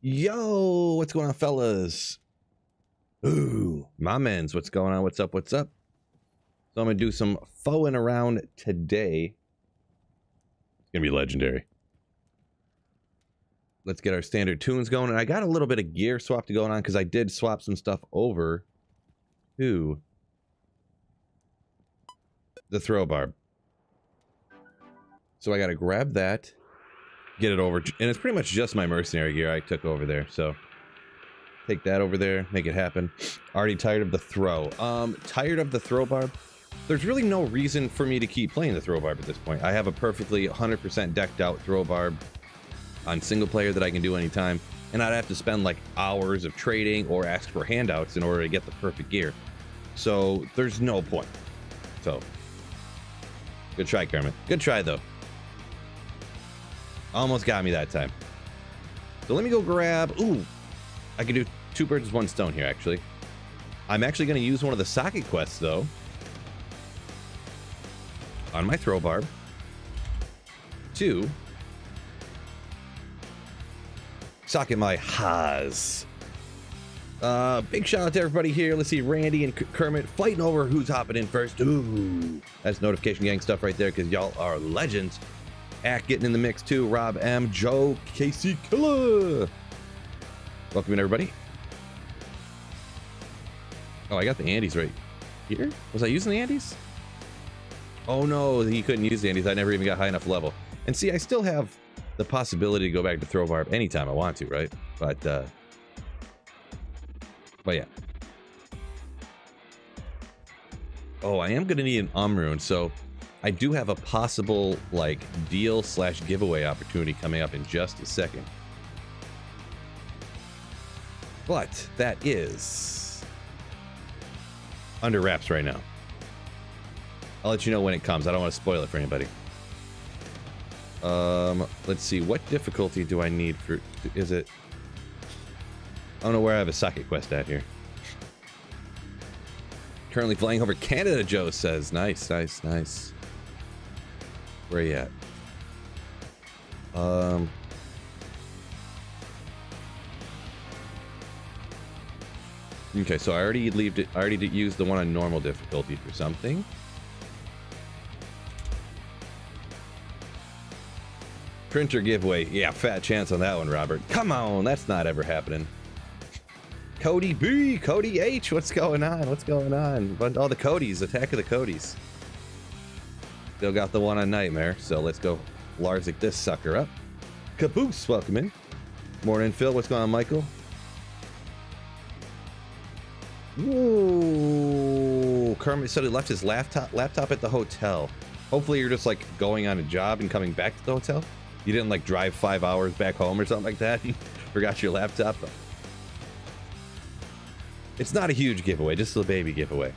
Yo, what's going on, fellas? Ooh, my man's what's going on? What's up? What's up? So I'm gonna do some FOH-ing around today. It's gonna be legendary. Let's get our standard tunes going. And I got a little bit of gear swap to going on because I did swap some stuff over to the throw barb. So I gotta grab that, get it over, and it's pretty much just my mercenary gear I took over there. So take that over there, make it happen. Already tired of the throw. Tired of the throw barb. There's really no reason for me to keep playing the throw barb at this point. I have a perfectly 100% decked out throw barb on single player that I can do anytime, and I'd have to spend like hours of trading or ask for handouts in order to get the perfect gear. So there's no point. So good try, Kermit. Good try though. Almost got me that time. So let me go grab. Ooh, I can do two birds with one stone here, actually. I'm actually going to use one of the socket quests, though, on my throw barb to socket my Haas. Big shout out to everybody here. Let's see, Randy and Kermit fighting over who's hopping in first. Ooh, that's notification gang stuff right there, because y'all are legends. Ack getting in the mix too. Rob M, Joe, Casey Killer. Welcome in, everybody. Oh, I got the Andes right here. Was I using the Andes? Oh no, he couldn't use the Andes. I never even got high enough level. And see, I still have the possibility to go back to throw barb anytime I want to, right? But yeah. Oh, I am gonna need an rune, so I do have a possible like deal / giveaway opportunity coming up in just a second. But that is under wraps right now. I'll let you know when it comes. I don't want to spoil it for anybody. Let's see. What difficulty do I need for... Is it... I don't know where I have a socket quest at here. Currently flying over Canada, Joe says. Nice, nice, nice. Where are you at? Okay, so I already used the one on normal difficulty for something. Printer giveaway. Yeah, fat chance on that one, Robert. Come on, that's not ever happening. Cody B, Cody H, what's going on? What's going on? All the Codys, attack of the Codys. Still got the one on Nightmare, so let's go Larzik this sucker up. Caboose, welcome in. Morning, Phil. What's going on, Michael? Ooh, Kermit said he left his laptop at the hotel. Hopefully you're just like going on a job and coming back to the hotel. You didn't like drive 5 hours back home or something like that. You forgot your laptop. It's not a huge giveaway, just a baby giveaway.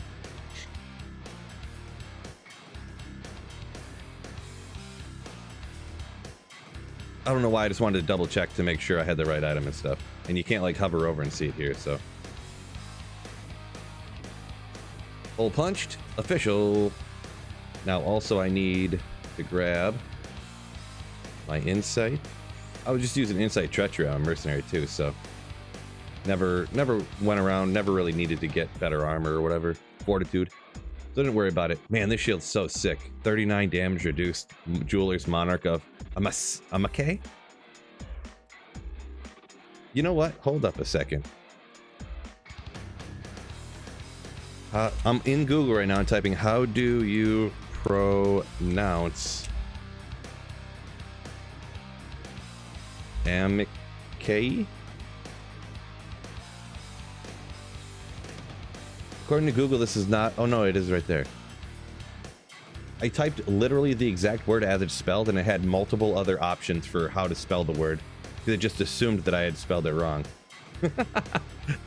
I don't know why, I just wanted to double check to make sure I had the right item and stuff. And you can't like hover over and see it here, so. Hole punched, official. Now also I need to grab my insight. I was just using insight treachery on mercenary too, so. Never went around, never really needed to get better armor or whatever. Fortitude. So didn't worry about it. Man, this shield's so sick. 39 damage reduced. Jeweler's Monarch of Amake? You know what? Hold up a second. I'm in Google right now and typing, how do you pronounce Amake? According to Google, this is not... Oh, no, it is right there. I typed literally the exact word as it's spelled, and it had multiple other options for how to spell the word. Because it just assumed that I had spelled it wrong.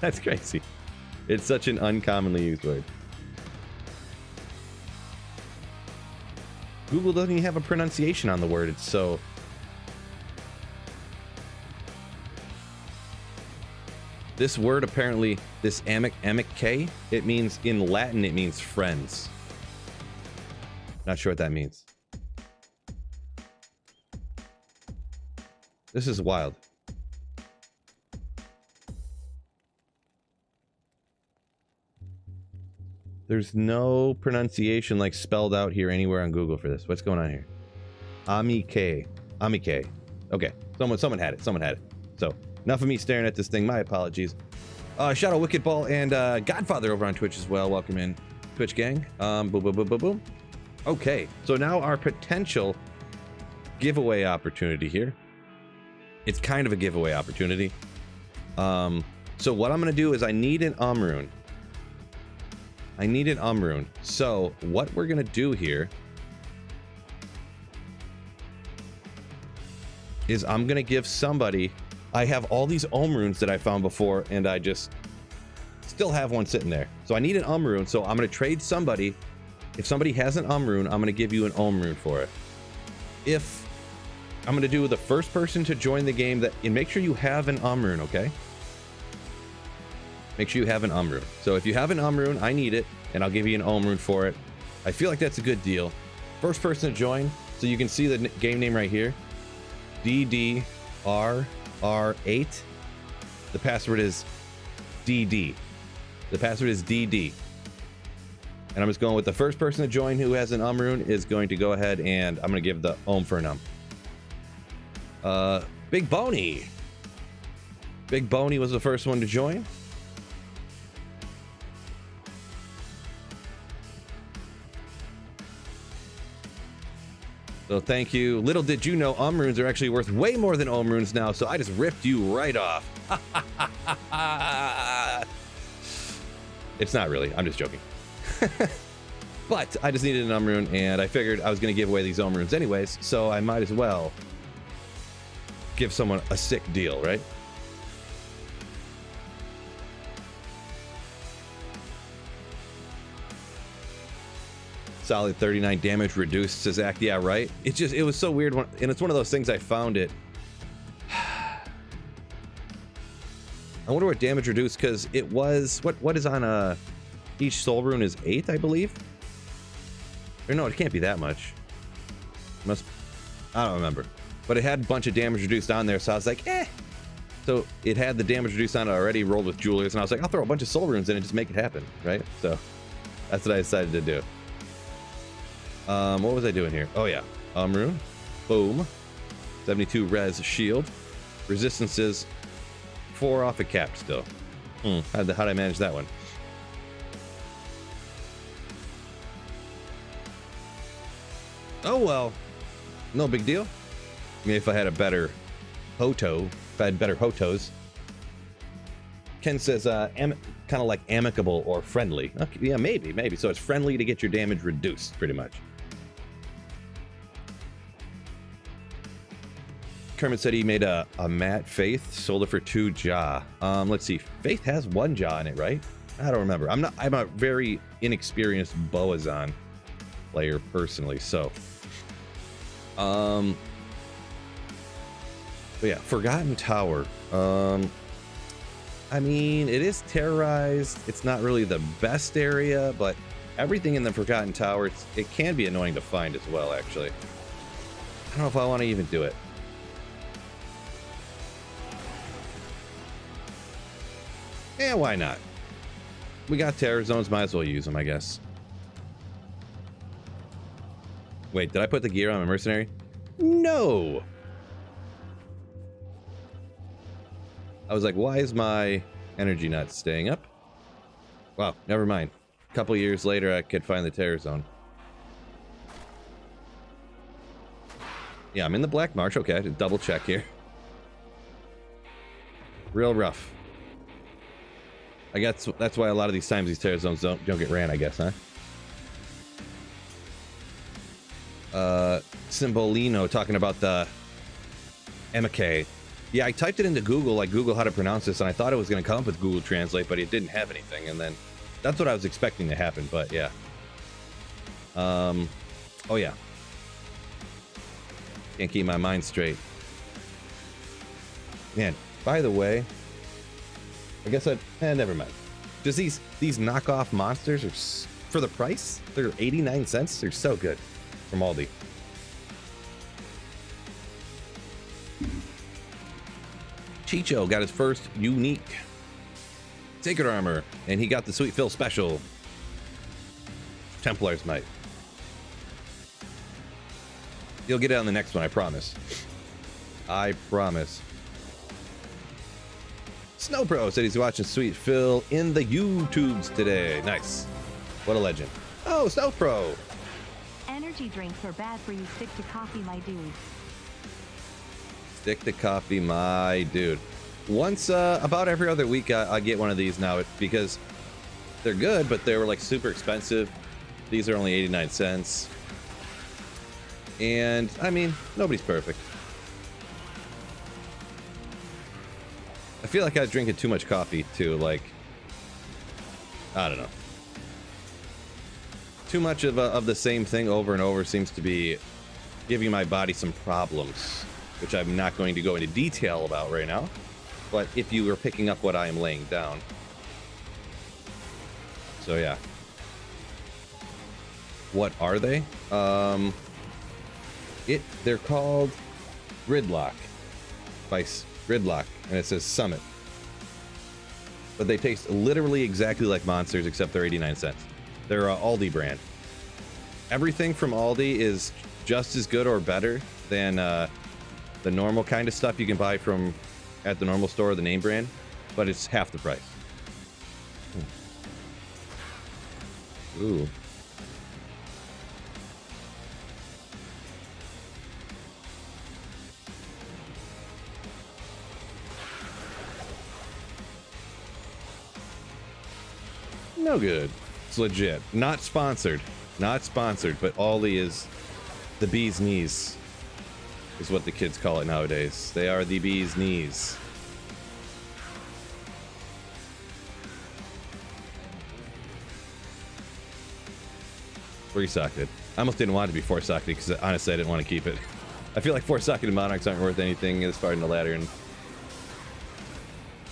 That's crazy. It's such an uncommonly used word. Google doesn't even have a pronunciation on the word. It's so... This word apparently, this Amake, it means, in Latin, it means friends. Not sure what that means. This is wild. There's no pronunciation like spelled out here anywhere on Google for this. What's going on here? Amike. Amike. Okay. Someone had it. Someone had it. So enough of me staring at this thing. My apologies. Shadow Wicked Ball and Godfather over on Twitch as well. Welcome in, Twitch gang. Boom, boom, boom, boom, boom. Okay. So now our potential giveaway opportunity here. It's kind of a giveaway opportunity. So what I'm going to do is I need an rune. I need an rune. So what we're going to do here is I'm going to give somebody... I have all these runes that I found before, and I just still have one sitting there. So I need an rune, so I'm going to trade somebody. If somebody has an rune, I'm going to give you an rune for it. If I'm going to do the first person to join the game, and make sure you have an rune, okay? Make sure you have an rune. So if you have an rune, I need it, and I'll give you an rune for it. I feel like that's a good deal. First person to join, so you can see the game name right here. DDRR8. The password is DD. The password is DD. And I'm just going with the first person to join who has an rune is going to go ahead, and I'm going to give the for an Big Boney. Big Boney was the first one to join. So thank you. Little did you know, runes are actually worth way more than runes now, so I just ripped you right off. It's not really. I'm just joking. But I just needed an rune, and I figured I was going to give away these runes anyways, so I might as well give someone a sick deal, right? Solid 39 damage reduced, says Zach. Yeah, right. It was so weird, and it's one of those things I found it. I wonder what damage reduced, because it was what is on each soul rune is 8, I believe. Or no, it can't be that much. I don't remember, but it had a bunch of damage reduced on there, so I was like, eh. So it had the damage reduced on it already, rolled with jewelers, and I was like, I'll throw a bunch of soul runes in and just make it happen, right? So that's what I decided to do. What was I doing here? Oh yeah, rune, boom, 72 res shield, resistances 4 off a cap still. How'd I manage that one? Oh well, no big deal. I mean, if I had a better hoto, if I had better hotos. Ken says, kind of like amicable or friendly. Okay, yeah, maybe. So it's friendly to get your damage reduced, pretty much. Kermit said he made a matte Faith, sold it for 2 jaw. Let's see, Faith has 1 jaw in it, right? I don't remember. I'm a very inexperienced Boazon player personally, so. But yeah, Forgotten Tower. I mean, it is terrorized. It's not really the best area, but everything in the Forgotten Tower, it can be annoying to find as well, actually. I don't know if I want to even do it. Yeah, why not? We got terror zones, might as well use them, I guess. Wait, did I put the gear on my mercenary? No! I was like, why is my energy not staying up? Wow, never mind. A couple years later, I could find the terror zone. Yeah, I'm in the Black Marsh. Okay, I had to double check here. Real rough. I guess that's why a lot of these times these terror zones don't get ran, I guess, huh? Cymbolino talking about the MK. Yeah, I typed it into Google, like Google how to pronounce this, and I thought it was going to come up with Google Translate, but it didn't have anything, and then that's what I was expecting to happen, but yeah. Oh yeah. Can't keep my mind straight. Man, by the way, I guess never mind. Just these knockoff monsters are, for the price, they're 89 cents. They're so good from Aldi. Chicho got his first unique Sacred Armor, and he got the Sweet Phil special. Templar's might. You'll get it on the next one, I promise. I promise. Snowbro said he's watching Sweet Phil in the YouTubes today. Nice. What a legend. Oh, Snowbro. Energy drinks are bad for you. Stick to coffee, my dude. Stick to coffee, my dude. Once, about every other week, I get one of these now because they're good, but they were like super expensive. These are only 89 cents. And, I mean, nobody's perfect. I feel like I was drinking too much coffee, too. Like, I don't know. Too much of the same thing over and over seems to be giving my body some problems, which I'm not going to go into detail about right now. But if you were picking up what I am laying down. So, yeah. What are they? They're called Gridlock. By Gridlock, and it says Summit. But they taste literally exactly like Monsters, except they're 89 cents. They're an Aldi brand. Everything from Aldi is just as good or better than the normal kind of stuff you can buy from at the normal store, the name brand, but it's half the price. Ooh. No good. It's legit. Not sponsored. Not sponsored, but Aldi is the bee's knees, is what the kids call it nowadays. They are the bee's knees. Three-socketed. I almost didn't want it to be four-socketed because honestly I didn't want to keep it. I feel like four-socketed monarchs aren't worth anything as far in the ladder, and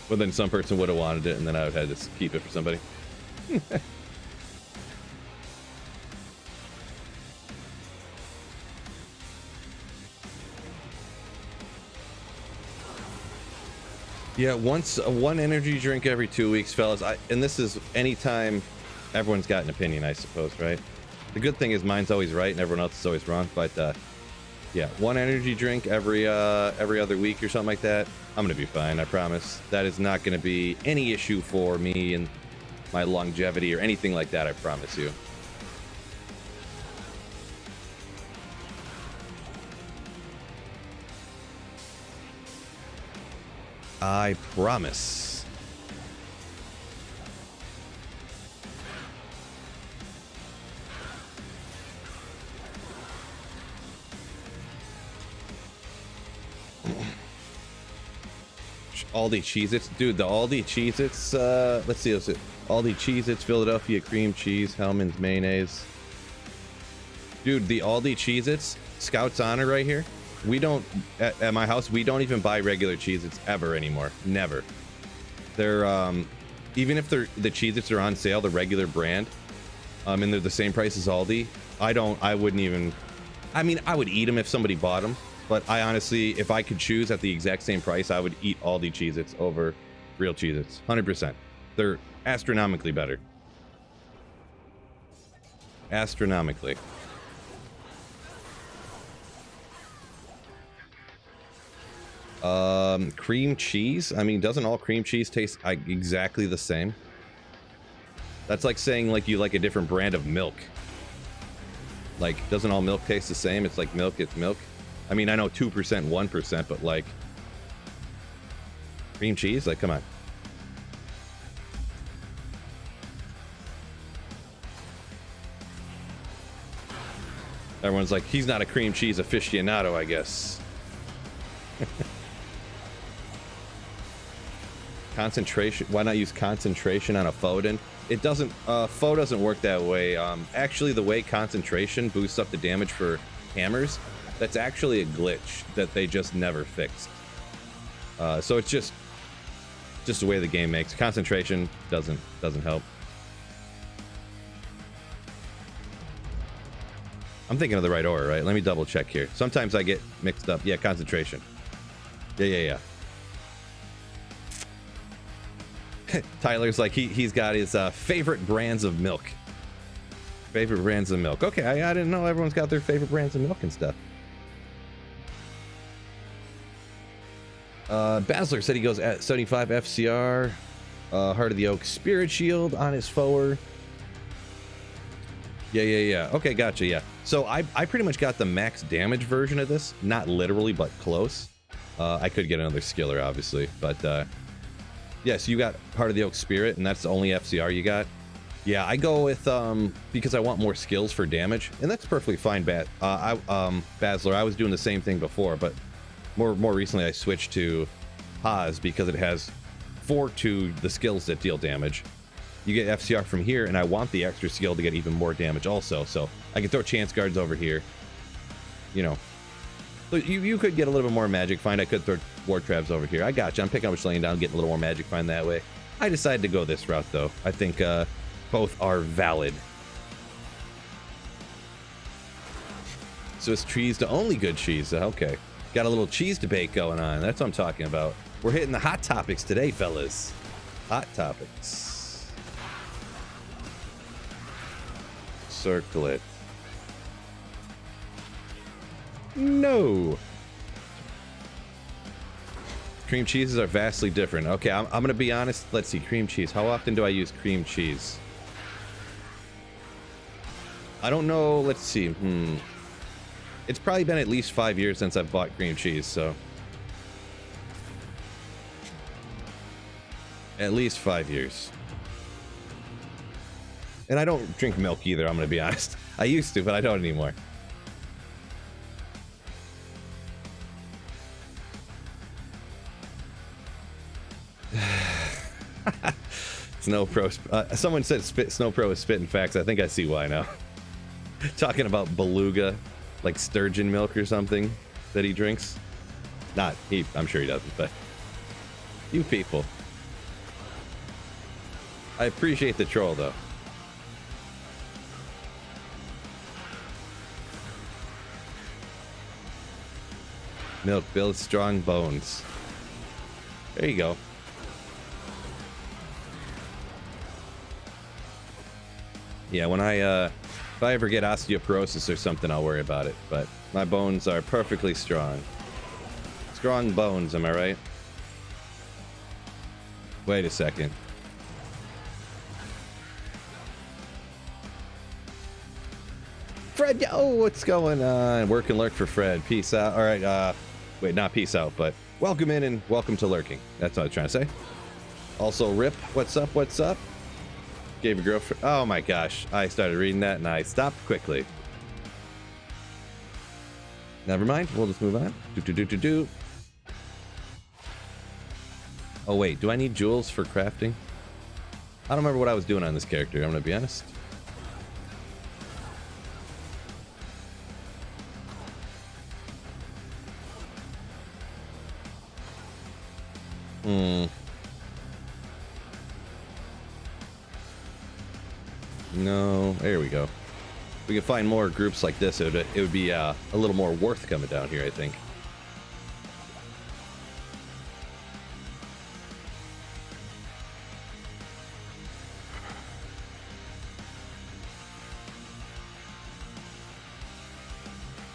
but then some person would have wanted it, and then I would have had to keep it for somebody. Yeah, one energy drink every 2 weeks, fellas. And this is anytime. Everyone's got an opinion, I suppose, right? The good thing is mine's always right and everyone else is always wrong. But yeah, one energy drink every other week or something like that. I'm gonna be fine, I promise. That is not gonna be any issue for me and my longevity or anything like that, I promise you. I promise. Aldi Cheez-Its. Dude, the Aldi Cheez-Its, let's see, what's it? Aldi Cheez-Its, Philadelphia cream cheese, Hellman's mayonnaise. Dude, the Aldi Cheez-Its, Scout's Honor right here. We don't, at my house, we don't even buy regular Cheez-Its ever anymore. Never. They're, even if the Cheez-Its are on sale, the regular brand, and they're the same price as Aldi, I wouldn't even, I mean, I would eat them if somebody bought them, but I honestly, if I could choose at the exact same price, I would eat Aldi Cheez-Its over real Cheez-Its, 100%. They're astronomically better. Astronomically. Cream cheese? I mean, doesn't all cream cheese taste exactly the same? That's like saying like you like a different brand of milk. Like, doesn't all milk taste the same? It's like milk, it's milk. I mean, I know 2%, 1%, but like cream cheese? Like, come on. Everyone's like, he's not a cream cheese aficionado, I guess. Concentration. Why not use concentration on a Foden? It doesn't. Foe doesn't work that way. Actually, the way concentration boosts up the damage for hammers, that's actually a glitch that they just never fixed. So it's just the way the game makes. Concentration doesn't help. I'm thinking of the right order, right? Let me double check here. Sometimes I get mixed up. Yeah, concentration. Yeah. Tyler's like, he's got his favorite brands of milk. Favorite brands of milk. Okay, I didn't know everyone's got their favorite brands of milk and stuff. Basler said he goes at 75 FCR. Heart of the Oak Spirit Shield on his forward. Yeah. Okay, gotcha, yeah. So I pretty much got the max damage version of this. Not literally, but close. I could get another skiller, obviously. But, yeah, so you got Heart of the Oak Spirit, and that's the only FCR you got. Yeah, I go with, because I want more skills for damage. And that's perfectly fine, Basler. I was doing the same thing before, but more recently I switched to Haas because it has 4 to the skills that deal damage. You get FCR from here, and I want the extra skill to get even more damage also. So I can throw chance guards over here. You know. So you could get a little bit more magic find. I could throw ward traps over here. I got you. I'm picking up what you're laying down, getting a little more magic find that way. I decided to go this route, though. I think both are valid. So it's cheese to only good cheese. Okay. Got a little cheese debate going on. That's what I'm talking about. We're hitting the hot topics today, fellas. Hot topics. Circle it. No. Cream cheeses are vastly different. Okay, I'm going to be honest. Let's see. Cream cheese. How often do I use cream cheese? I don't know. Let's see. It's probably been at least 5 years since I've bought cream cheese, so. At least 5 years. And I don't drink milk either, I'm going to be honest. I used to, but I don't anymore. Snow Pro. Someone said Snow Pro is spitting facts. I think I see why now. Talking about beluga, like sturgeon milk or something that he drinks. Not he. I'm sure he doesn't, but you people. I appreciate the troll, though. Milk builds strong bones. There you go. Yeah, when if I ever get osteoporosis or something, I'll worry about it. But my bones are perfectly strong. Strong bones, am I right? Wait a second. Fred, oh, what's going on? Work and lurk for Fred. Peace out. All right, wait, not peace out, but welcome in and welcome to lurking. That's what I was trying to say. Also, Rip, what's up? What's up? Gave a girlfriend. Oh my gosh, I started reading that and I stopped quickly. Never mind, we'll just move on. Oh wait, do I need jewels for crafting? I don't remember what I was doing on this character, I'm gonna be honest. No, there we go. If we could find more groups like this, it would be a little more worth coming down here, I think.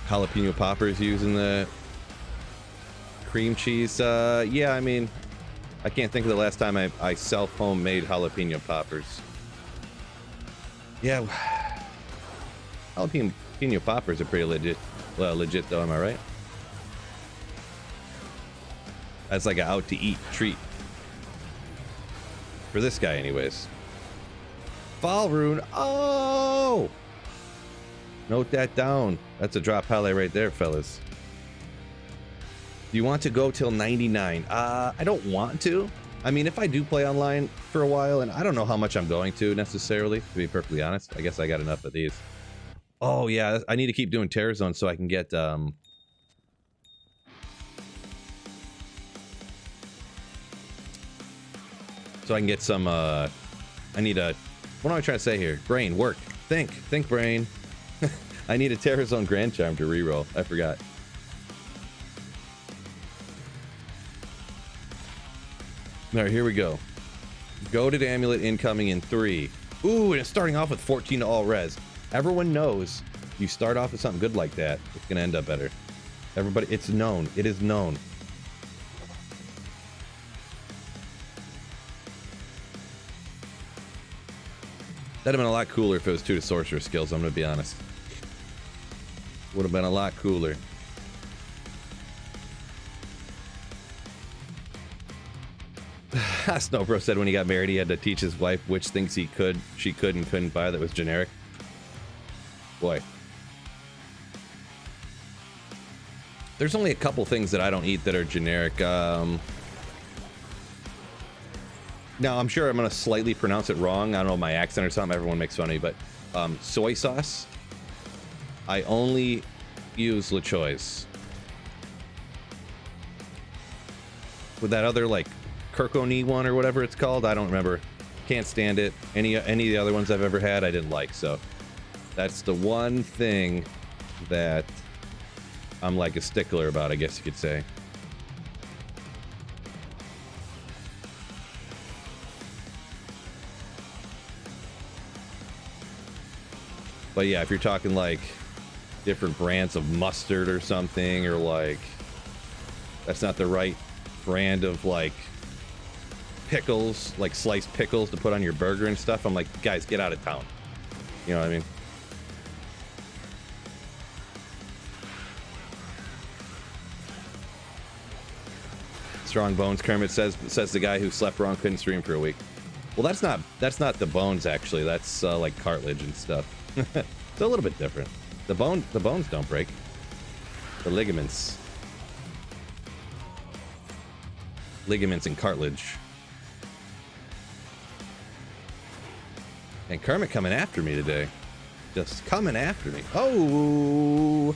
Jalapeno poppers using the cream cheese. Yeah, I mean, I can't think of the last time I self-homemade jalapeno poppers. Yeah, jalapeno poppers are pretty legit. Well, legit though, am I right? That's like an out-to-eat treat. For this guy, anyways. Fall rune. Oh! Note that down. That's a drop highlight right there, fellas. Do you want to go till 99? I don't want to. I mean, if I do play online for a while, and I don't know how much I'm going to necessarily, to be perfectly honest. I guess I got enough of these. Oh, yeah, I need to keep doing Terror Zone so I can get, so I can get some, I need a, what am I trying to say here? Brain, work, think brain. I need a Terror Zone Grand Charm to reroll. I forgot. All right, here we go. Goated Amulet incoming in 3. Ooh, and it's starting off with 14 to all res. Everyone knows you start off with something good like that, it's gonna end up better. Everybody, it's known. It is known. That'd have been a lot cooler if it was 2 to sorcerer skills, I'm gonna be honest. Would have been a lot cooler. Snowbro said when he got married he had to teach his wife which things she could and couldn't buy that was generic. Boy. There's only a couple things that I don't eat that are generic. Now, I'm sure I'm going to slightly pronounce it wrong. I don't know, my accent or something. Everyone makes fun of me, but soy sauce. I only use La Choi's. With that other, like, Kirkoni one or whatever it's called, I don't remember. Can't stand it. Any of the other ones I've ever had, I didn't like, so that's the one thing that I'm like a stickler about, I guess you could say. But yeah, if you're talking like different brands of mustard or something, or like that's not the right brand of like pickles, like sliced pickles to put on your burger and stuff, I'm like, guys, get out of town. You know what I mean? Strong bones, Kermit says the guy who slept wrong couldn't stream for a week. Well, that's not the bones actually. That's like cartilage and stuff. It's a little bit different. The bones don't break. The ligaments and cartilage. And Kermit coming after me today. Just coming after me. Oh,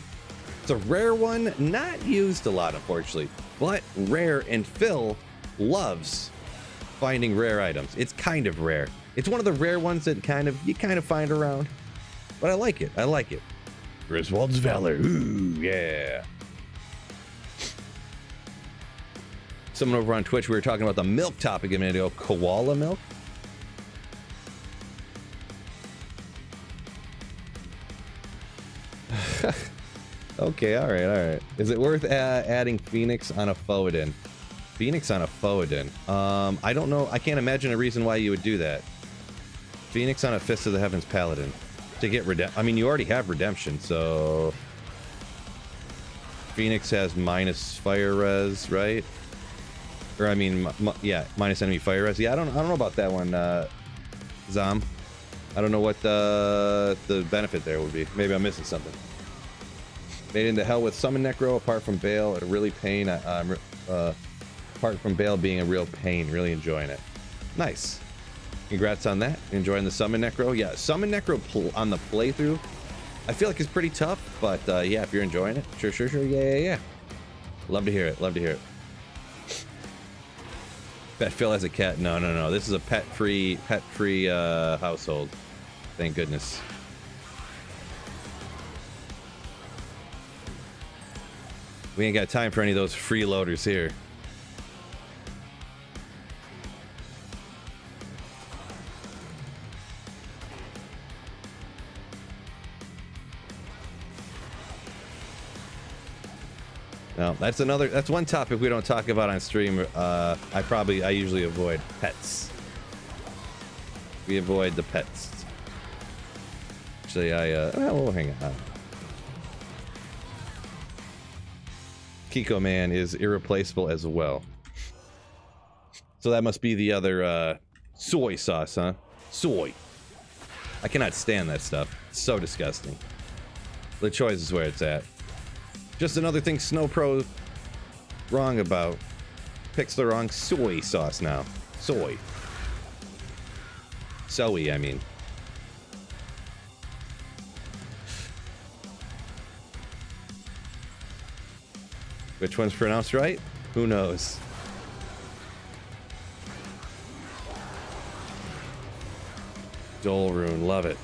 it's a rare one, not used a lot, unfortunately, but rare, and Phil loves finding rare items. It's kind of rare. It's one of the rare ones that you kind of find around. But I like it. I like it. Griswold's Valor. Ooh, yeah. Someone over on Twitch, we were talking about the milk topic a minute ago. Koala milk? Okay, all right. Is it worth adding Phoenix on a Foadin? Phoenix on a Foadin? I don't know. I can't imagine a reason why you would do that. Phoenix on a Fist of the Heavens Paladin. To get redemption. I mean, you already have redemption, so... Phoenix has minus fire res, right? Or, I mean, yeah, minus enemy fire res. Yeah, I don't know about that one, Zom. I don't know what the benefit there would be. Maybe I'm missing something. Made into hell with Summon Necro, apart from Bale, a really pain. Apart from Bale being a real pain, really enjoying it. Nice. Congrats on that. Enjoying the Summon Necro. Yeah, Summon Necro on the playthrough, I feel like it's pretty tough, but yeah, if you're enjoying it, sure. Yeah. Love to hear it. Bet Phil has a cat. No. This is a pet-free household. Thank goodness. We ain't got time for any of those freeloaders here. No, that's one topic we don't talk about on stream. I usually avoid pets. We avoid the pets. Actually, we'll hang on. Kiko Man is irreplaceable as well. So that must be the other soy sauce, huh? Soy. I cannot stand that stuff. It's so disgusting. The choice is where it's at. Just another thing Snow Pro wrong about. Picks the wrong soy sauce now. Soy. Soy, I mean. Which one's pronounced right? Who knows? Dole Rune, love it.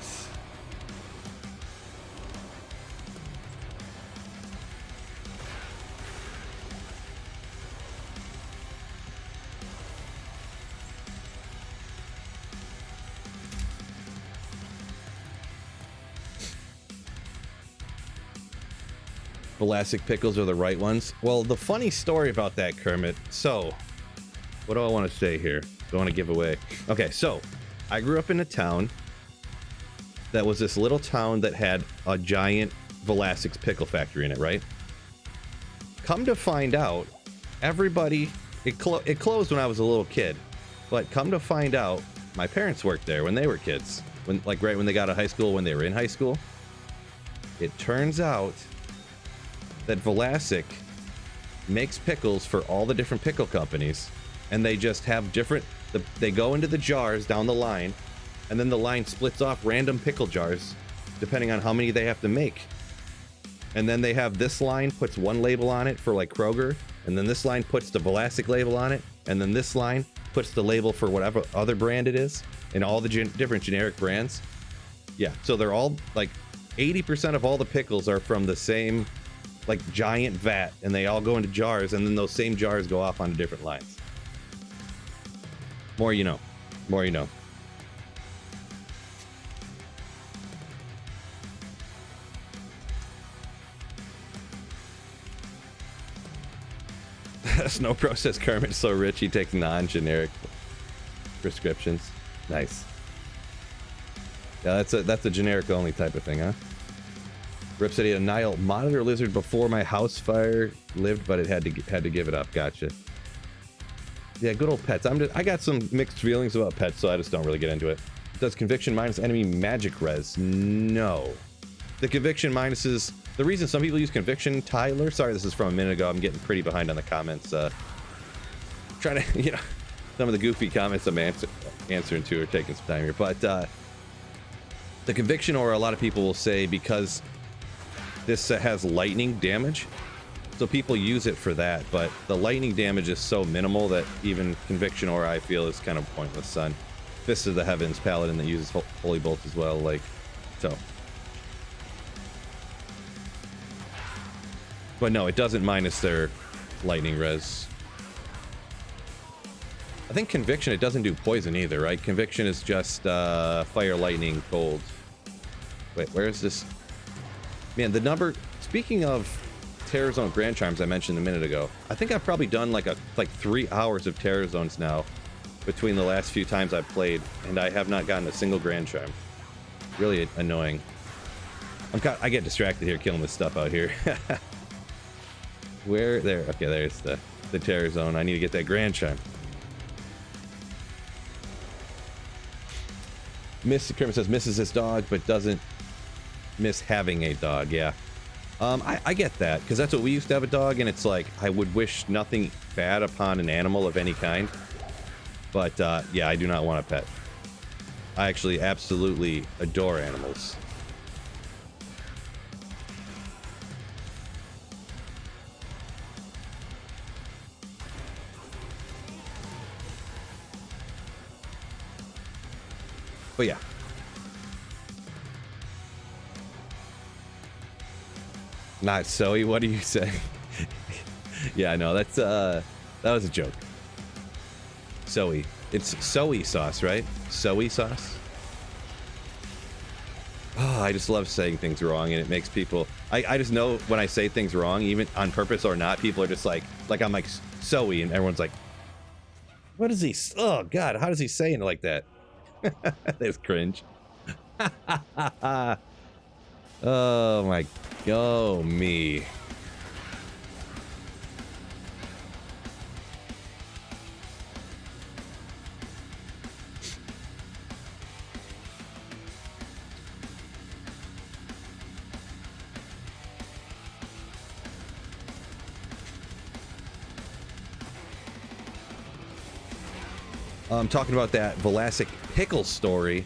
Vlasic pickles are the right ones. Well, the funny story about that, Kermit. So, what do I want to say here? Don't want to give away. Okay, so I grew up in a town that was this little town that had a giant Vlasic's pickle factory in it, right? Come to find out, everybody, it closed when I was a little kid, but come to find out, my parents worked there when they were kids, when like right when they got out of high school, when they were in high school. It turns out that Vlasic makes pickles for all the different pickle companies, and they just have different, they go into the jars down the line, and then the line splits off random pickle jars depending on how many they have to make. And then they have this line puts one label on it for like Kroger, and then this line puts the Vlasic label on it, and then this line puts the label for whatever other brand it is, and all the different generic brands. Yeah, so they're all like 80% of all the pickles are from the same like giant vat, and they all go into jars, and then those same jars go off onto different lines. More you know. More you know. Snow Pro says Kermit's so rich he takes non-generic prescriptions. Nice. Yeah, that's a generic only type of thing, huh? Rip said he had a Nile monitor lizard before my house fire lived, but it had to give it up. Gotcha. Yeah, good old pets. I got some mixed feelings about pets, so I just don't really get into it. Does conviction minus enemy magic res? No. The conviction minuses. The reason some people use conviction, Tyler. Sorry, this is from a minute ago. I'm getting pretty behind on the comments. Trying to, you know, some of the goofy comments I'm answering to are taking some time here. But the conviction aura, a lot of people will say because this has lightning damage, so people use it for that. But the lightning damage is so minimal that even conviction aura, I feel, is kind of pointless. Son, Fist of the Heavens paladin that uses holy bolt as well, like so. But no, it doesn't minus their lightning res. I think conviction, it doesn't do poison either, right? Conviction is just fire, lightning, cold. Wait, where is this? Man, the number. Speaking of Terror Zone Grand Charms I mentioned a minute ago, I think I've probably done like 3 hours of Terror Zones now between the last few times I've played, and I have not gotten a single Grand Charm. Really annoying. I get distracted here killing this stuff out here. Where? There. Okay, there's the Terror Zone. I need to get that Grand Charm. Kermit says misses his dog, but doesn't miss having a dog. Yeah. I get that, because that's what we used to have a dog, and it's like, I would wish nothing bad upon an animal of any kind. But, yeah, I do not want a pet. I actually absolutely adore animals. But yeah. Not Zoe, what do you say? Yeah, I know, that's that was a joke. Zoe. It's soy sauce, right? Soy sauce? Oh, I just love saying things wrong, and it makes people... I just know when I say things wrong, even on purpose or not, people are just like I'm like, Zoe, and everyone's like, what is he... Oh, God, how does he say it like that? That's cringe. Oh my, oh me. Talking about that Vlasic pickle story,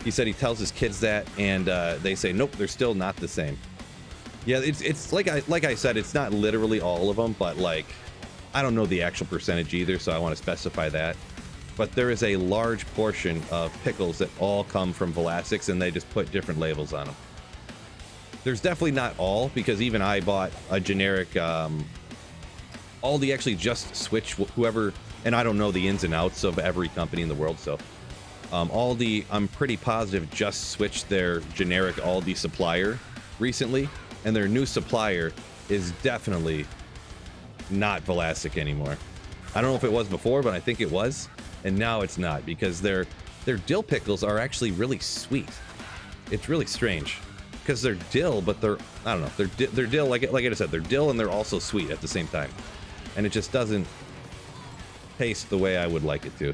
he said he tells his kids that, and they say nope, they're still not the same. Yeah, it's like I said, it's not literally all of them, but like I don't know the actual percentage either, so I want to specify that. But there is a large portion of pickles that all come from Vlasics, and they just put different labels on them. There's definitely not all, because even I bought a generic. Aldi actually just switched whoever. And I don't know the ins and outs of every company in the world, so Aldi, I'm pretty positive, just switched their generic Aldi supplier recently, and their new supplier is definitely not Vlasic anymore. I don't know if it was before, but I think it was, and now it's not, because their dill pickles are actually really sweet. It's really strange, because they're dill, but they're, I don't know, they're dill, like I said, they're dill and they're also sweet at the same time, and it just doesn't taste the way I would like it to.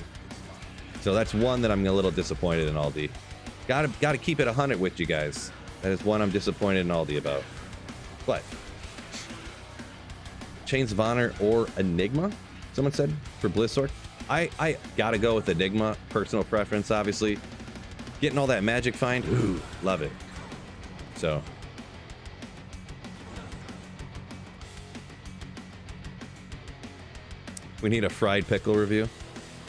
So that's one that I'm a little disappointed in Aldi. Gotta keep it 100 with you guys. That is one I'm disappointed in Aldi about. But Chains of Honor or Enigma, someone said, for Blizzard. I gotta go with Enigma, personal preference, obviously. Getting all that magic find, ooh, love it. So we need a fried pickle review.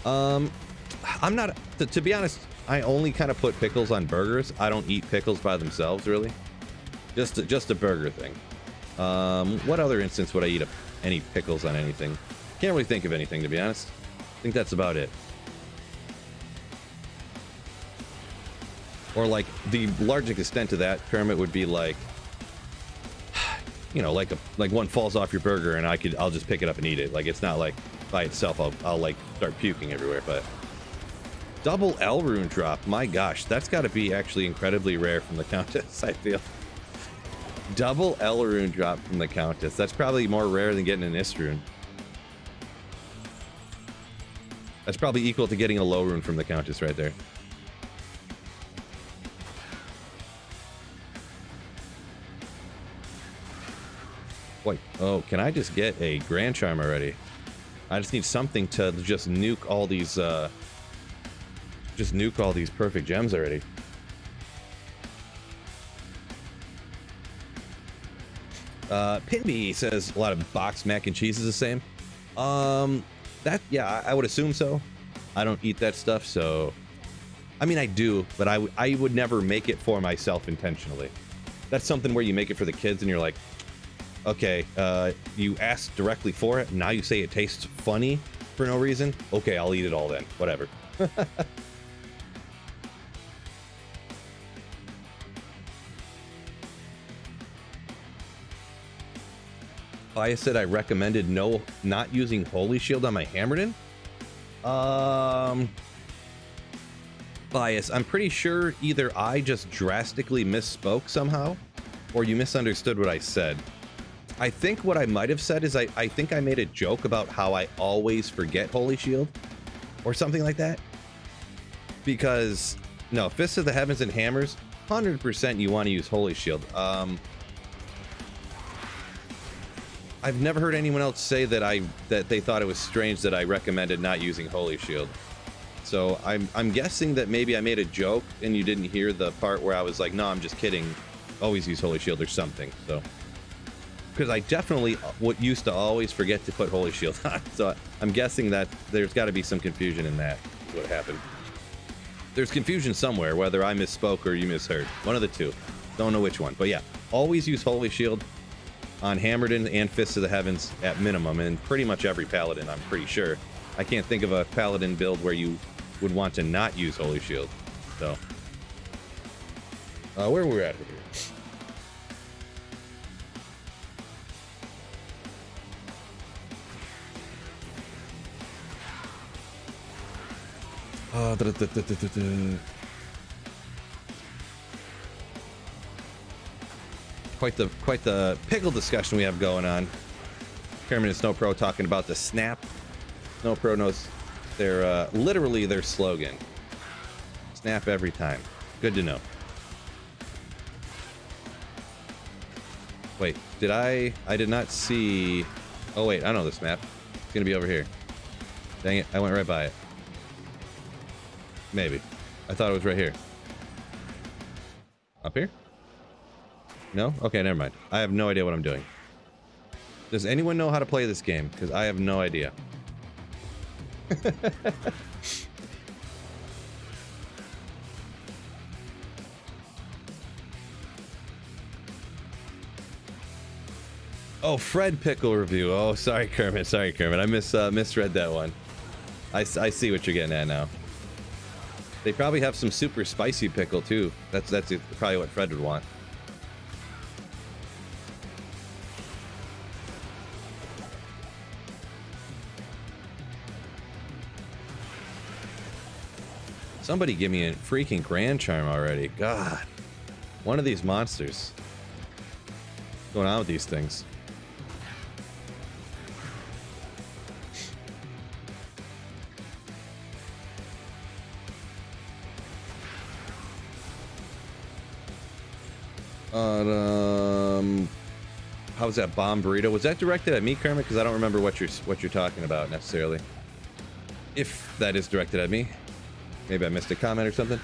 I'm not, to be honest, I only kind of put pickles on burgers. I don't eat pickles by themselves, really. Just a burger thing. What other instance would I eat any pickles on anything? Can't really think of anything, to be honest. I think that's about it. Or like the largest extent to that, Kermit, would be like, you know, like one falls off your burger and I'll just pick it up and eat it. Like, it's not like by itself I'll like start puking everywhere. But double L rune drop, my gosh, that's got to be actually incredibly rare from the Countess, I feel. Double L rune drop from the Countess. That's probably more rare than getting an Ist rune. That's probably equal to getting a low rune from the Countess right there. Wait, oh, can I just get a Grand Charm already? I just need something to just nuke all these, perfect gems already. Pinby says a lot of boxed mac and cheese is the same. Yeah, I would assume so. I don't eat that stuff, so... I mean, I do, but I would never make it for myself intentionally. That's something where you make it for the kids and you're like, okay, you asked directly for it, and now you say it tastes funny for no reason? Okay, I'll eat it all then. Whatever. I said I recommended not using Holy Shield on my Hammerden. Bias, I'm pretty sure either I just drastically misspoke somehow, or you misunderstood what I said. I think what I might have said is I think I made a joke about how I always forget Holy Shield, or something like that. Because, no, Fists of the Heavens and Hammers, 100% you want to use Holy Shield. I've never heard anyone else say that they thought it was strange that I recommended not using Holy Shield. So I'm guessing that maybe I made a joke and you didn't hear the part where I was like, no, I'm just kidding. Always use Holy Shield or something. So, because I definitely used to always forget to put Holy Shield on. So I'm guessing that there's got to be some confusion in that. That's what happened. There's confusion somewhere, whether I misspoke or you misheard. One of the two. Don't know which one. But yeah, always use Holy Shield on Hammerden and Fists of the Heavens at minimum, and pretty much every Paladin, I'm pretty sure. I can't think of a Paladin build where you would want to not use Holy Shield. So, where were we at here? Quite the pickle discussion we have going on. Kermit and Snow Pro talking about the snap. Snow Pro knows literally their slogan. Snap every time. Good to know. Wait, I did not see... Oh wait, I know this map. It's gonna be over here. Dang it, I went right by it. Maybe. I thought it was right here. Up here? No? Okay, never mind. I have no idea what I'm doing. Does anyone know how to play this game? Because I have no idea. Oh, Fred Pickle review. Oh, sorry, Kermit. Sorry, Kermit. I misread that one. I see what you're getting at now. They probably have some super spicy pickle, too. That's probably what Fred would want. Somebody give me a freaking Grand Charm already. God. One of these monsters. What's going on with these things? How's that bomb burrito? Was that directed at me, Kermit? Because I don't remember what you're talking about necessarily. If that is directed at me, maybe I missed a comment or something.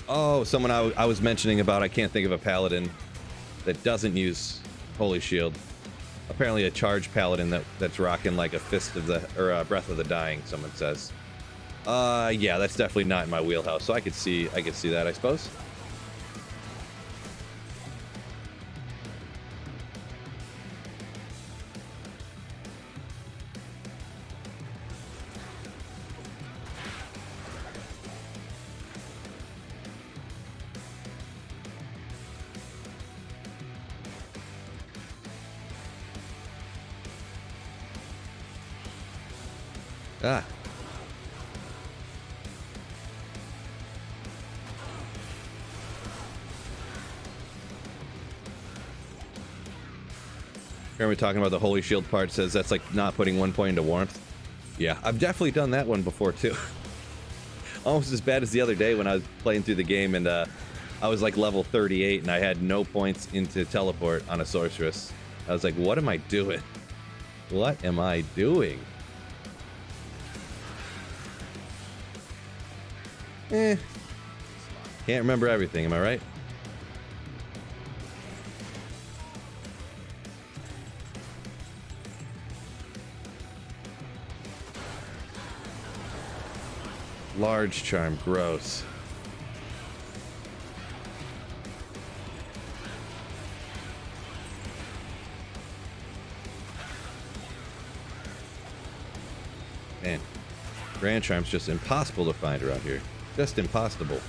Oh, someone I was mentioning about. I can't think of a paladin that doesn't use Holy Shield. Apparently, a charged paladin that's rocking like a fist of the or breath of the dying. Someone says. Yeah, that's definitely not in my wheelhouse. So I could see that, I suppose. Ah. Remember talking about the Holy Shield part, says that's like not putting 1 point into warmth. Yeah, I've definitely done that one before too. Almost as bad as the other day when I was playing through the game and I was like level 38 and I had no points into teleport on a sorceress. I was like, what am I doing? What am I doing? Can't remember everything, am I right? Large charm, gross. Man, Grand Charm's just impossible to find around here. Just impossible.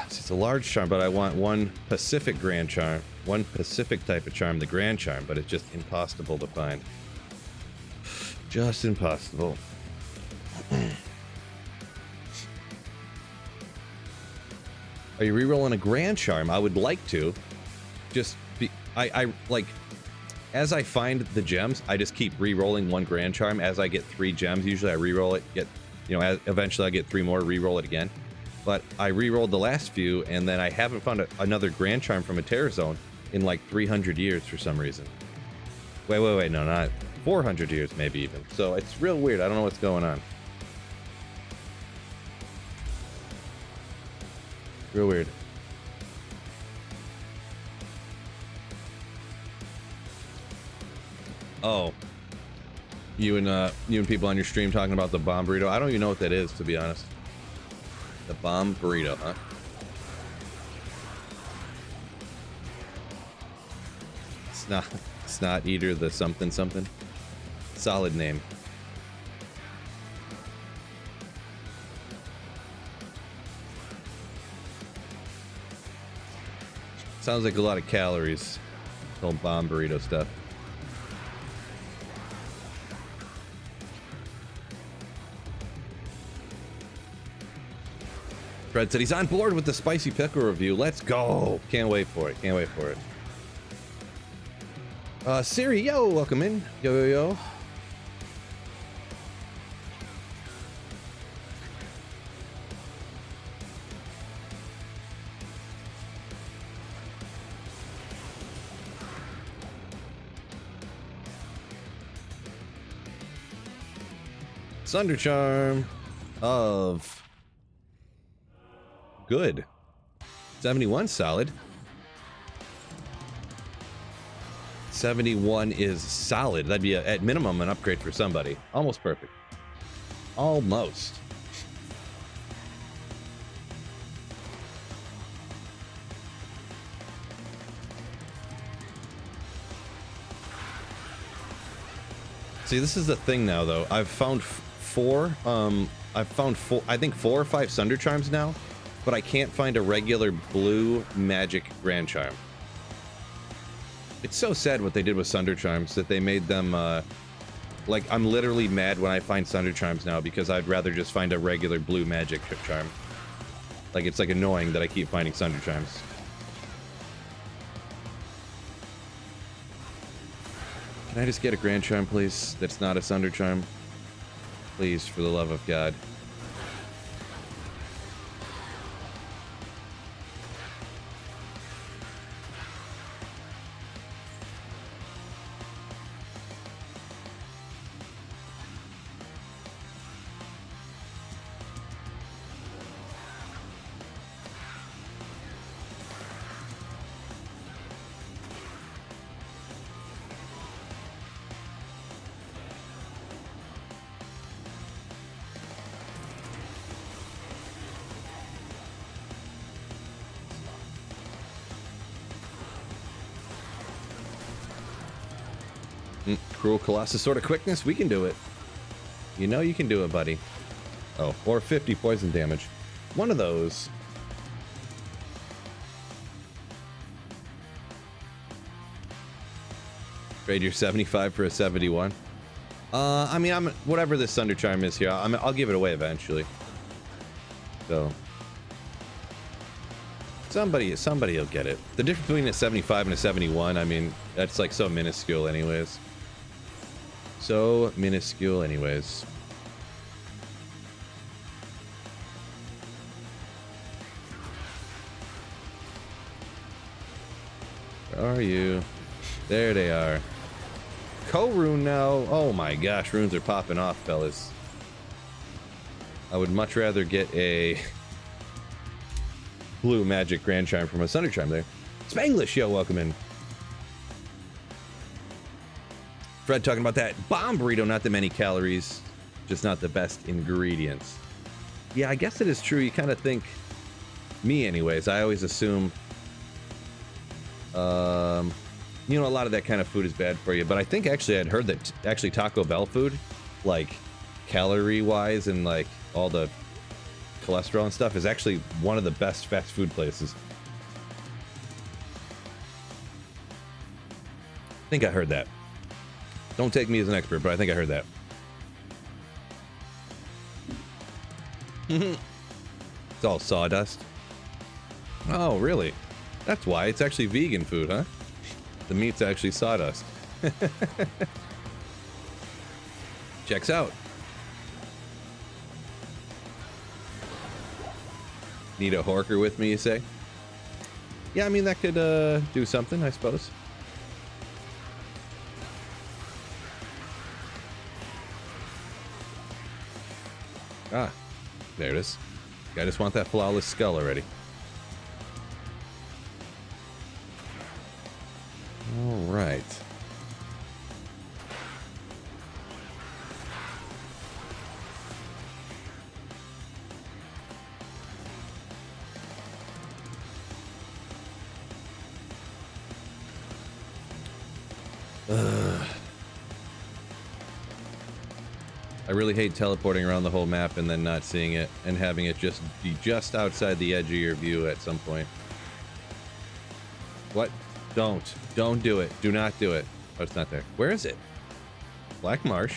It's a large charm, but I want one Pacific Grand Charm. One Pacific type of charm, the Grand Charm, but it's just impossible to find. Just impossible. Are you re-rolling a Grand Charm? I would like to. Just be... I like... As I find the gems, I just keep re-rolling one Grand Charm. As I get 3 gems, usually I re-roll it, eventually I get 3 more, re-roll it again. But I re-rolled the last few, and then I haven't found another Grand Charm from a Terror Zone in like 300 years for some reason. Wait, no, not 400 years maybe even. So it's real weird. I don't know what's going on. Real weird. Oh, you and people on your stream talking about the bomb burrito. I don't even know what that is, to be honest. The bomb burrito, huh? Snot eater, the something something. Solid name. Sounds like a lot of calories. Whole bomb burrito stuff. Fred said he's on board with the spicy pickle review. Let's go. Can't wait for it. Can't wait for it. Siri, yo, welcome in. Yo. Thunder Charm of good. 71 solid. 71 is solid. That'd be at minimum an upgrade for somebody. Almost perfect. Almost. See, this is the thing now, though. I've found four. I think 4 or 5 Thunder Charms now, but I can't find a regular blue magic Grand Charm. It's so sad what they did with Sunder Charms, that they made them, like, I'm literally mad when I find Sunder Charms now, because I'd rather just find a regular blue magic charm. Like, it's, like, annoying that I keep finding Sunder Charms. Can I just get a Grand Charm, please? That's not a Sunder Charm. Please, for the love of God. Cruel Colossus sort of quickness, we can do it. You know you can do it, buddy. Oh, or 50 poison damage. One of those. Trade your 75 for a 71. I mean, whatever this Sunder Charm is here, I'll give it away eventually. So somebody will get it. The difference between a 75 and a 71, I mean, that's like so minuscule anyways. So minuscule anyways. Where are you? There they are. Co-rune now. Oh my gosh, runes are popping off, fellas. I would much rather get a blue magic Grand Charm from a Sunder Charm there. Spanglish, yo, welcome in. Fred talking about that bomb burrito, not that many calories, just not the best ingredients. Yeah, I guess it is true. You kind of think, me anyways, I always assume, you know, a lot of that kind of food is bad for you. But I think actually I'd heard that actually Taco Bell food, like calorie-wise and like all the cholesterol and stuff, is actually one of the best fast food places. I think I heard that. Don't take me as an expert, but I think I heard that. It's all sawdust. Oh, really? That's why. It's actually vegan food, huh? The meat's actually sawdust. Checks out. Need a horker with me, you say? Yeah, I mean, that could do something, I suppose. Ah, there it is. I just want that flawless skull already. All right. I really hate teleporting around the whole map and then not seeing it and having it just be just outside the edge of your view at some point. What? Don't do it. Do not do it. Oh, it's not there. Where is it? Black Marsh.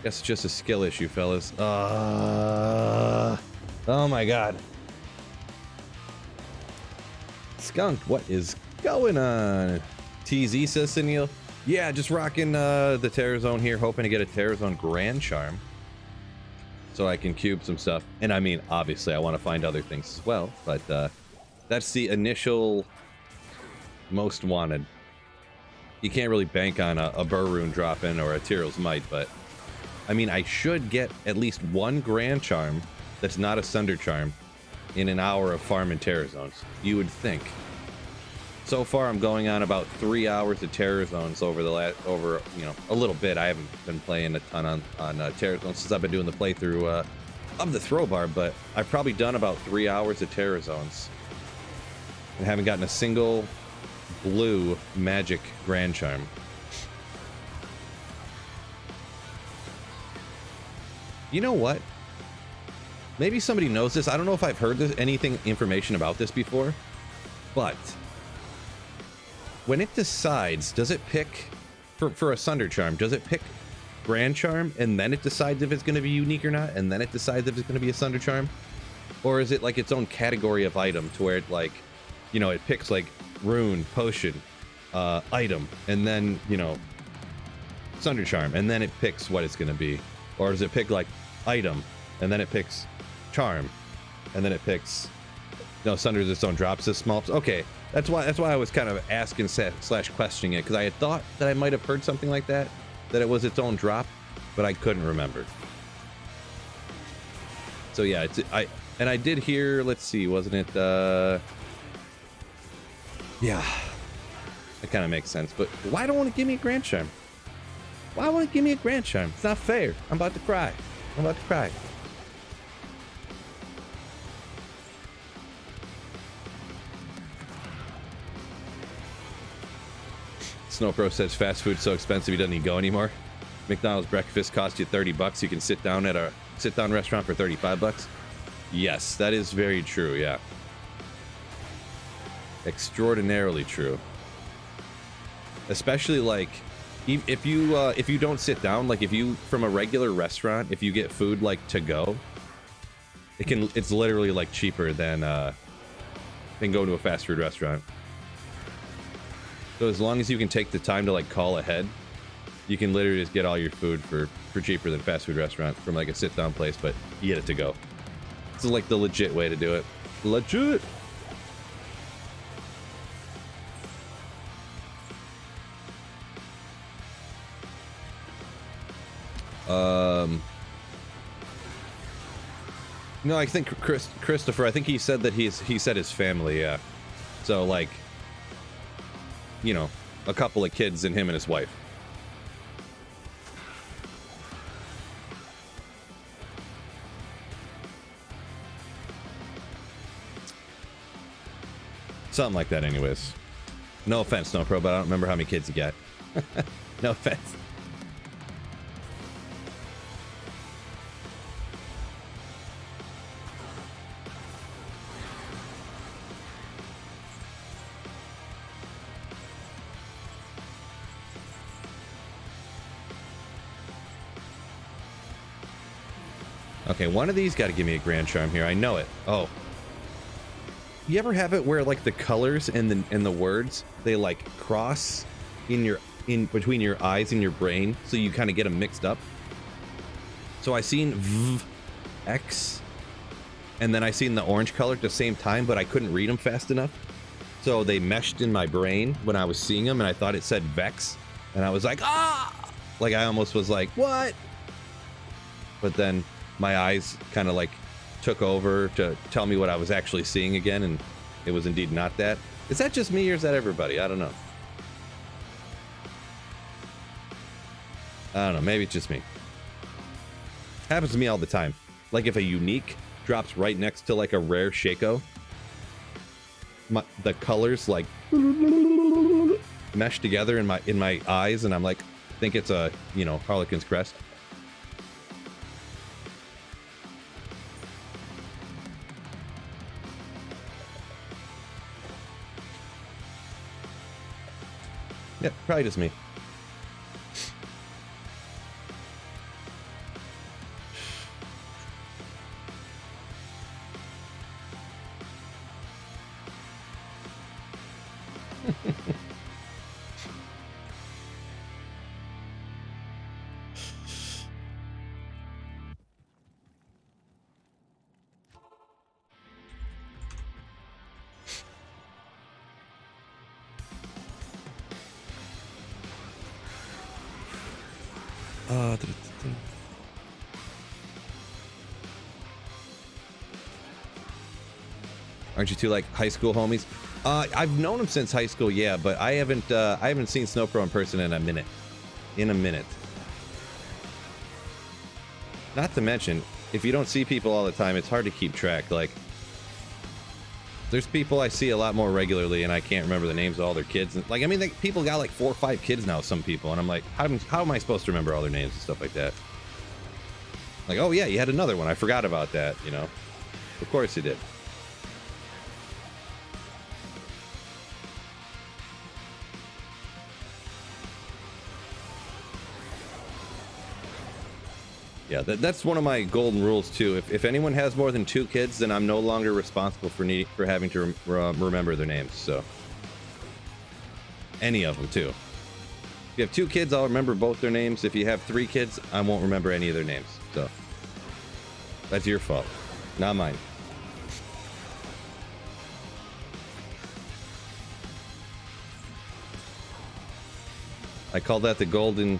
Guess it's just a skill issue, fellas. Oh my god. Skunk, what is going on? TZ says Sunil. Yeah, just rocking the Terror Zone here, hoping to get a Terror Zone Grand Charm so I can cube some stuff. And I mean, obviously, I want to find other things as well, but that's the initial most wanted. You can't really bank on a Burrune drop-in or a Tyrell's Might, but I mean, I should get at least one Grand Charm that's not a Sunder Charm in an hour of farming Terror Zones. You would think. So far, I'm going on about 3 hours of Terror Zones over you know, a little bit. I haven't been playing a ton on Terror Zones since I've been doing the playthrough of the Throwbar, but I've probably done about 3 hours of Terror Zones and haven't gotten a single blue magic Grand Charm. You know what? Maybe somebody knows this. I don't know if I've heard anything information about this before, but when it decides, does it pick for a Sunder Charm? Does it pick Grand Charm and then it decides if it's going to be unique or not, and then it decides if it's going to be a Sunder Charm? Or is it like its own category of item to where it like, you know, it picks like rune, potion, item, and then, you know, Sunder Charm, and then it picks what it's going to be? Or does it pick like item and then it picks charm and then it picks, no, Sunder's its own drops as small? Okay, that's why I was kind of asking slash questioning it, because I had thought that I might have heard something like that it was its own drop, but I couldn't remember. So yeah, I did hear, let's see, wasn't it, yeah, that kind of makes sense. But why don't want to give me a Grand Charm? Why won't it give me a Grand Charm? It's not fair. I'm about to cry. I'm about to cry. Snowpro says fast food's so expensive he doesn't even go anymore. McDonald's breakfast costs you $30. You can sit down at a sit-down restaurant for $35. Yes, that is very true. Yeah, extraordinarily true. Especially like if you don't sit down, like if you from a regular restaurant, if you get food like to go, it's literally like cheaper than going to a fast food restaurant. So as long as you can take the time to like call ahead, you can literally just get all your food for cheaper than fast food restaurant from like a sit down place, but you get it to go. This is like the legit way to do it. Legit. No, I think Christopher, I think he said that he said his family, yeah. So like, you know, a couple of kids and him and his wife. Something like that anyways. No offense, no pro, but I don't remember how many kids you got. No offense. Okay, one of these got to give me a Grand Charm here. I know it. Oh. You ever have it where like the colors and the words, they like cross in between your eyes and your brain, so you kind of get them mixed up? So I seen V, X, and then I seen the orange color at the same time, but I couldn't read them fast enough. So they meshed in my brain when I was seeing them, and I thought it said Vex, and I was like, ah! Like I almost was like, what? But then my eyes kind of like took over to tell me what I was actually seeing again, and it was indeed not that. Is that just me or is that everybody? I don't know. I don't know. Maybe it's just me. Happens to me all the time. Like if a unique drops right next to like a rare Shaco, the colors like mesh together in my eyes, and I'm like, think it's a, you know, Harlequin's crest. Yeah, probably just me. Aren't you two like high school homies? I've known him since high school, yeah, but I haven't seen Snowpro in person in a minute. Not to mention, if you don't see people all the time, it's hard to keep track. Like, there's people I see a lot more regularly, and I can't remember the names of all their kids. Like, I mean, people got like 4 or 5 kids now, some people, and I'm like, how am I supposed to remember all their names and stuff like that? Like, oh yeah, you had another one. I forgot about that, you know? Of course you did. Yeah, that's one of my golden rules too. If anyone has more than 2 kids, then I'm no longer responsible for having to remember their names. So any of them too. If you have 2 kids, I'll remember both their names. If you have 3 kids, I won't remember any of their names. So that's your fault, not mine. I call that the golden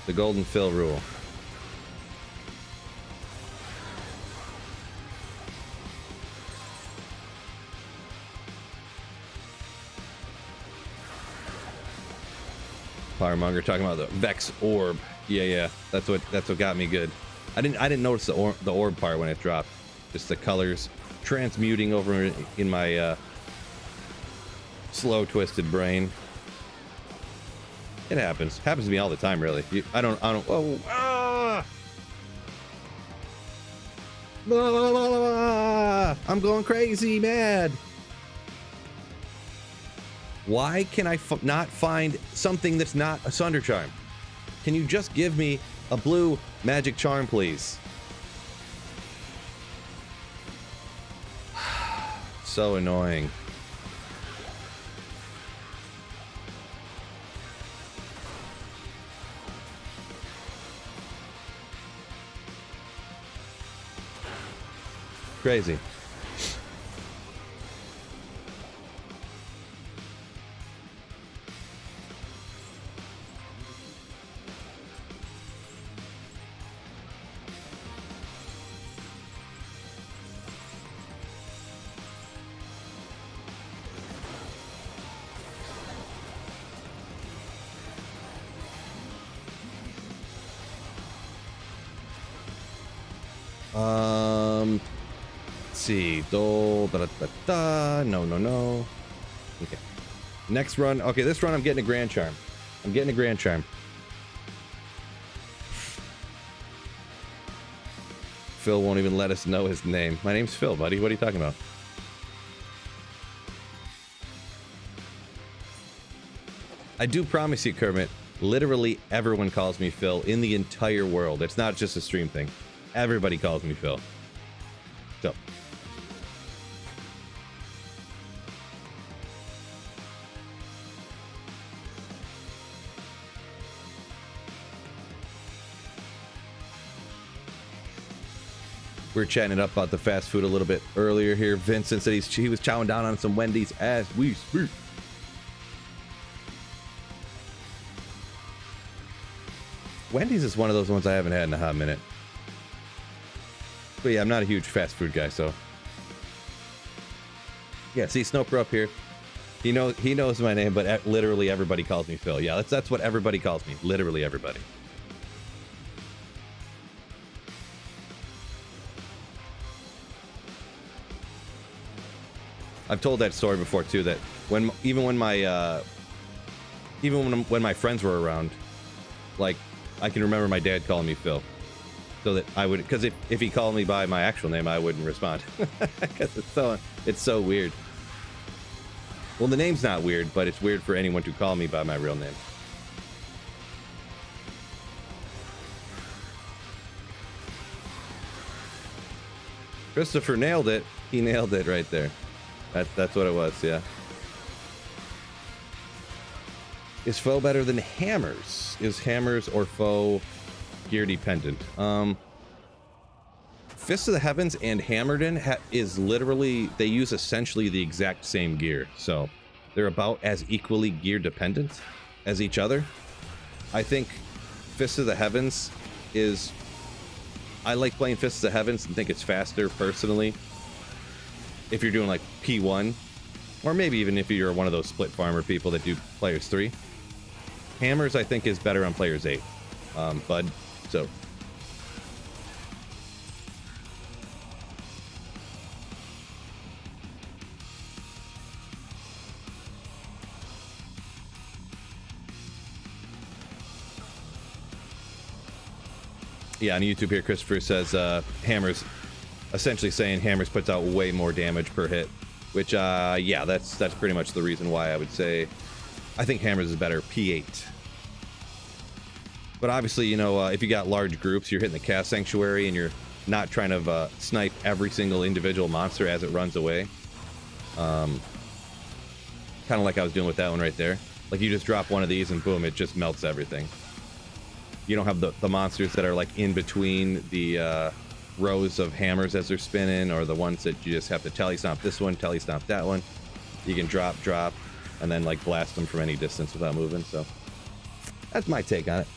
Phil rule. Powermonger talking about the Vex orb. Yeah, that's what got me good. I didn't notice the orb part when it dropped. Just the colors transmuting over in my slow twisted brain. It happens. Happens to me all the time, really. I don't. Oh, ah! Blah, blah, blah, blah. I'm going crazy, mad. Why can I not find something that's not a Sunder Charm? Can you just give me a blue magic charm, please? So annoying. Crazy. Let's see. No. Okay. Next run. Okay, this run I'm getting a Grand Charm. Phil won't even let us know his name. My name's Phil, buddy. What are you talking about? I do promise you, Kermit, literally everyone calls me Phil in the entire world. It's not just a stream thing. Everybody calls me Phil. So. We were chatting it up about the fast food a little bit earlier here. Vincent said he was chowing down on some Wendy's as we speak. Wendy's is one of those ones I haven't had in a hot minute. But yeah, I'm not a huge fast food guy, so. Yeah, see Snoper up here. He knows my name, but literally everybody calls me Phil. Yeah, that's what everybody calls me. Literally everybody. I've told that story before too. That when my friends were around, like I can remember my dad calling me Phil, so that I would, because if he called me by my actual name, I wouldn't respond, because it's so weird. Well, the name's not weird, but it's weird for anyone to call me by my real name. Christopher nailed it. He nailed it right there. That's what it was, yeah. Is foe better than hammers? Is hammers or foe gear dependent? Fists of the Heavens and Hammerden is literally, they use essentially the exact same gear, so they're about as equally gear dependent as each other. I think Fists of the Heavens is, I like playing Fists of the Heavens and think it's faster personally if you're doing like P1, or maybe even if you're one of those split farmer people that do players 3. Hammers I think is better on players 8, Bud, so. Yeah, on YouTube here, Christopher says hammers, essentially saying hammers puts out way more damage per hit, which yeah, that's pretty much the reason why I would say I think hammers is better P8. But obviously, you know, if you got large groups, you're hitting the Chaos Sanctuary and you're not trying to snipe every single individual monster as it runs away. Kind of like I was doing with that one right there. Like you just drop one of these and boom, it just melts everything. You don't have the monsters that are like in between the rows of hammers as they're spinning, or the ones that you just have to telestomp this one, telestomp that one. You can drop, and then like blast them from any distance without moving. So that's my take on it.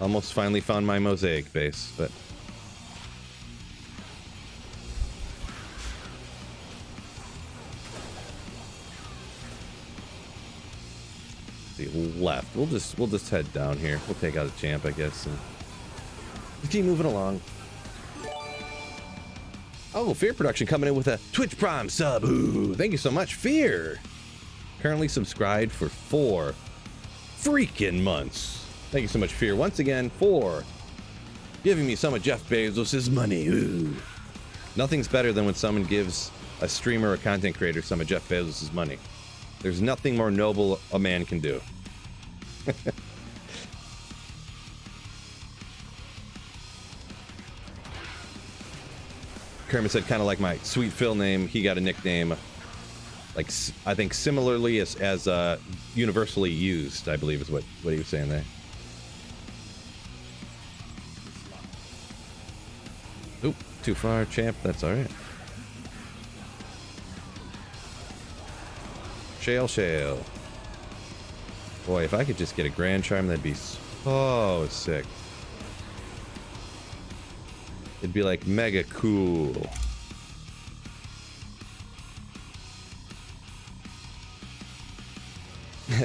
Almost finally found my mosaic base, but let's see, left. We'll just head down here. We'll take out a champ, I guess, and just keep moving along. Oh, Fear Production coming in with a Twitch Prime sub. Ooh, thank you so much, Fear. Currently subscribed for 4 freaking months. Thank you so much, Fear, once again for giving me some of Jeff Bezos' money. Ooh. Nothing's better than when someone gives a streamer or content creator some of Jeff Bezos' money. There's nothing more noble a man can do. Kermit said, kind of like my Sweet Phil name, he got a nickname, like I think similarly as universally used, I believe is what he was saying there. Oop, too far, champ. That's all right. Shale. Boy, if I could just get a Grand Charm, that'd be so sick. It'd be like mega cool.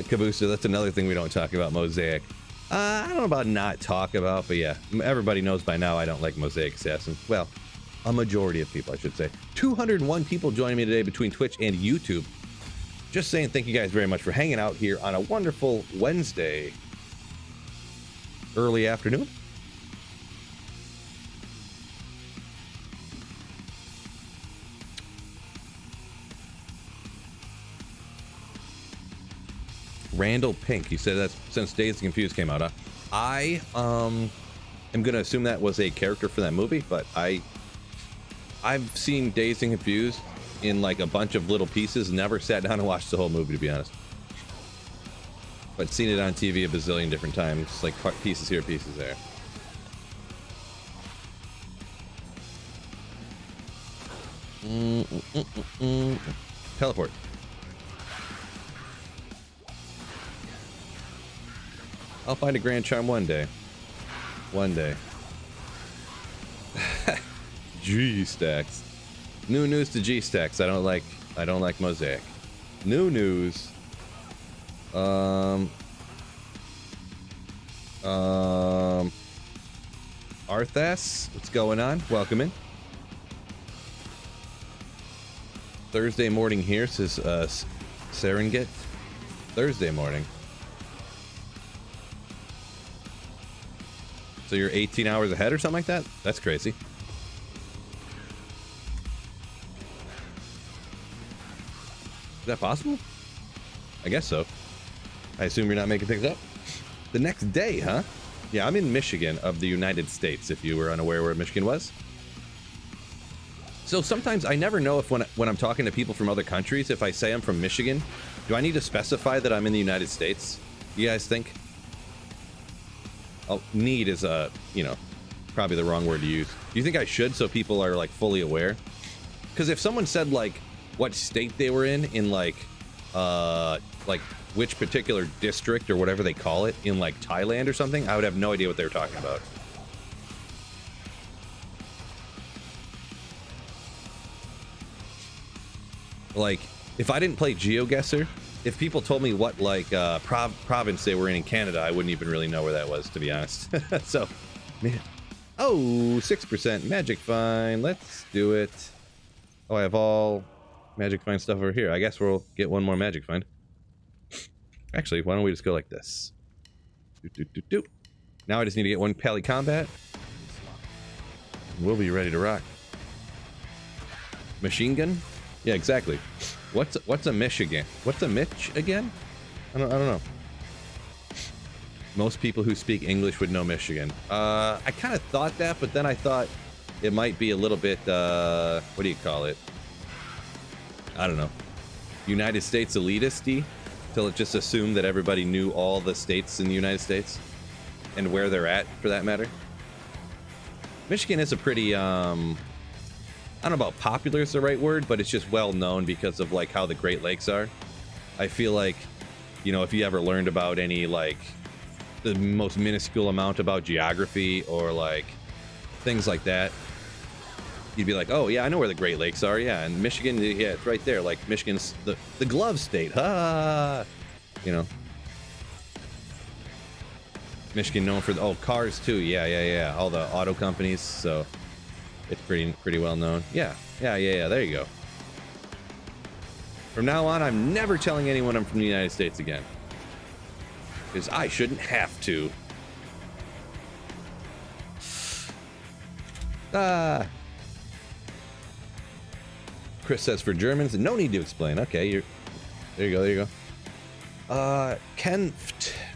Caboose, that's another thing we don't talk about, Mosaic. I don't know about not talk about, but yeah, everybody knows by now I don't like Mosaic Assassin. Well, a majority of people, I should say. 201 people joining me today between Twitch and YouTube. Just saying thank you guys very much for hanging out here on a wonderful Wednesday early afternoon. Randall Pink, he said that since Dazed and Confused came out. I am gonna assume that was a character for that movie, but I've seen Dazed and Confused in like a bunch of little pieces, never sat down and watched the whole movie, to be honest. But seen it on TV a bazillion different times, like pieces here, pieces there. Teleport. I'll find a Grand Charm one day. One day. G-Stacks. New news to G-Stacks. I don't like Mosaic. New news. Arthas, what's going on? Welcome in. Thursday morning here, says Serengit. Thursday morning. So you're 18 hours ahead or something like that? That's crazy. Is that possible? I guess so. I assume you're not making things up. The next day, huh? Yeah, I'm in Michigan of the United States, if you were unaware where Michigan was. So sometimes I never know if when I'm talking to people from other countries, if I say I'm from Michigan, do I need to specify that I'm in the United States? You guys think? Oh, need is probably the wrong word to use. Do you think I should, so people are like fully aware? Because if someone said like what state they were in like which particular district or whatever they call it in like Thailand or something, I would have no idea what they were talking about. Like if I didn't play GeoGuessr, if people told me what like province they were in Canada, I wouldn't even really know where that was, to be honest. So, man. Oh, 6% Magic Find. Let's do it. Oh, I have all Magic Find stuff over here. I guess we'll get one more Magic Find. Actually, why don't we just go like this? Now I just need to get one pally combat. We'll be ready to rock. Machine gun? Yeah, exactly. What's a Michigan? What's a Mitch again? I don't know. Most people who speak English would know Michigan. I kind of thought that, but then I thought it might be a little bit, what do you call it? I don't know. United States elitist-y? Till it just assumed that everybody knew all the states in the United States and where they're at, for that matter. Michigan is a pretty, I don't know about popular is the right word, but it's just well known because of like how the Great Lakes are. I feel like, you know, if you ever learned about any like the most minuscule amount about geography or like things like that, you'd be like, oh yeah, I know where the Great Lakes are. Yeah, and Michigan, yeah, it's right there. Like Michigan's the glove state. Ha! You know, Michigan known for the cars too. Yeah. All the auto companies. So it's pretty well known. Yeah. There you go. From now on, I'm never telling anyone I'm from the United States again, because I shouldn't have to. Chris says for Germans, no need to explain. Okay, there you go. Ken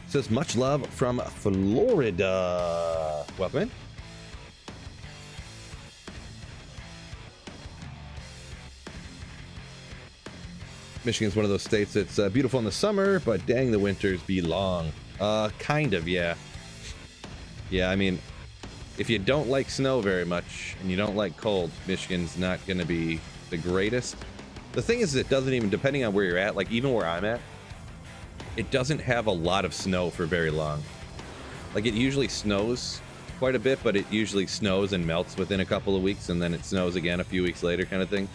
says much love from Florida. Welcome in. Michigan's one of those states that's beautiful in the summer, but dang, the winters be long. Kind of, yeah. Yeah, I mean, if you don't like snow very much and you don't like cold, Michigan's not going to be the greatest. The thing is, it doesn't even, depending on where you're at, like even where I'm at, it doesn't have a lot of snow for very long. Like it usually snows quite a bit, but it usually snows and melts within a couple of weeks, and then it snows again a few weeks later, kind of thing.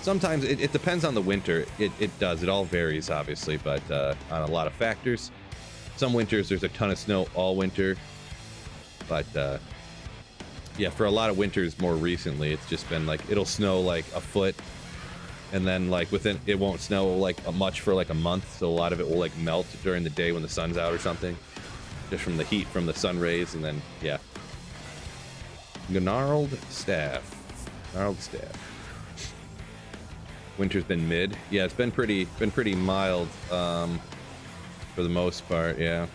Sometimes it depends on the winter. It does. It all varies, obviously, but on a lot of factors. Some winters there's a ton of snow all winter, but yeah, for a lot of winters more recently, it's just been like it'll snow like a foot, and then like within it won't snow like much for like a month. So a lot of it will like melt during the day when the sun's out or something, just from the heat from the sun rays, and then yeah. Gnarled staff. Winter's been mid. Yeah, it's been pretty mild for the most part, yeah.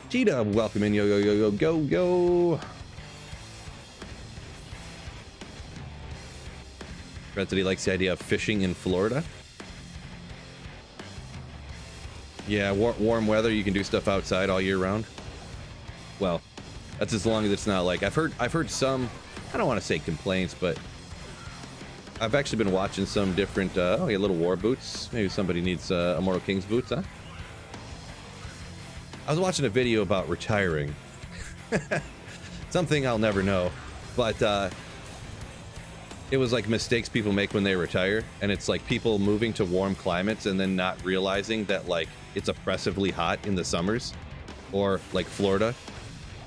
Cheetah, welcome in. Go. Fred said he likes the idea of fishing in Florida. Yeah, warm weather, you can do stuff outside all year round. Well, that's as long as it's not like I've heard some, I don't want to say complaints, but I've actually been watching some different oh yeah, little war boots. Maybe somebody needs Immortal King's boots, huh? I was watching a video about retiring. Something I'll never know, but it was like mistakes people make when they retire, and it's like people moving to warm climates and then not realizing that like it's oppressively hot in the summers, or like Florida.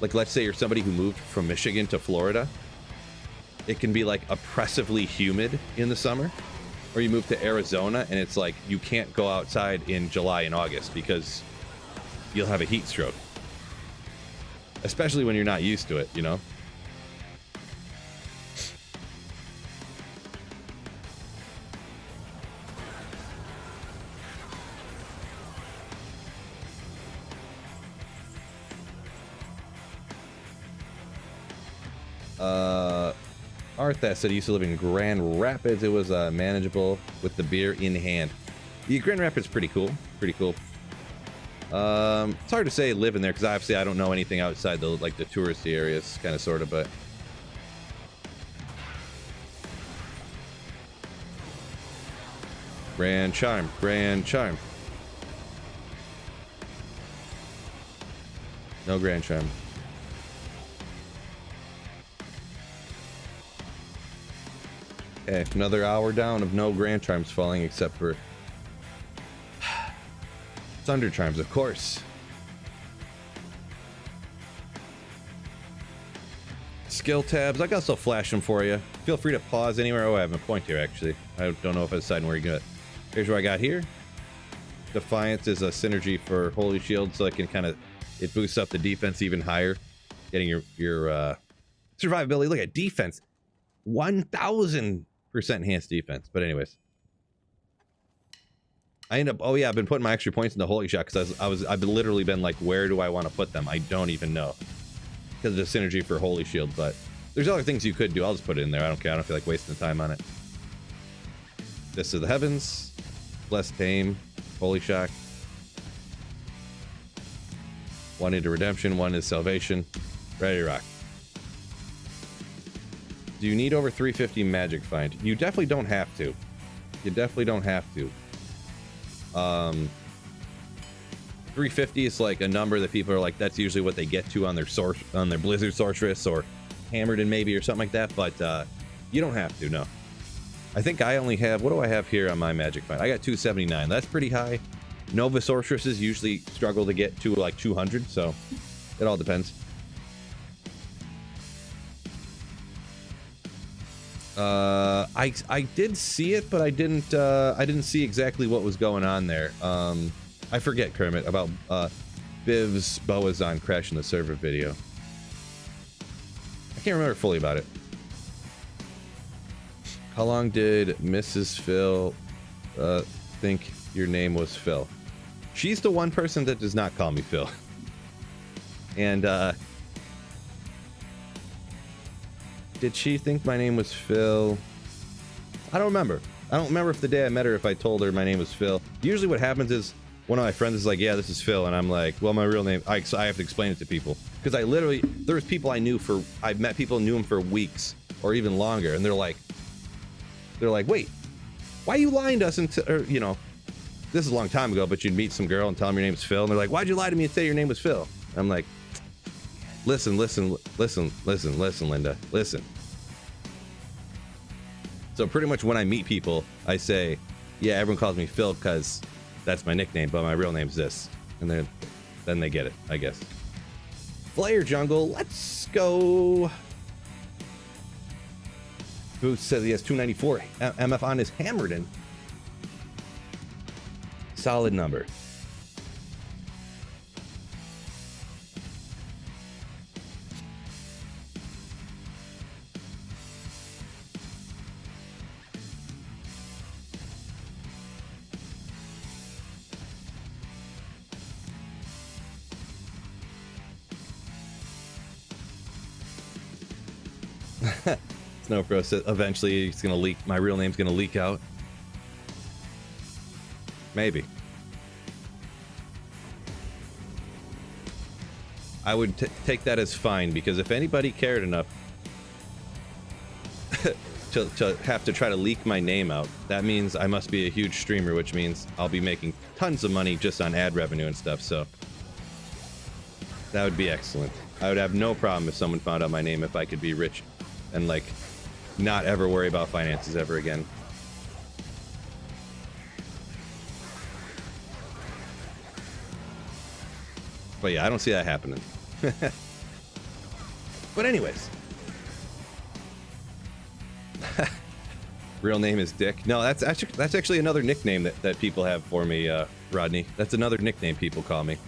Like let's say you're somebody who moved from Michigan to Florida. It can be like oppressively humid in the summer, or you move to Arizona and it's like you can't go outside in July and August because you'll have a heat stroke, especially when you're not used to it, you know. Artha said he used to live in Grand Rapids. It was manageable with the beer in hand. Yeah, Grand Rapids pretty cool. It's hard to say living there because obviously I don't know anything outside the like the touristy areas, kind of sort of, but Grand Charm. No Grand Charm. Okay, another hour down of no Grand Charms falling, except for Thunder Charms, of course. Skill tabs. I can also flash them for you. Feel free to pause anywhere. Oh, I have a point here, actually. I don't know if I'm deciding where you're going. Here's what I got here. Defiance is a synergy for Holy Shield, so it can kind of... It boosts up the defense even higher. Getting your survivability. Look at defense. 1,000% enhanced defense. But anyways. I end up... Oh, yeah, I've been putting my extra points into Holy Shot because I've literally been like, where do I want to put them? I don't even know. Because of the synergy for Holy Shield, but there's other things you could do. I'll just put it in there. I don't care. I don't feel like wasting the time on it. This is the Heavens. Blessed Tame. Holy Shock. One into Redemption. One is Salvation. Ready to rock. Do you need over 350 Magic Find? You definitely don't have to. You definitely don't have to. 350 is like a number that people are like, that's usually what they get to on their Blizzard Sorceress or Hammered and maybe or something like that, but you don't have to, no. I think I only have, what do I have here on my Magic Find? I got 279. That's pretty high. Nova Sorceresses usually struggle to get to like 200, so it all depends. I did see it, but I didn't see exactly what was going on there. I forget, Kermit, about Biv's Boazon crashing the server video. I can't remember fully about it. How long did Mrs. Phil think your name was Phil? She's the one person that does not call me Phil. And did she think my name was Phil? I don't remember. I don't remember if the day I met her, if I told her my name was Phil. Usually what happens is one of my friends is like, yeah, this is Phil. And I'm like, well, my real name, I have to explain it to people. Because I literally, there's people I knew for, I've met people who knew him for weeks or even longer. And they're like, wait, why are you lying to us? Or, you know, this is a long time ago, but you'd meet some girl and tell them your name's Phil. And they're like, why'd you lie to me and say your name was Phil? I'm like, listen, Linda, listen. So pretty much when I meet people, I say, yeah, everyone calls me Phil because that's my nickname, but my real name's this. And then they get it, I guess. Flare Jungle, let's go. Who says he has 294? MF on his Hammerden. Solid number. Snowpro says eventually it's gonna leak. My real name's gonna leak out. Maybe. I would take that as fine, because if anybody cared enough to have to try to leak my name out, that means I must be a huge streamer, which means I'll be making tons of money just on ad revenue and stuff. So that would be excellent. I would have no problem if someone found out my name, if I could be rich and like not ever worry about finances ever again. But yeah, I don't see that happening. But anyways. Real name is Dick. No, that's actually another nickname that people have for me, Rodney. That's another nickname people call me.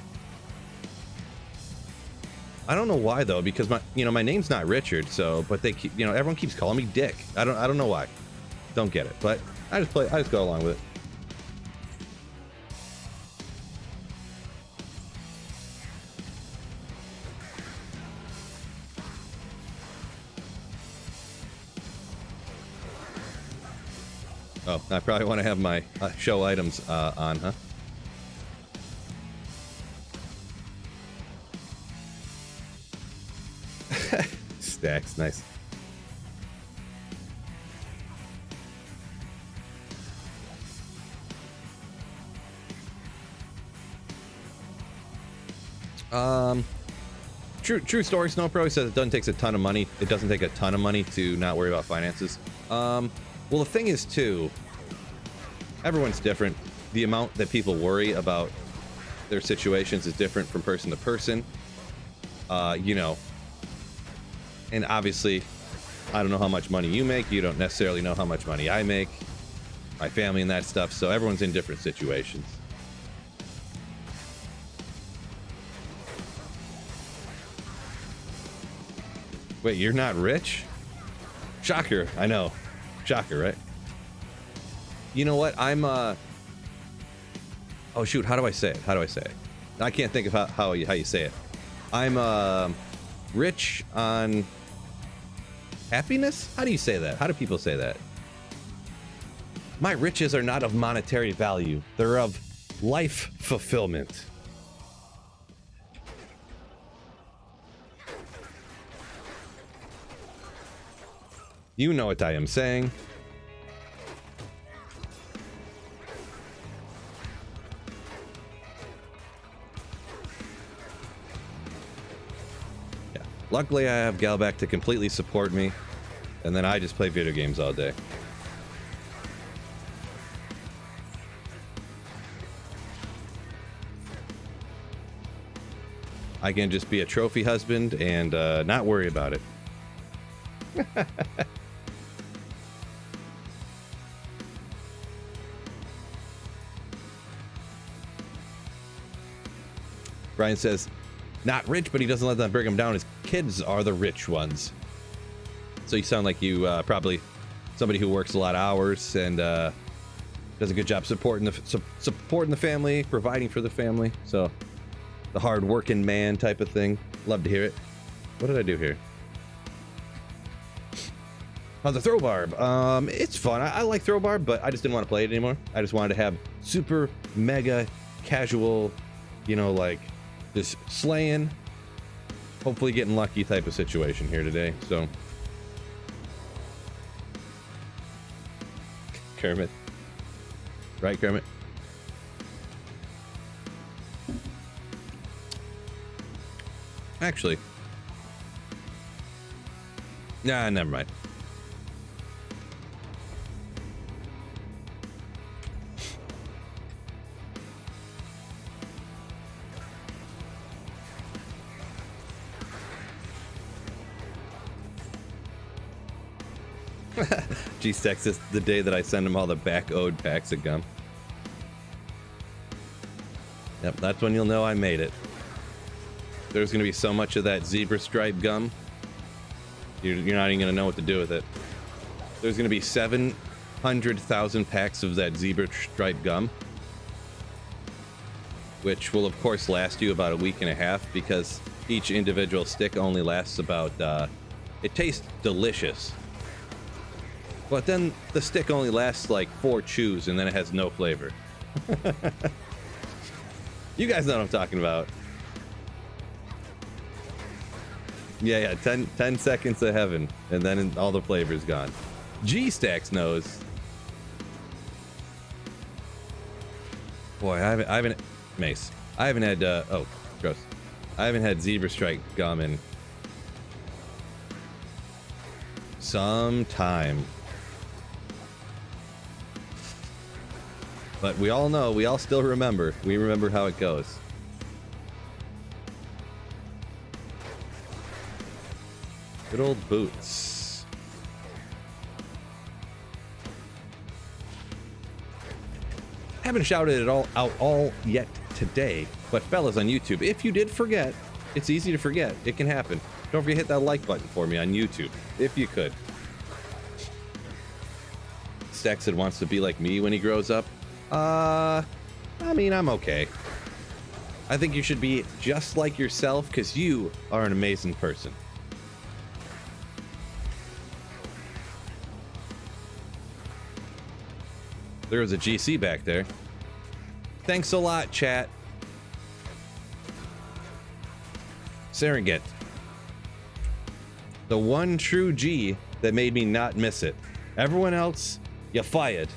I don't know why though, because my name's not Richard, so but they keep, everyone keeps calling me Dick. I don't know why. Don't get it. But I just go along with it. Oh, I probably want to have my show items on, huh? Stacks, nice. True story. Snowpro says it doesn't take a ton of money. It doesn't take a ton of money to not worry about finances. Well, the thing is too, everyone's different. The amount that people worry about their situations is different from person to person. You know, and obviously, I don't know how much money you make. You don't necessarily know how much money I make, my family and that stuff. So everyone's in different situations. Wait, you're not rich? Shocker, I know. Shocker, right? You know what? I'm, oh shoot, how do I say it? How do I say it? I can't think of how you say it. I'm, rich on happiness? How do you say that? How do people say that? My riches are not of monetary value. They're of life fulfillment. You know what I am saying. Yeah. Luckily, I have Galback to completely support me, and then I just play video games all day. I can just be a trophy husband and not worry about it. Brian says, not rich, but he doesn't let them bring him down. His kids are the rich ones. So you sound like you probably somebody who works a lot of hours and does a good job supporting the family, providing for the family. So the hard working man type of thing. Love to hear it. What did I do here? Oh, the throw barb. It's fun. I like throw barb, but I just didn't want to play it anymore. I just wanted to have super mega casual, you know, like just slaying, hopefully getting lucky type of situation here today. So Kermit, right, Kermit? Actually, nah, never mind. G-Stacks is the day that I send him all the back-owed packs of gum. Yep, that's when you'll know I made it. There's going to be so much of that zebra stripe gum, you're not even going to know what to do with it. There's going to be 700,000 packs of that zebra stripe gum, which will, of course, last you about a week and a half because each individual stick only lasts about, it tastes delicious. But then the stick only lasts like 4 chews and then it has no flavor. You guys know what I'm talking about. Yeah, 10 seconds of heaven and then all the flavor's gone. G-Stacks knows. Boy, I haven't, Mace. I haven't had, oh, gross. I haven't had zebra stripe gum in some time. But we all know, we all still remember. We remember how it goes. Good old boots. Haven't shouted it all out all yet today, but fellas on YouTube, if you did forget, it's easy to forget. It can happen. Don't forget to hit that like button for me on YouTube, if you could. Stacks said wants to be like me when he grows up. I mean, I'm okay. I think you should be just like yourself because you are an amazing person. There was a GC back there. Thanks a lot, chat. Surrogate. The one true G that made me not miss it. Everyone else, you fired.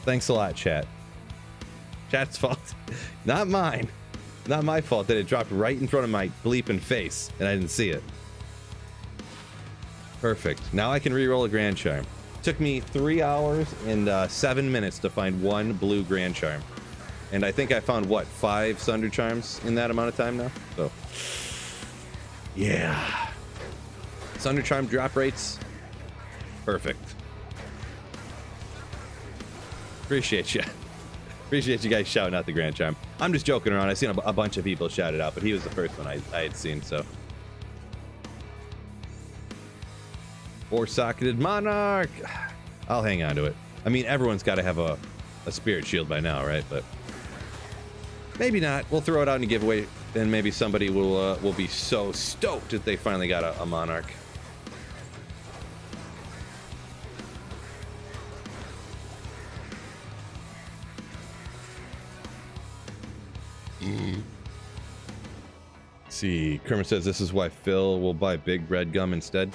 Thanks a lot, chat. Chat's fault. Not mine. Not my fault that it dropped right in front of my bleeping face and I didn't see it. Perfect. Now I can re-roll a Grand Charm. Took me 3 hours and 7 minutes to find one blue Grand Charm. And I think I found, what, 5 Sunder Charms in that amount of time now? So, yeah. Sunder Charm drop rates, perfect. Appreciate you. Appreciate you guys shouting out the Grand Charm. I'm just joking around. I've seen a bunch of people shout it out, but he was the first one I had seen, so. 4-socketed Monarch. I'll hang on to it. I mean, everyone's got to have a Spirit Shield by now, right? But maybe not. We'll throw it out in a giveaway, then maybe somebody will be so stoked that they finally got a Monarch. See, Kermit says this is why Phil will buy big red gum instead.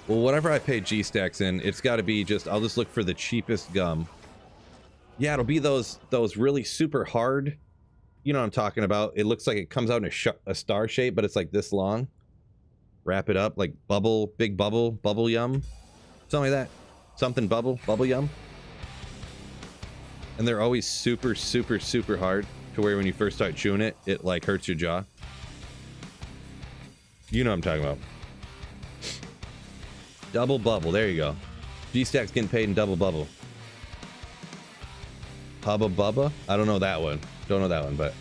Well, whatever I pay G-Stacks in, it's got to be just, I'll just look for the cheapest gum. Yeah, it'll be those really super hard. You know what I'm talking about. It looks like it comes out in a star shape, but it's like this long. Wrap it up like big bubble yum. Something like that. Something bubble yum. And they're always super, super, super hard to where when you first start chewing it, it like hurts your jaw. You know what I'm talking about. Double bubble, there you go. G-Stack's getting paid in double bubble. Hubba Bubba? I don't know that one. Don't know that one, but.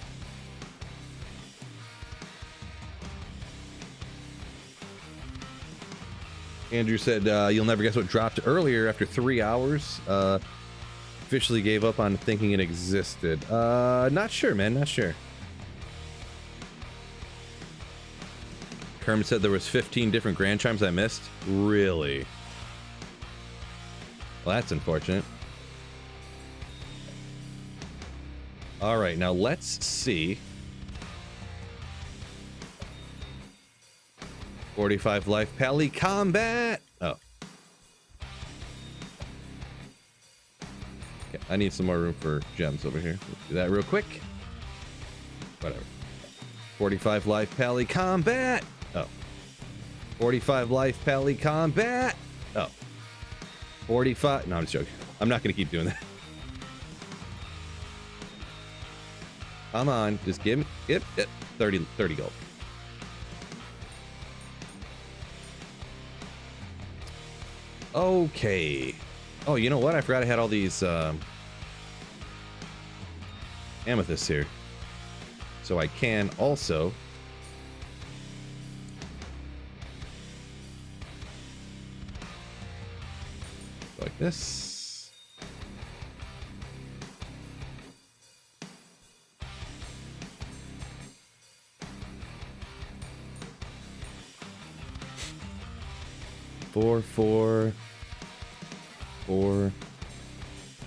Andrew said, you'll never guess what dropped earlier after 3 hours. Officially gave up on thinking it existed. Not sure, man, not sure. Kermit said there was 15 different Grand Chimes I missed. Really? Well, that's unfortunate. All right, now let's see. 45 life Pally combat. Oh. Okay, I need some more room for gems over here. Let's do that real quick. Whatever. 45 life Pally combat. Oh. 45 life Pally combat. Oh. 45. No, I'm just joking. I'm not going to keep doing that. Come on. Just give me it. 30 gold. Okay. Oh, you know what? I forgot I had all these amethysts here. So I can also like this. Four,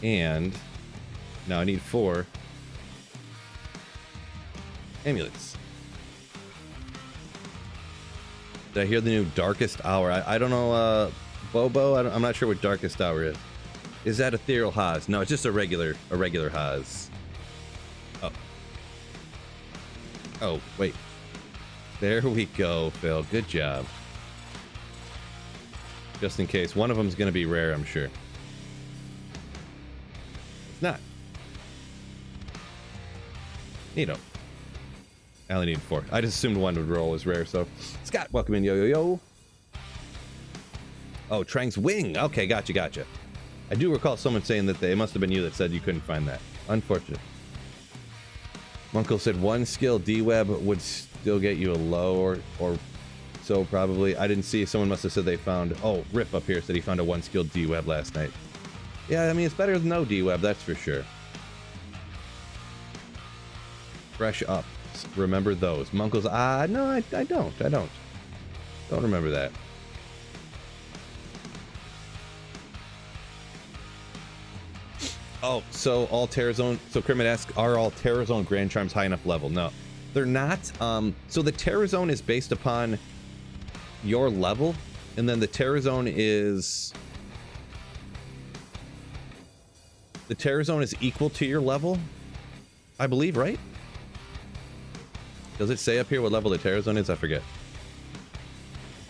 and now I need 4 amulets. Did I hear the new Darkest Hour? I don't know, Bobo. I'm not sure what Darkest Hour is. Is that Ethereal Haas? No, it's just a regular Haas. Oh. Oh, wait. There we go, Phil. Good job. Just in case. One of them is going to be rare, I'm sure. It's not. Neato. I only need 4. I just assumed one would roll as rare, so. Scott, welcome in, yo. Oh, Trang's Wing. Okay, gotcha. I do recall someone saying that it must have been you that said you couldn't find that. Unfortunate. Munkle said 1 skill D-Web would still get you a low or so probably. I didn't see. Someone must have said they found. Oh, Rip up here said he found a 1 skill D-Web last night. Yeah, I mean, it's better than no D-Web, that's for sure. Fresh up. Remember those. Munkle's. No, I don't. Don't remember that. Oh, so all Terrazone. So Kermit asks, are all Terrazone Grand Charms high enough level? No, they're not. So the Terrazone is based upon your level, and then the Terrazone is equal to your level, I believe, right? Does it say up here what level the Terrazone is? I forget.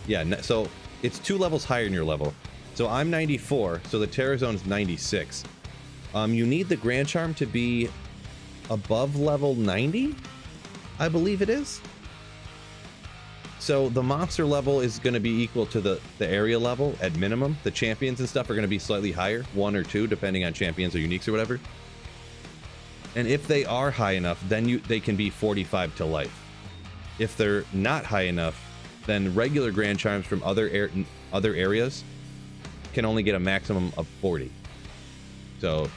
Yeah, so it's 2 levels higher than your level. So I'm 94, so the Terrazone is 96. You need the Grand Charm to be above level 90, I believe it is. So the monster level is going to be equal to the area level at minimum. The champions and stuff are going to be slightly higher, 1 or 2, depending on champions or uniques or whatever. And if they are high enough, then they can be 45 to life. If they're not high enough, then regular Grand Charms from other areas can only get a maximum of 40. So,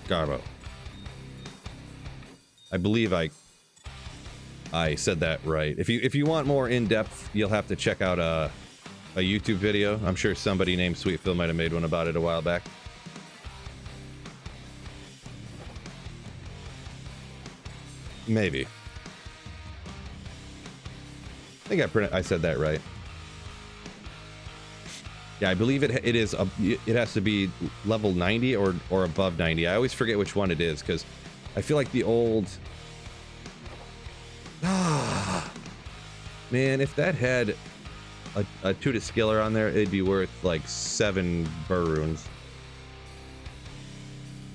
Garbo. I believe I said that right. If you want more in-depth, you'll have to check out a YouTube video. I'm sure somebody named Sweet Phil might have made one about it a while back. Maybe. I think I said that right. Yeah, I believe it is. It has to be level 90 or above 90. I always forget which one it is because I feel like the old. Man, if that had a 2 to skiller on there, it'd be worth like 7 burr runes.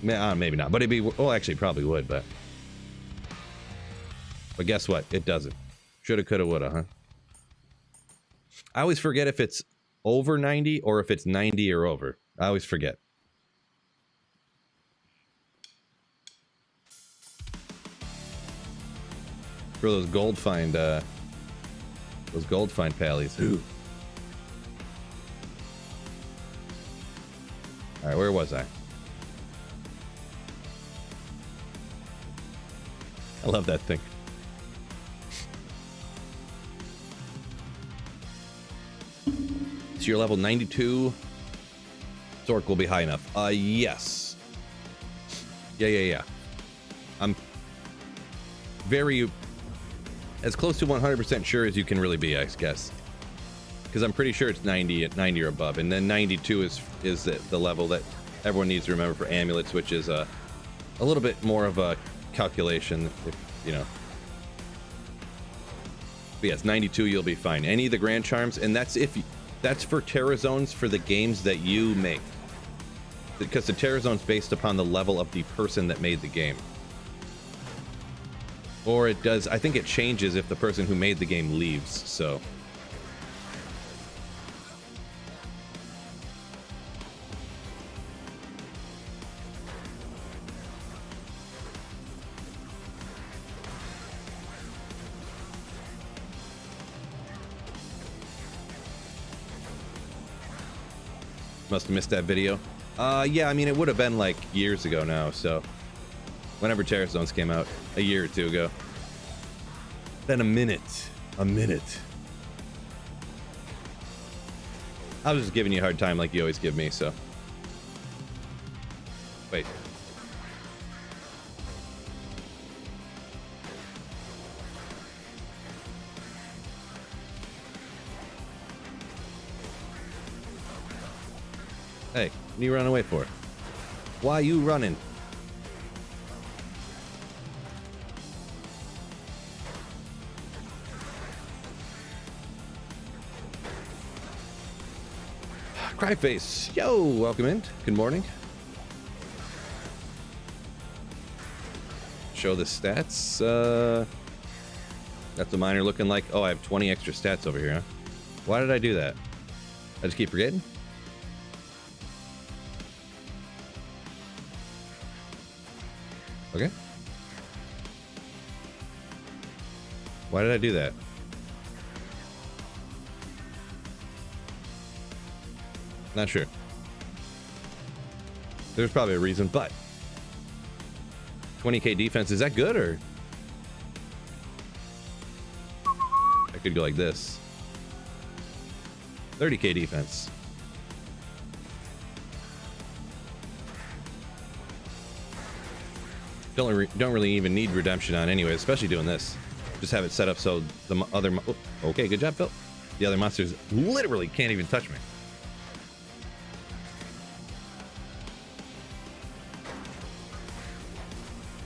Maybe not, but it'd be. Well, actually, probably would, but guess what? It doesn't. Shoulda, coulda, woulda, huh? I always forget if it's over 90 or if it's 90 or over. I always forget. For those gold find pallies. Ooh. All right, where was I? I love that thing. So you're level 92. Zork will be high enough. Yes. Yeah. I'm very as close to 100% sure as you can really be, I guess. Because I'm pretty sure it's 90 or above, and then 92 is the level that everyone needs to remember for amulets, which is a little bit more of a calculation, if you know. But yes, 92 you'll be fine. Any of the Grand Charms, and that's for Terra Zones for the games that you make. Because the Terra Zone's based upon the level of the person that made the game. Or it does, I think it changes if the person who made the game leaves, so. Must have missed that video. Yeah, I mean, it would have been like years ago now, so. Whenever Terra Zones came out, a year or two ago. Then a minute. I was just giving you a hard time like you always give me, so. Wait. Hey, what are you running away for? Why are you running? Cryface, yo, welcome in. Good morning. Show the stats. That's a miner looking like. Oh, I have 20 extra stats over here, huh? Why did I do that? I just keep forgetting. Okay. Why did I do that? Not sure. There's probably a reason, but 20k defense, is that good, or I could go like this. 30k defense. Don't really even need redemption on anyway, especially doing this. Just have it set up so the other okay, good job, Phil. The other monsters literally can't even touch me.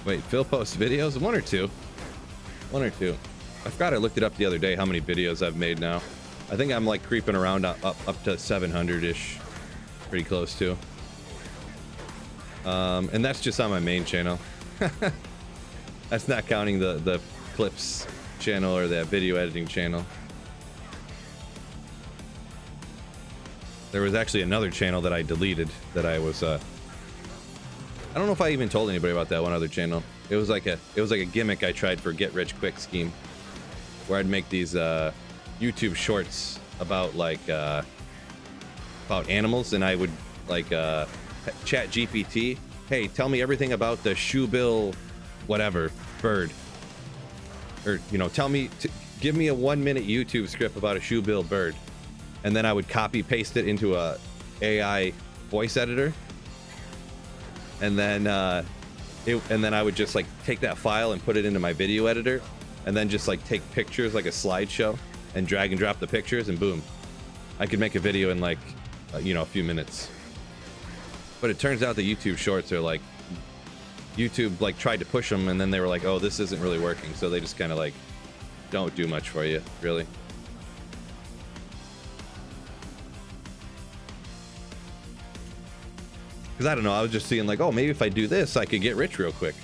Wait, Phil posts videos? One or two. I forgot I looked it up the other day how many videos I've made now. I think I'm like creeping around up to 700-ish. Pretty close to. And that's just on my main channel. That's not counting the clips channel or that video editing channel. There was actually another channel that I deleted that I was I don't know if I even told anybody about that one other channel. It was like a gimmick I tried for get rich quick scheme, where I'd make these YouTube shorts about like about animals, and I would like chat GPT, hey, tell me everything about the shoebill whatever bird, or you know, give me a 1-minute YouTube script about a shoebill bird, and then I would copy paste it into a AI voice editor, and then I would just like take that file and put it into my video editor, and then just like take pictures like a slideshow and drag and drop the pictures, and boom, I could make a video in like you know, a few minutes. But it turns out the YouTube shorts are like, YouTube like tried to push them, and then they were like, oh, this isn't really working, so they just kind of like don't do much for you, really. Because I don't know, I was just seeing like, oh, maybe if I do this, I could get rich real quick.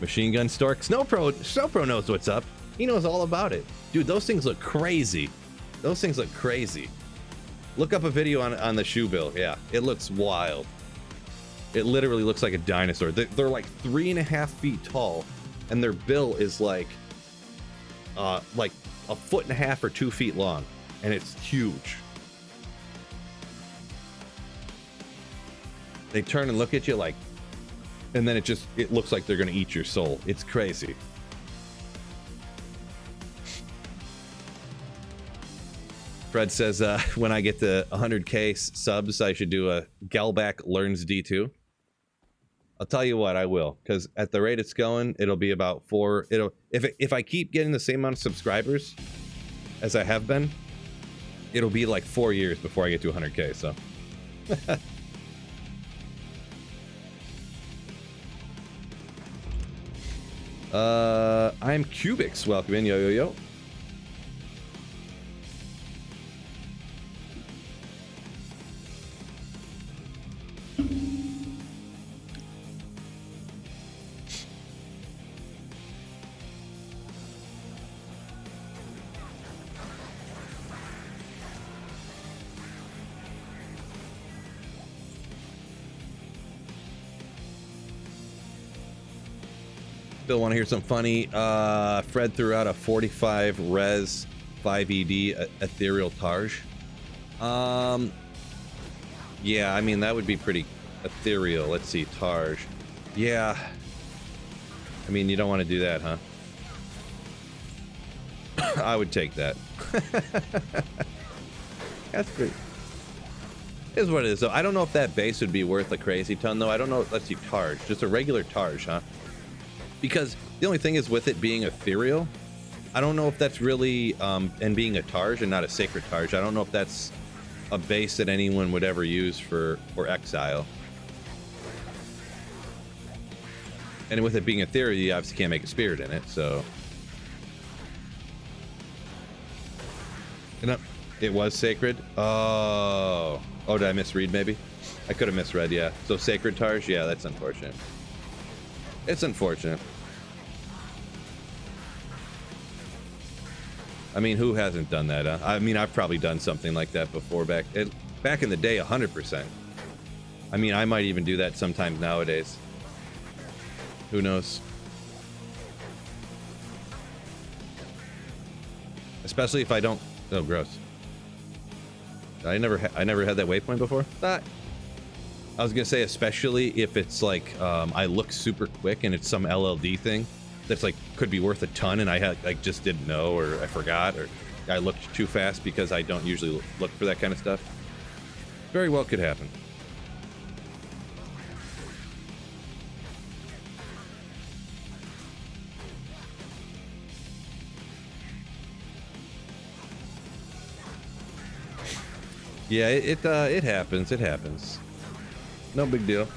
Machine gun stork. Snowpro knows what's up. He knows all about it. Dude, those things look crazy. Those things look crazy. Look up a video on the shoe bill. Yeah, it looks wild. It literally looks like a dinosaur. They're like 3.5 feet tall, and their bill is like a 1.5 or 2 feet long, and it's huge. They turn and look at you like, and then it looks like they're gonna eat your soul. It's crazy. Fred says, when I get to 100k subs, I should do a Gelback Learns D2. I'll tell you what, I will, because at the rate it's going, it'll be about 4. If I keep getting the same amount of subscribers as I have been, it'll be like 4 years before I get to 100k. So. I'm Cubics. Welcome in, yo. Still want to hear something funny? Fred threw out a 45 res 5ED ethereal Targe. Yeah, I mean, that would be pretty ethereal. Let's see, Targe. Yeah. I mean, you don't want to do that, huh? I would take that. That's pretty. Is what it is, though. I don't know if that base would be worth a crazy ton, though. I don't know. Let's see, Targe. Just a regular Targe, huh? Because the only thing is with it being ethereal, I don't know if that's really, and being a Targe and not a sacred Targe, I don't know if that's a base that anyone would ever use for exile. And with it being ethereal, you obviously can't make a spirit in it, so. You know, it was sacred? Oh, did I misread maybe? I could have misread, yeah. So sacred Targe, yeah, that's unfortunate. It's unfortunate. I mean, who hasn't done that? Huh? I mean, I've probably done something like that before back in the day, 100%. I mean, I might even do that sometimes nowadays. Who knows? Especially if I don't. Oh, gross. I never had that waypoint before. I was gonna say, especially if it's like I look super quick and it's some LLD thing that's like could be worth a ton, and I just didn't know, or I forgot, or I looked too fast because I don't usually look for that kind of stuff. Very well could happen. Yeah, it happens. It happens. No big deal.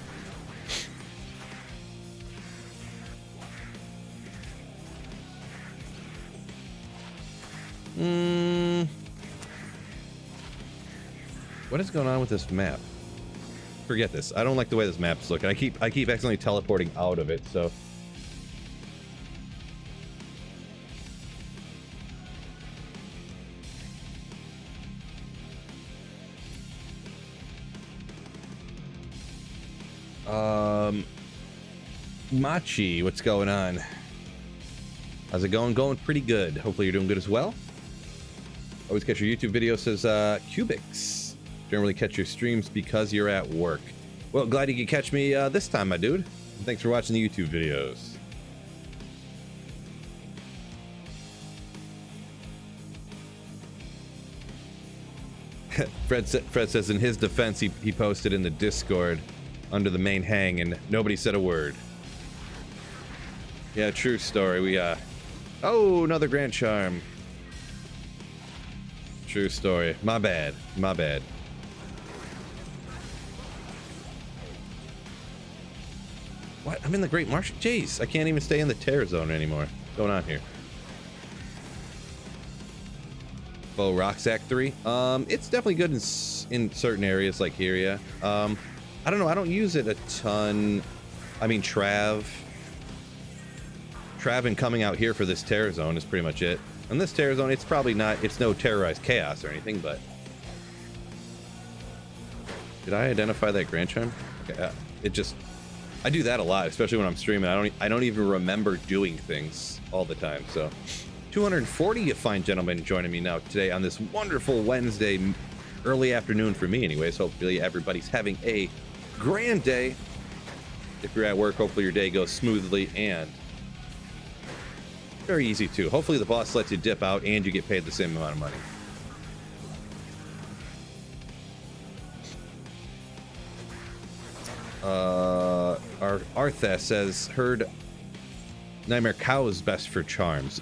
What is going on with this map? Forget this. I don't like the way this map's looking. I keep accidentally teleporting out of it, so. Machi, what's going on? How's it going? Going pretty good. Hopefully you're doing good as well. Always catch your YouTube videos, says Cubics. Don't really catch your streams because you're at work. Well, glad you could catch me this time, my dude. And thanks for watching the YouTube videos. Fred says in his defense, he posted in the Discord under the main hang and nobody said a word. Yeah, true story. We oh, another Grand Charm. True story. My bad. My bad. What? I'm in the Great Marsh. Jeez, I can't even stay in the Terror Zone anymore. What's going on here? FOH Rucksack 3. It's definitely good in certain areas like here, yeah. I don't know. I don't use it a ton. I mean, Trav and coming out here for this Terror Zone is pretty much it. And this Terror Zone, it's probably not, it's no terrorized chaos or anything, but. Did I identify that Grand Charm? Okay, it just, I do that a lot, especially when I'm streaming. I don't even remember doing things all the time, so. 240, you fine gentlemen, joining me now today on this wonderful Wednesday, early afternoon for me anyways. Hopefully everybody's having a grand day. If you're at work, hopefully your day goes smoothly and very easy too. Hopefully the boss lets you dip out and you get paid the same amount of money. Our Artha says, heard Nightmare Cow is best for charms.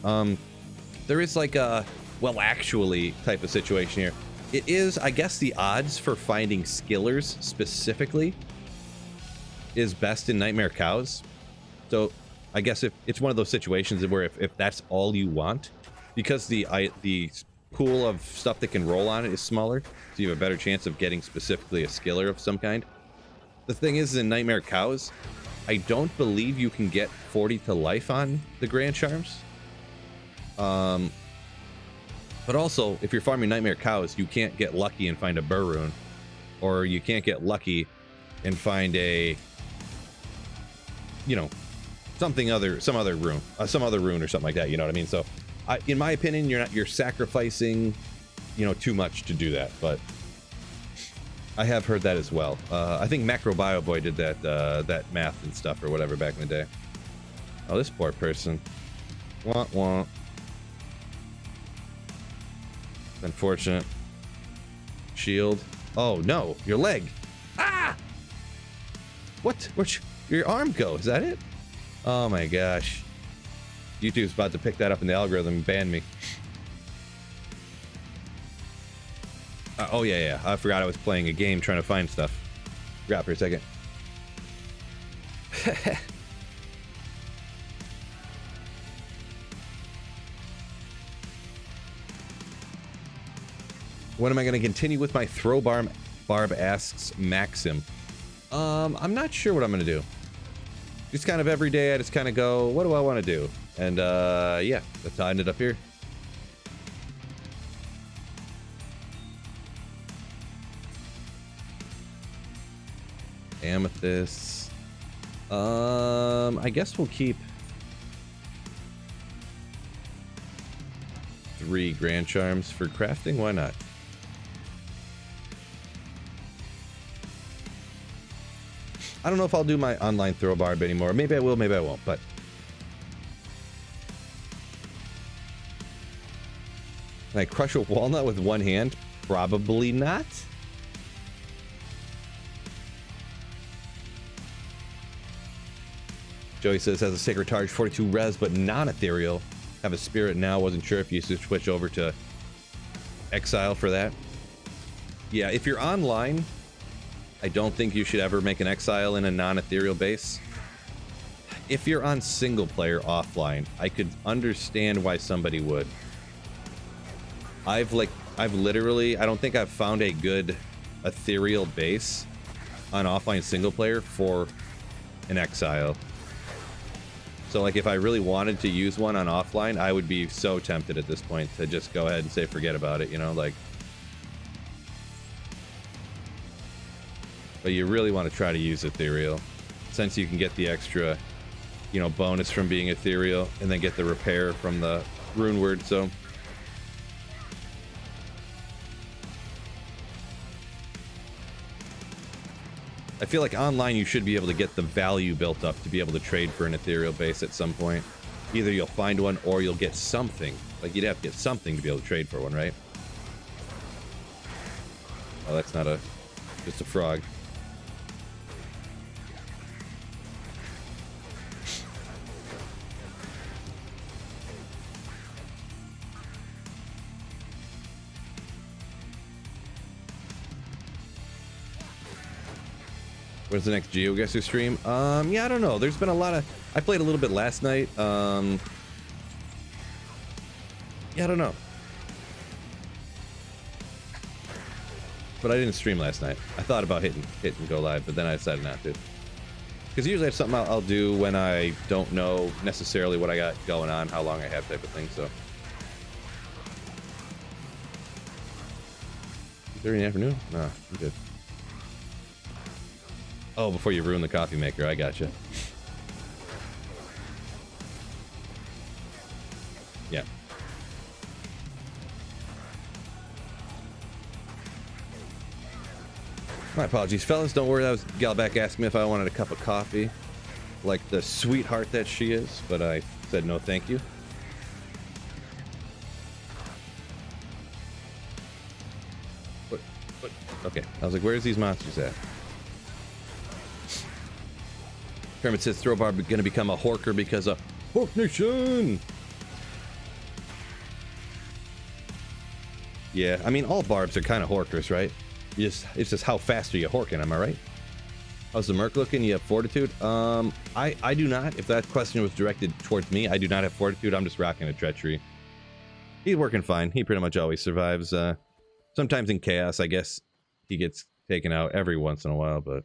There is like a, well, actually type of situation here. It is, I guess, the odds for finding skillers specifically is best in Nightmare Cows. So I guess if it's one of those situations where if that's all you want, because the pool of stuff that can roll on it is smaller, so you have a better chance of getting specifically a skiller of some kind. The thing is, in Nightmare Cows, I don't believe you can get 40 to life on the Grand Charms. But also, if you're farming Nightmare Cows, you can't get lucky and find a Burr Rune, or you can't get lucky and find a, you know, some other rune or something like that. You know what I mean? So, in my opinion, you're sacrificing, you know, too much to do that. But I have heard that as well. I think Macro Bio Boy did that math and stuff or whatever back in the day. Oh, this poor person. Wah wah. Unfortunate. Shield. Oh no, your leg. Ah! What? Where'd your arm go? Is that it? Oh my gosh. YouTube's about to pick that up in the algorithm and ban me. Oh yeah. I forgot I was playing a game trying to find stuff. Forgot for a second. When am I going to continue with my throw barb? Barb asks Maxim. I'm not sure what I'm going to do. Just kind of every day I just kind of go, what do I want to do? And yeah, that's how I ended up here. Amethyst. I guess we'll keep 3 Grand Charms for crafting. Why not? I don't know if I'll do my online throw barb anymore. Maybe I will, maybe I won't, but can I crush a walnut with one hand? Probably not. Joey says, has a sacred charge, 42 res, but non-ethereal. Have a spirit now. Wasn't sure if you should switch over to exile for that. Yeah, if you're online, I don't think you should ever make an exile in a non-ethereal base. If you're on single player offline, I could understand why somebody would. I've literally, I don't think I've found a good ethereal base on offline single player for an exile. So like if I really wanted to use one on offline, I would be so tempted at this point to just go ahead and say forget about it, you know, like. But you really want to try to use ethereal, since you can get the extra, you know, bonus from being ethereal, and then get the repair from the rune word. So I feel like online you should be able to get the value built up to be able to trade for an ethereal base at some point. Either you'll find one or you'll get something. Like you'd have to get something to be able to trade for one, right? Oh, that's not a, just a frog. When's the next GeoGuessr stream? Yeah, I don't know. There's been a lot of... I played a little bit last night. Yeah, I don't know. But I didn't stream last night. I thought about hitting go live, but then I decided not to. Because usually I have something I'll do when I don't know necessarily what I got going on, how long I have type of thing, so... 2:30 in the afternoon? No, I'm good. Oh, before you ruin the coffee maker, I gotcha. Yeah. My apologies, fellas. Don't worry, that was Galback asked me if I wanted a cup of coffee, like the sweetheart that she is, but I said no thank you. What? Okay, I was like, where's these monsters at? Kermit says Throwbar gonna become a horker because of Hork Nation. Yeah, I mean all barbs are kind of horkers, right? It's just how fast are you horking? Am I right? How's the merc looking? You have fortitude? I do not. If that question was directed towards me, I do not have fortitude. I'm just rocking a treachery. He's working fine. He pretty much always survives. Sometimes in chaos, I guess he gets taken out every once in a while, but.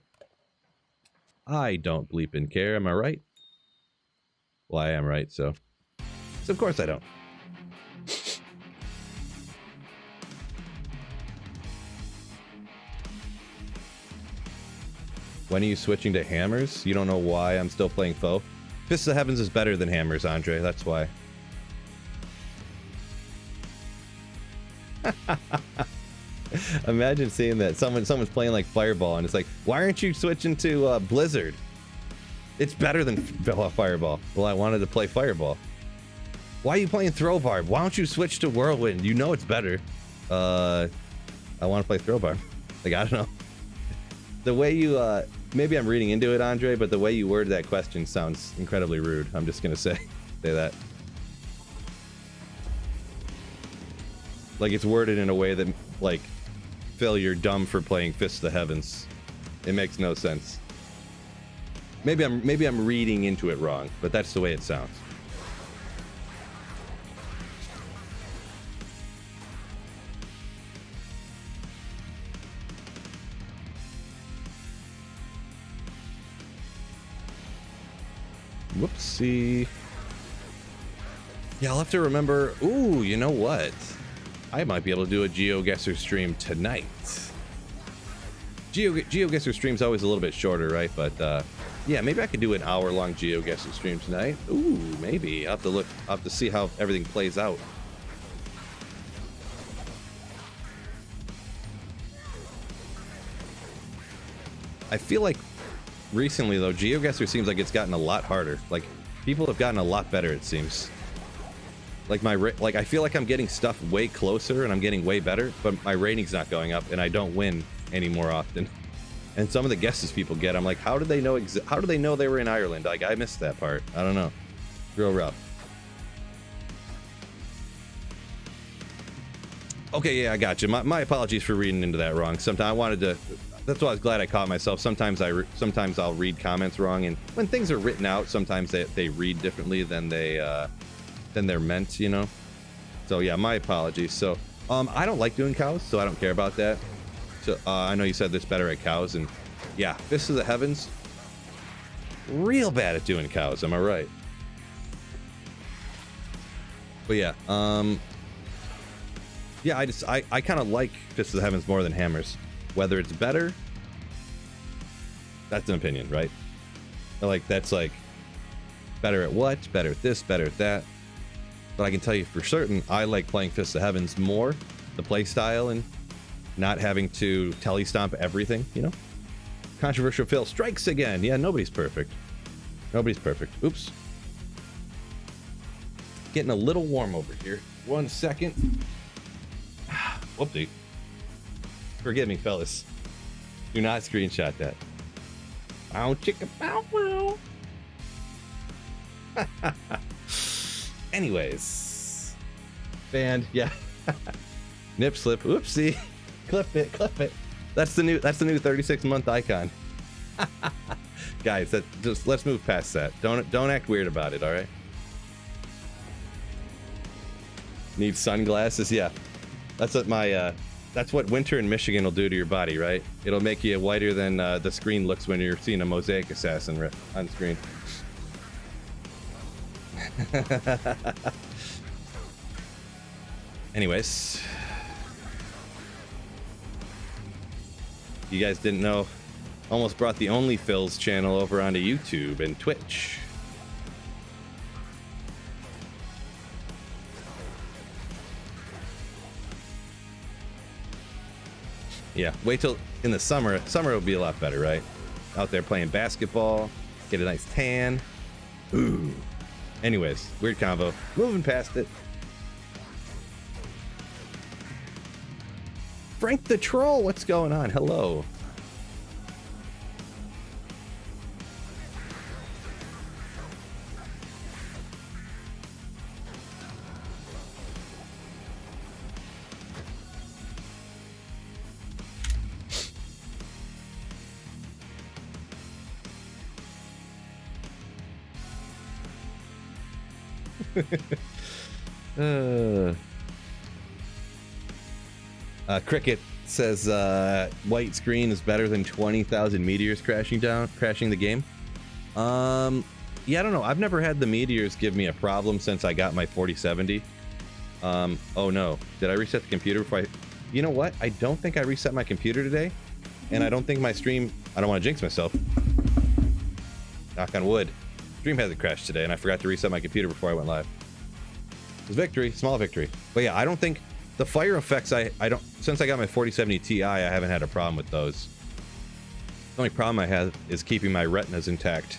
I don't bleep and care, am I right? Well, I am right, so of course I don't. When are you switching to hammers? You don't know why I'm still playing foe? Fists of the Heavens is better than hammers, Andre, that's why. Imagine seeing that someone's playing like Fireball and it's like, why aren't you switching to Blizzard? It's better than Fireball. Well, I wanted to play Fireball. Why are you playing Throwbar? Why don't you switch to Whirlwind? You know it's better. I want to play Throwbar. Like, I don't know. The way you maybe I'm reading into it, Andre, but the way you worded that question sounds incredibly rude. I'm just gonna say that. Like it's worded in a way that like, Phil, you're dumb for playing Fists of the Heavens. It makes no sense. Maybe I'm reading into it wrong, but that's the way it sounds. Whoopsie. Yeah, I'll have to remember. Ooh, you know what? I might be able to do a GeoGuessr stream tonight. GeoGuessr stream's always a little bit shorter, right? But yeah, maybe I could do an hour-long GeoGuessr stream tonight. Ooh, maybe. I'll have to look. I'll have to see how everything plays out. I feel like recently, though, GeoGuessr seems like it's gotten a lot harder. Like, people have gotten a lot better, it seems. Like I feel like I'm getting stuff way closer and I'm getting way better, but my rating's not going up and I don't win any more often. And some of the guesses people get, I'm like, how did they know? How do they know they were in Ireland? Like, I missed that part. I don't know. Real rough. Okay, yeah, I got you. My apologies for reading into that wrong. Sometimes I wanted to. That's why I was glad I caught myself. Sometimes I'll read comments wrong, and when things are written out, sometimes they read differently than they're meant, you know. So yeah, my apologies. So I don't like doing cows, so I don't care about that. So I know you said this better at cows, and yeah, Fist of the Heavens, real bad at doing cows. Am I right? But yeah, yeah, I kind of like Fist of the Heavens more than hammers. Whether it's better, that's an opinion, right? Like, that's like better at what, better at this, better at that. But I can tell you for certain, I like playing Fist of Heavens more, the play style, and not having to telestomp everything, you know? Controversial Phil strikes again. Yeah, nobody's perfect. Nobody's perfect. Oops. Getting a little warm over here. 1 second. Whoopsie. Forgive me, fellas. Do not screenshot that. Bow chicka bow wow. Anyways. Band, yeah. Nip slip. Oopsie. Clip it, clip it. That's the new 36-month icon. Guys, let's move past that. Don't act weird about it, all right? Need sunglasses? Yeah. That's what winter in Michigan will do to your body, right? It'll make you whiter than the screen looks when you're seeing a Mosaic Assassin on screen. Anyways, you guys didn't know, almost brought the Only Phil's channel over onto YouTube and Twitch. Yeah, wait till in the summer. Summer will be a lot better, right? Out there playing basketball, get a nice tan. Ooh. Anyways, weird combo. Moving past it. Frank the Troll, what's going on? Hello. Cricket says white screen is better than 20,000 meteors crashing the game. Yeah, I don't know. I've never had the meteors give me a problem since I got my 4070. Oh no, did I reset the computer before you know what? I don't think I reset my computer today, and I don't think my stream, I don't want to jinx myself. Knock on wood. Stream hasn't crashed today, and I forgot to reset my computer before I went live. It was victory, small victory. But yeah, I don't think the fire effects, I don't, since I got my 4070 Ti, I haven't had a problem with those. The only problem I have is keeping my retinas intact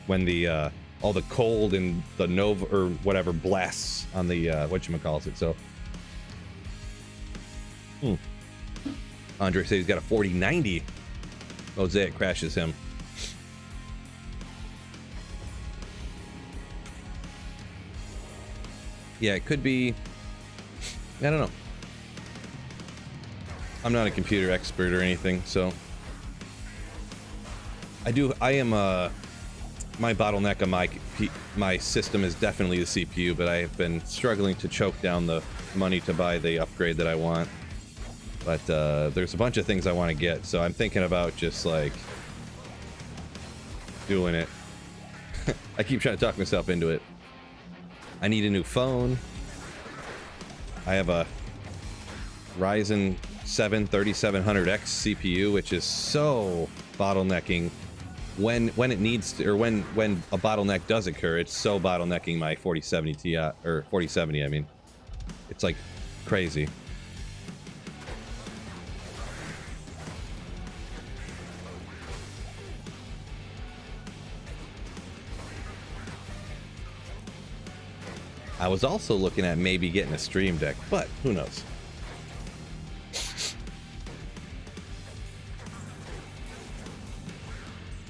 when the all the cold and the Nova or whatever blasts on the whatchamacallit. So Andre says he's got a 4090. Mosaic crashes him. Yeah, it could be, I don't know. I'm not a computer expert or anything, so I am my bottleneck on my system is definitely the CPU, but I have been struggling to choke down the money to buy the upgrade that I want. But there's a bunch of things I want to get, so I'm thinking about just like doing it. I keep trying to talk myself into it. I need a new phone. I have a Ryzen 7 3700X CPU, which is so bottlenecking when it needs to, or when a bottleneck does occur. It's so bottlenecking my 4070 Ti, or 4070. I mean, it's like crazy. I was also looking at maybe getting a Stream Deck, but who knows?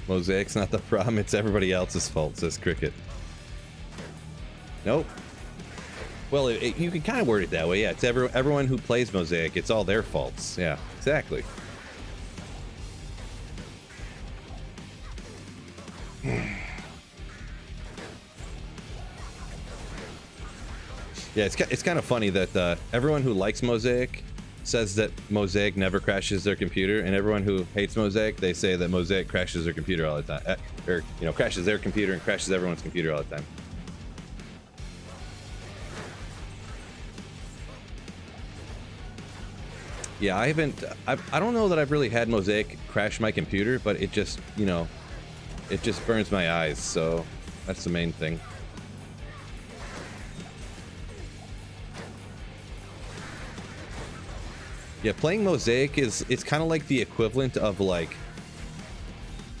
Mosaic's not the problem, it's everybody else's fault, says Cricket. Nope. Well, you can kind of word it that way, yeah. It's everyone who plays Mosaic, it's all their faults. Yeah, exactly. Yeah, it's kind of funny that everyone who likes Mosaic says that Mosaic never crashes their computer, and everyone who hates Mosaic, they say that Mosaic crashes their computer all the time, or you know, crashes their computer and crashes everyone's computer all the time. Yeah, I don't know that I've really had Mosaic crash my computer, but it just, you know, it just burns my eyes, so that's the main thing. Yeah, playing Mosaic it's kind of like the equivalent of, like,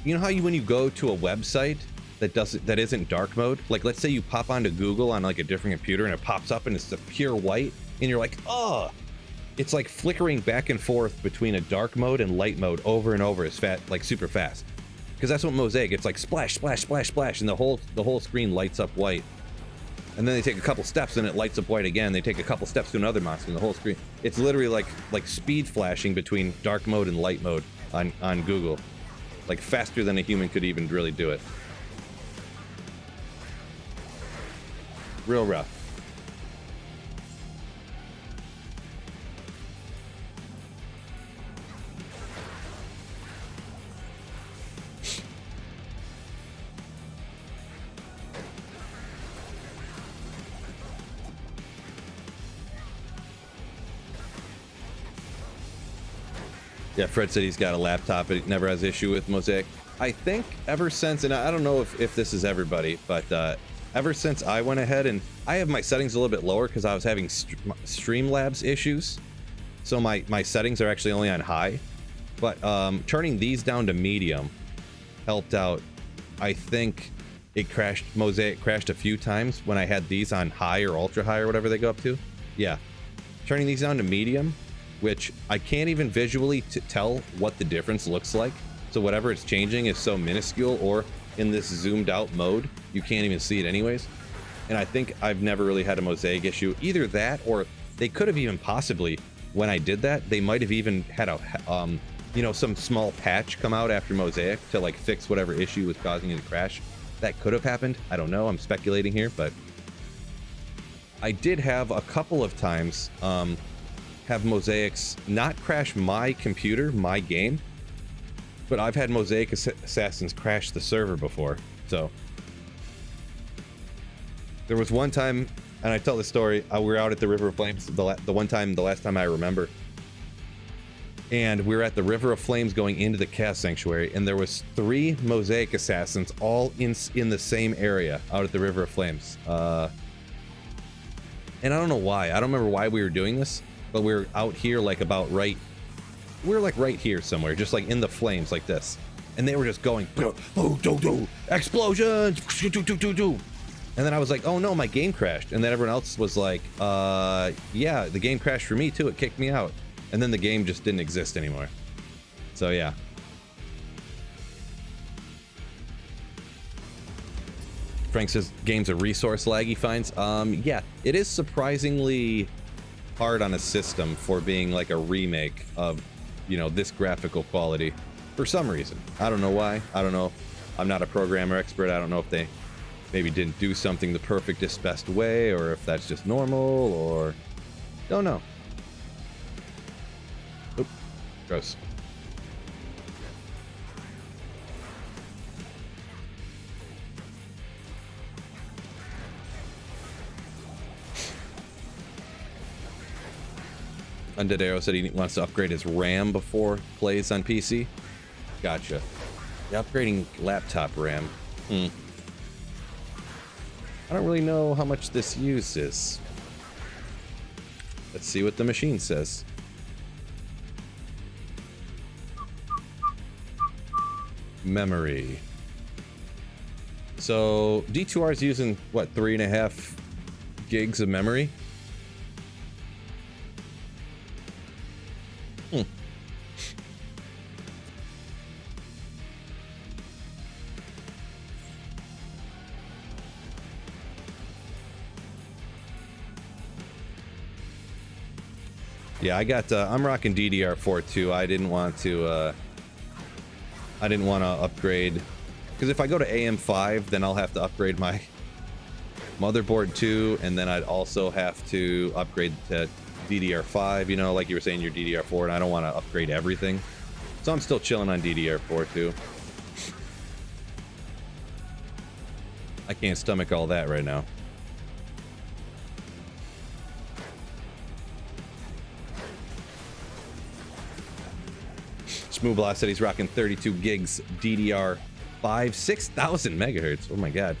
you know how when you go to a website that isn't dark mode, like let's say you pop onto Google on like a different computer and it pops up and it's the pure white and you're like, oh, it's like flickering back and forth between a dark mode and light mode over and over as fast, like super fast, because that's what Mosaic, it's like splash splash splash splash and the whole screen lights up white. And then they take a couple steps and it lights up white again. They take a couple steps to another monster and the whole screen. It's literally like speed flashing between dark mode and light mode on Google. Like faster than a human could even really do it. Real rough. Yeah, Fred said he's got a laptop, but he never has issue with Mosaic. I think ever since, and I don't know if this is everybody, but ever since I went ahead and I have my settings a little bit lower because I was having Streamlabs issues. So my settings are actually only on high, but turning these down to medium helped out. I think it crashed, Mosaic crashed a few times when I had these on high or ultra high or whatever they go up to. Yeah, turning these down to medium, which I can't even visually tell what the difference looks like. So whatever it's changing is so minuscule, or in this zoomed out mode, you can't even see it anyways. And I think I've never really had a Mosaic issue. Either that, or they could have even possibly, when I did that, they might have even had a, you know, some small patch come out after Mosaic to like fix whatever issue was causing it to crash. That could have happened. I don't know. I'm speculating here, but I did have a couple of times, have Mosaics not crash my computer, my game, but I've had Mosaic Assassins crash the server before. So there was one time, and I tell the story, we were out at the River of Flames the last time I remember, and we were at the River of Flames going into the Chaos Sanctuary, and there was 3 Mosaic Assassins all in the same area out at the River of Flames. And I don't know why. I don't remember why we were doing this, but we were out here like about right, we were like right here somewhere, just like in the flames like this. And they were just going, explosions, and then I was like, oh no, my game crashed. And then everyone else was like, yeah, the game crashed for me too, it kicked me out. And then the game just didn't exist anymore. So yeah. Frank says games are resource lag he finds. Yeah, it is surprisingly hard on a system for being like a remake of, you know, this graphical quality for some reason. I don't know why. I don't know. I'm not a programmer expert. I don't know if they maybe didn't do something the perfectest best way, or if that's just normal, or don't know. Oop, gross. Undead Arrow said he wants to upgrade his RAM before plays on PC. Gotcha. Yeah, upgrading laptop RAM. I don't really know how much this uses. Let's see what the machine says. Memory. So D2R is using what, 3.5 gigs of memory? Yeah, I got. I'm rocking DDR4 too. I didn't want to upgrade, because if I go to AM5, then I'll have to upgrade my motherboard too, and then I'd also have to upgrade to DDR5, you know, like you were saying, your DDR4, and I don't want to upgrade everything. So I'm still chilling on DDR4 too. I can't stomach all that right now. Smooth Blast said he's rocking 32 gigs DDR5, 6,000 megahertz. Oh my god.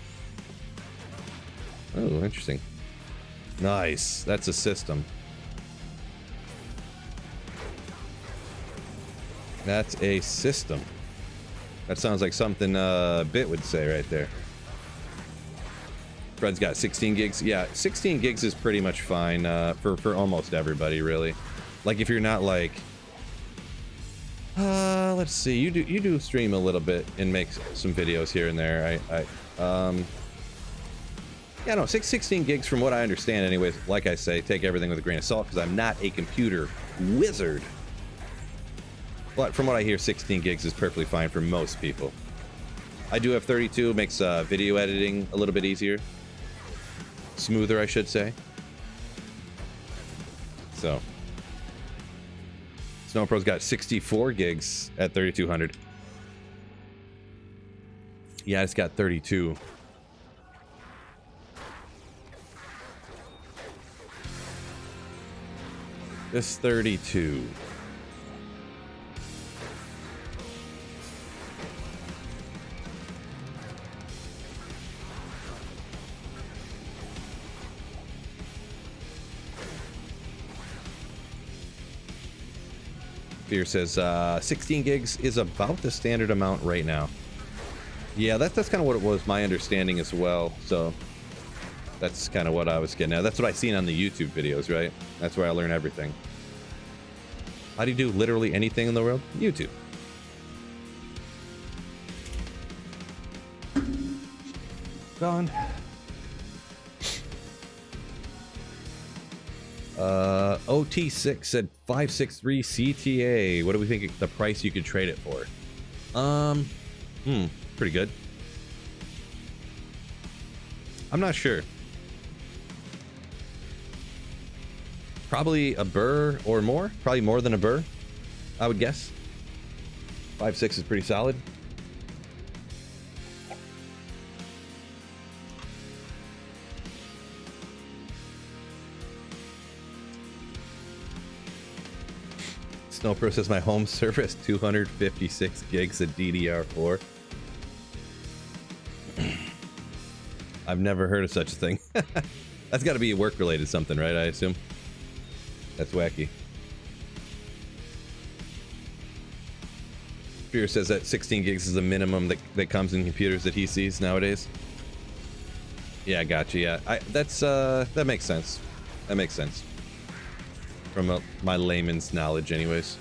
Oh, interesting. Nice. That's a system. That's a system. That sounds like something Bit would say right there. Fred's got 16 gigs. Yeah, 16 gigs is pretty much fine for almost everybody, really. Like if you're not like, let's see, you do stream a little bit and make some videos here and there. Yeah, no, 16 gigs from what I understand, anyways. Like I say, take everything with a grain of salt because I'm not a computer wizard. But from what I hear, 16 gigs is perfectly fine for most people. I do have 32, makes video editing a little bit easier. Smoother, I should say. So. SnowPro's got 64 gigs at 3200. Yeah, it's got 32. This 32. Fear says 16 gigs is about the standard amount right now. Yeah, that's kind of what it was, my understanding as well. So that's kind of what I was getting at. That's what I seen on the YouTube videos, right? That's where I learn everything. How do you do literally anything in the world? YouTube. Gone. OT6 said 563 CTA. What do we think the price you could trade it for? Pretty good. I'm not sure. Probably a burr or more. Probably more than a burr, I would guess. 5.6 is pretty solid. SnowPro says my home service 256 gigs of DDR4. I've never heard of such a thing. That's got to be work related something, right? I assume. That's wacky. Fear says that 16 gigs is the minimum that comes in computers that he sees nowadays. Yeah, I got you. Yeah, that makes sense. That makes sense. From my layman's knowledge, anyways.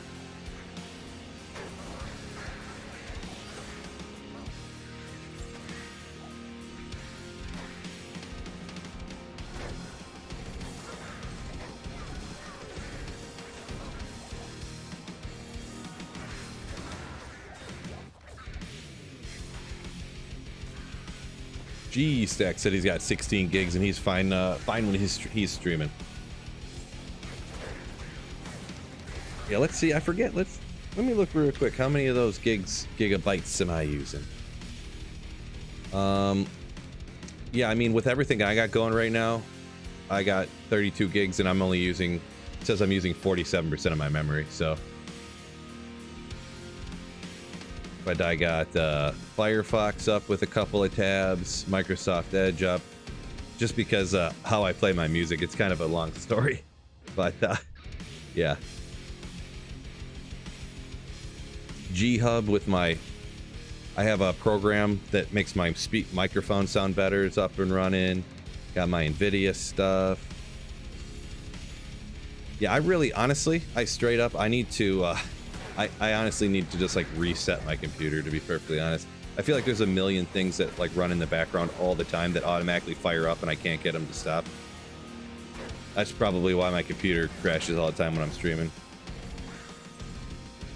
G-Stack said he's got 16 gigs and he's fine when he's streaming. Yeah, let's see. I forget. Let me look real quick. How many of those gigabytes am I using? Yeah, I mean, with everything I got going right now, I got 32 gigs and I'm only using, it says I'm using 47% of my memory, so. But I got Firefox up with a couple of tabs, Microsoft Edge up, just because how I play my music. It's kind of a long story, but yeah. G-Hub with I have a program that makes my microphone sound better. It's up and running. Got my NVIDIA stuff. Yeah, I straight up, I need to, I honestly need to just like reset my computer, to be perfectly honest. I feel like there's a million things that like run in the background all the time that automatically fire up and I can't get them to stop. That's probably why my computer crashes all the time when I'm streaming.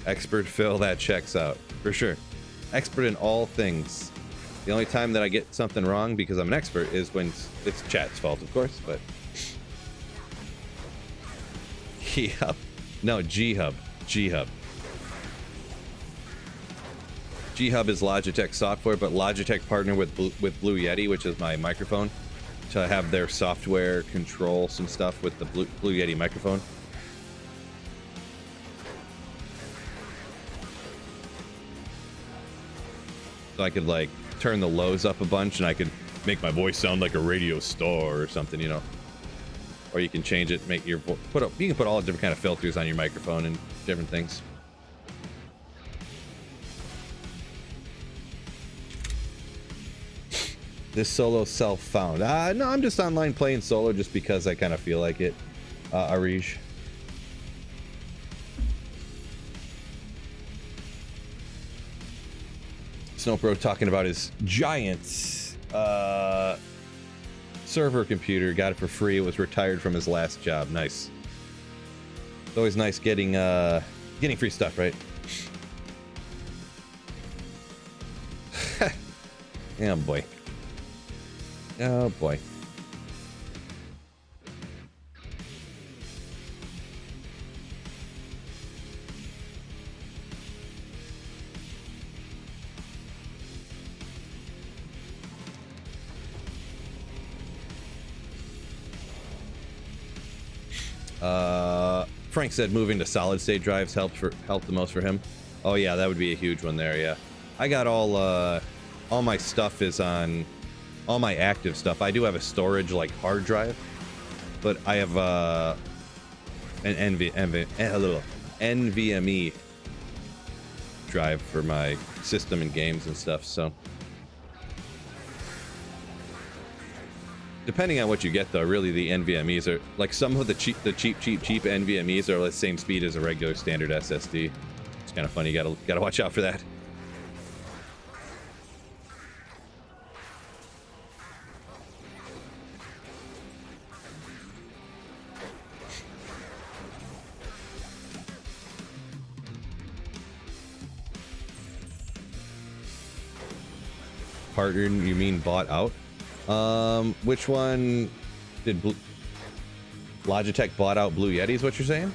Expert Phil, that checks out for sure. Expert in all things. The only time that I get something wrong because I'm an expert is when it's chat's fault, of course, but G-Hub? No, G-Hub. G-Hub. G-Hub is Logitech software, but Logitech partnered with Blue Yeti, which is my microphone, to have their software control some stuff with the Blue Yeti microphone. So I could like turn the lows up a bunch and I could make my voice sound like a radio star or something, you know. Or you can change it, make your you can put all different kind of filters on your microphone and different things. This solo self-found. No, I'm just online playing solo just because I kind of feel like it. Arij. Snowbro talking about his giant server computer. Got it for free. It was retired from his last job. Nice. It's always nice getting free stuff, right? Oh boy. Oh boy. Frank said moving to solid state drives helped the most for him. Oh yeah, that would be a huge one there. Yeah, I got all my stuff is on all my active stuff. I do have a storage like hard drive, but I have an NVMe drive for my system and games and stuff. So depending on what you get, though, really the NVMe's are like some of the cheap NVMe's are the same speed as a regular standard SSD. It's kind of funny. You gotta watch out for that. Partner, you mean bought out? Which one did Logitech bought out Blue Yeti is what you're saying?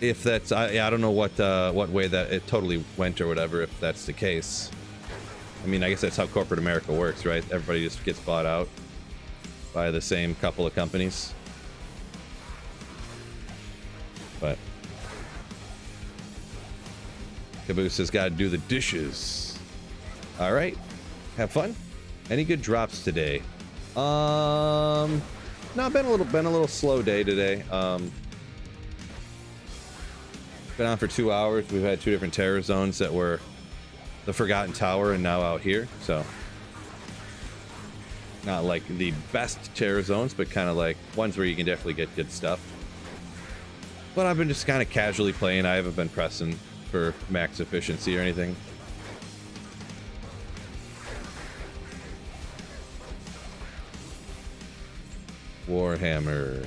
If that's, I don't know what way that it totally went or whatever, if that's the case. I mean, I guess that's how corporate America works, right? Everybody just gets bought out by the same couple of companies. But Caboose has got to do the dishes. All right, have fun. Any good drops today? No, been a little slow day today. Been on for 2 hours. We've had 2 different terror zones that were the Forgotten Tower and now out here. So not like the best terror zones, but kind of like ones where you can definitely get good stuff. But I've been just kind of casually playing. I haven't been pressing for max efficiency or anything. Warhammer.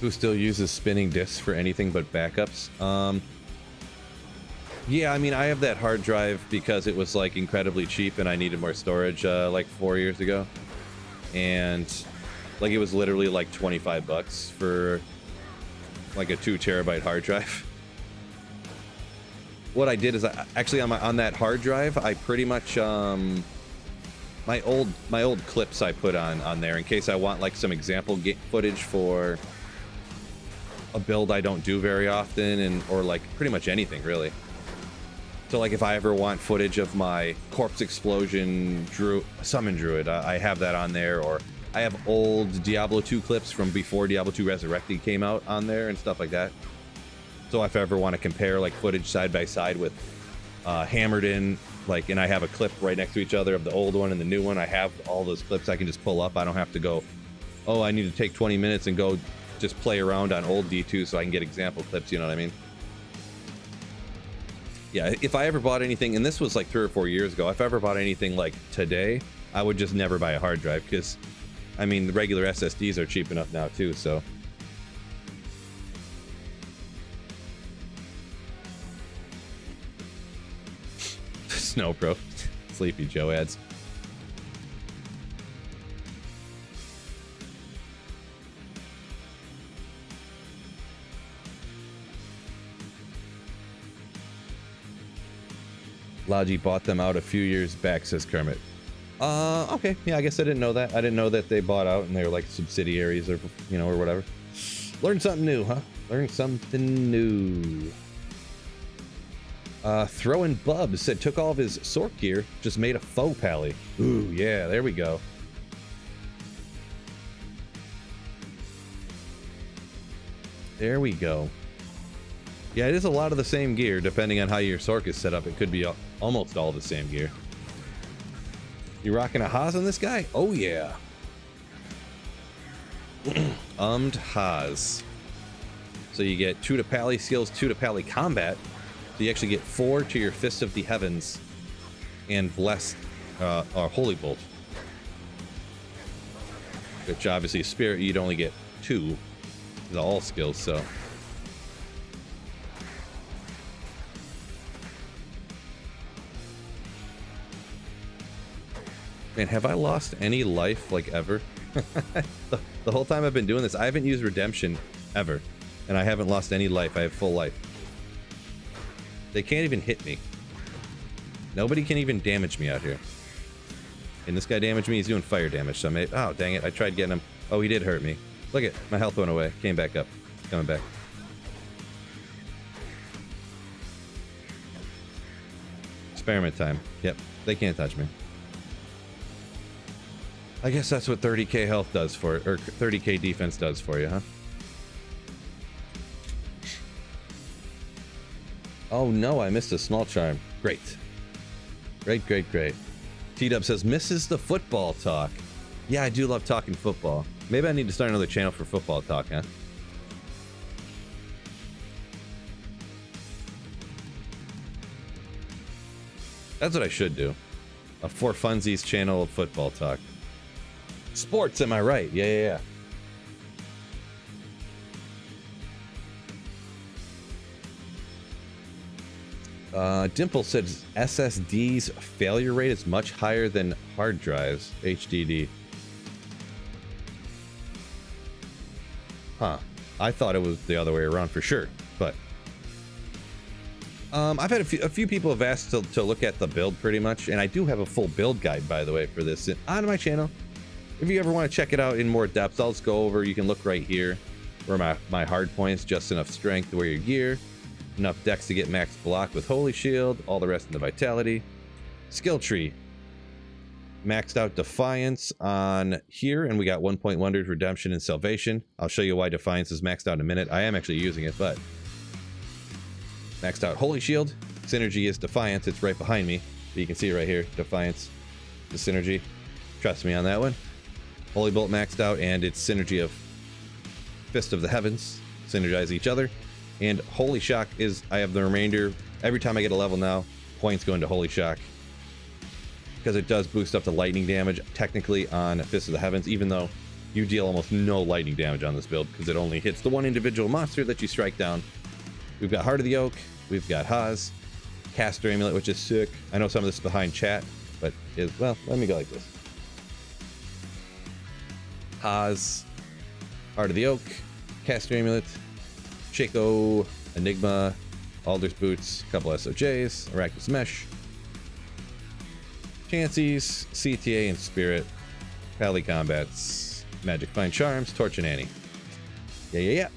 Who still uses spinning disks for anything but backups? Yeah, I mean, I have that hard drive because it was like incredibly cheap and I needed more storage like 4 years ago. And like it was literally like 25 bucks for like a 2 terabyte hard drive. What I did is actually on that hard drive, I pretty much my old clips I put on there in case I want like some example footage for a build I don't do very often, or like pretty much anything really. So like if I ever want footage of my corpse explosion summon druid, I have that on there, or I have old Diablo 2 clips from before Diablo 2 Resurrected came out on there and stuff like that. So if I ever want to compare like footage side by side with hammered in, like, and I have a clip right next to each other of the old one and the new one, I have all those clips I can just pull up. I don't have to go, oh, I need to take 20 minutes and go just play around on old D2 so I can get example clips, you know what I mean? Yeah, if I ever bought anything, and this was like 3 or 4 years ago, if I ever bought anything like today, I would just never buy a hard drive, because I mean, the regular SSDs are cheap enough now too, so. Snow Pro. Sleepy Joe ads. Logi bought them out a few years back, says Kermit. Okay. Yeah, I guess I didn't know that. I didn't know that they bought out and they were like subsidiaries or, you know, or whatever. Learn something new, huh? Learn something new. Throwing Bubs said took all of his Sork gear, just made a faux pally. Ooh, yeah, there we go. There we go. Yeah, it is a lot of the same gear, depending on how your Sork is set up. It could be almost all the same gear. You rocking a Haas on this guy? Oh, yeah. Haas. So you get 2 to Pally skills, 2 to Pally combat. So you actually get 4 to your Fist of the Heavens and Blessed, or Holy Bolt. Which obviously, Spirit, you'd only get 2. Is all skills, so. Man, have I lost any life, like, ever? the whole time I've been doing this, I haven't used Redemption ever. And I haven't lost any life. I have full life. They can't even hit me. Nobody can even damage me out here. And this guy damaged me. He's doing fire damage. So I may... Oh, dang it. I tried getting him. Oh, he did hurt me. Look at my health went away. Came back up. Coming back. Experiment time. Yep. They can't touch me. I guess that's what 30k health does for it, or 30k defense does for you, huh? Oh no, I missed a small charm. Great. Great, great, great. T-Dub says, misses the football talk. Yeah, I do love talking football. Maybe I need to start another channel for football talk, huh? That's what I should do. A For Funsies channel of football talk. Sports, am I right? Yeah. Dimple says SSD's failure rate is much higher than hard drives. HDD. Huh. I thought it was the other way around for sure, but I've had a few people have asked to look at the build pretty much, and I do have a full build guide, by the way, for this on my channel. If you ever want to check it out in more depth, I'll just go over. You can look right here where my hard points, just enough strength to wear your gear, enough dex to get max block with Holy Shield, all the rest in the Vitality. Skill tree. Maxed out Defiance on here, and we got 1 Wonders, Redemption, and Salvation. I'll show you why Defiance is maxed out in a minute. I am actually using it, but maxed out Holy Shield. Synergy is Defiance. It's right behind me. But you can see it right here. Defiance, the synergy. Trust me on that one. Holy Bolt maxed out, and its synergy of Fist of the Heavens. Synergize each other. And Holy Shock is, I have the remainder. Every time I get a level now, points go into Holy Shock. Because it does boost up the lightning damage, technically, on Fist of the Heavens, even though you deal almost no lightning damage on this build, because it only hits the one individual monster that you strike down. We've got Heart of the Oak, we've got Haas, Caster Amulet, which is sick. I know some of this is behind chat, but well, let me go like this. Haas, Heart of the Oak, Caster Amulet, Shaco, Enigma, Alder's Boots, a couple SOJs, Arachnus Mesh, Chances, CTA and Spirit, Pally Combats, Magic Find Charms, Torch and Annie. Yeah.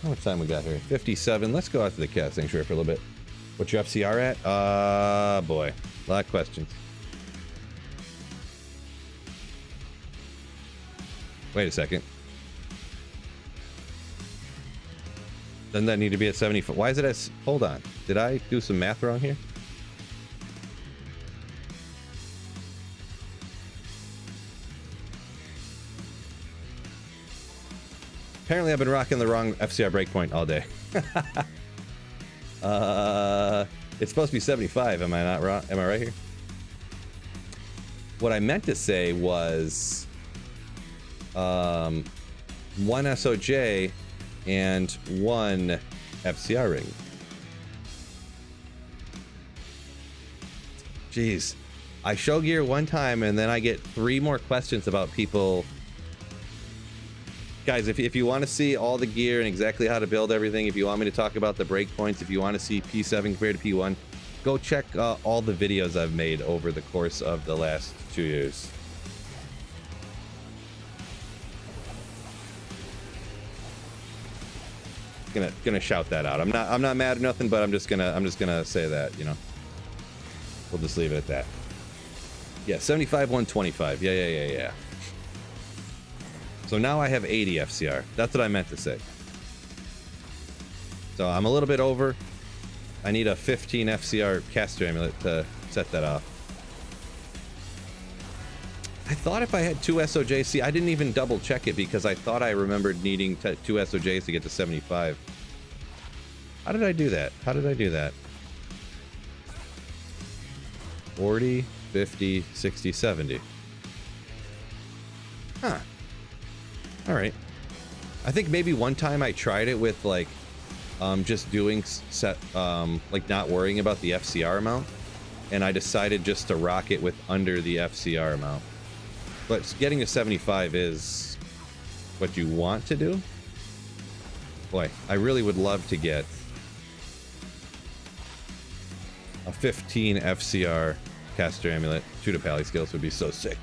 How much time we got here? 57. Let's go out to the Cat Sanctuary for a little bit. What's your FCR at? Boy. A lot of questions. Wait a second. Doesn't that need to be at 70? Why is it at... Hold on. Did I do some math wrong here? Apparently I've been rocking the wrong FCR breakpoint all day. It's supposed to be 75. Am I not wrong? Am I right here? What I meant to say was 1 SOJ and 1 FCR ring. Jeez. I show gear one time and then I get 3 more questions about people. Guys, if you want to see all the gear and exactly how to build everything, if you want me to talk about the breakpoints, if you want to see P7 compared to P1, go check all the videos I've made over the course of the last 2 years. Gonna shout that out. I'm not mad or nothing, but I'm just gonna say that, you know. We'll just leave it at that. Yeah, 75, 125. Yeah. So now I have 80 FCR. That's what I meant to say. So I'm a little bit over. I need a 15 FCR caster amulet to set that off. I thought if I had 2 SOJs, see, I didn't even double check it because I thought I remembered needing 2 SOJs to get to 75. How did I do that? 40, 50, 60, 70. Huh. All right. I think maybe one time I tried it with like just doing set like not worrying about the FCR amount, and I decided just to rock it with under the FCR amount. But getting to 75 is what you want to do. Boy, I really would love to get a 15 FCR caster amulet. 2 to pally skills would be so sick.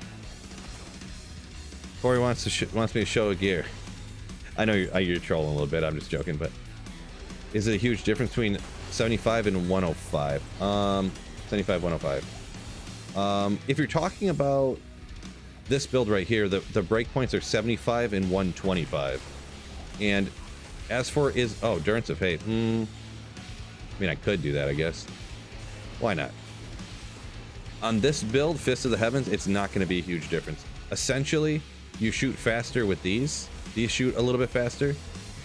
Corey wants me to show a gear. I know you're trolling a little bit. I'm just joking, but is it a huge difference between 75 and 105? 75, 105. If you're talking about this build right here, the breakpoints are 75 and 125. And as for Durance of Hate. I mean, I could do that, I guess. Why not? On this build, Fist of the Heavens, it's not going to be a huge difference. Essentially, you shoot faster with these. These shoot a little bit faster,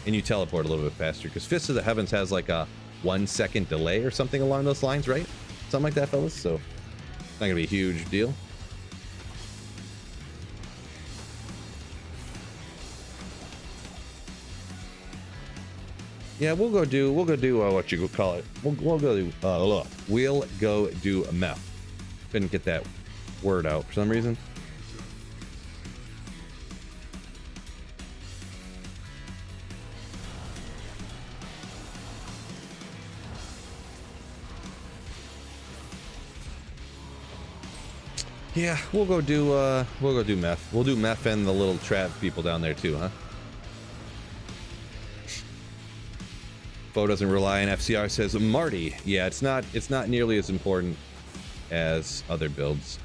and you teleport a little bit faster. Because Fist of the Heavens has like a 1 second delay or something along those lines, right? Something like that, fellas. So it's not going to be a huge deal. Yeah, we'll go do what you call it. We'll go do a meth. Couldn't get that word out for some reason. Yeah, we'll go do meth. We'll do meth and the little Trav people down there too, huh? FO doesn't rely on FCR, says Marty. Yeah, it's not nearly as important as other builds.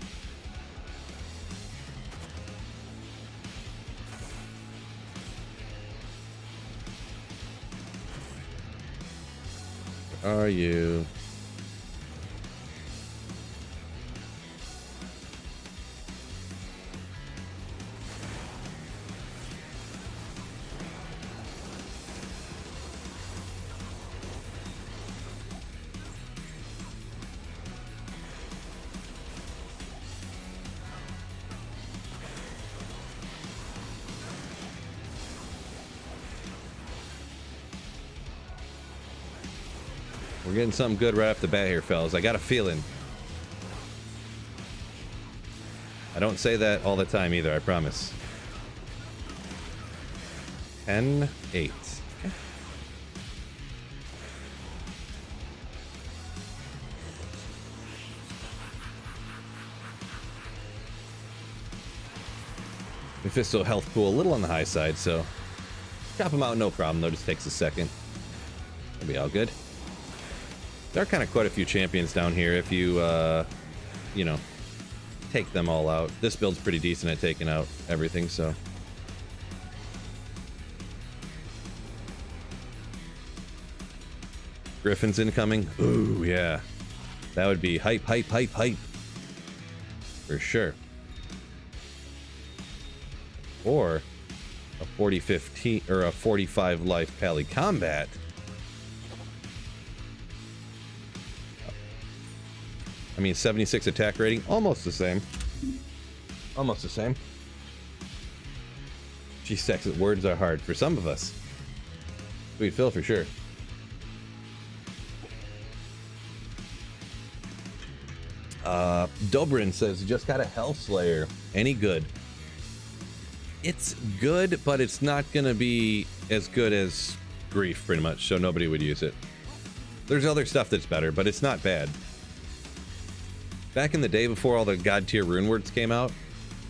Where are you? We're getting something good right off the bat here, fellas. I got a feeling. I don't say that all the time either, I promise. 10-8. Okay. Mephisto health pool a little on the high side, so chop him out no problem though, just takes a second. That'll be all good. There are kind of quite a few champions down here if you, you know, take them all out. This build's pretty decent at taking out everything, so. Griffin's incoming. Ooh, yeah. That would be hype. For sure. Or a 40-15 or a 45 life pally combat. I mean, 76 attack rating, almost the same. Almost the same. Gee, sex, words are hard for some of us. Sweet Phil for sure. Dobrin says, just got a Hellslayer. Any good? It's good, but it's not gonna be as good as Grief, pretty much, so nobody would use it. There's other stuff that's better, but it's not bad. Back in the day, before all the god tier rune words came out,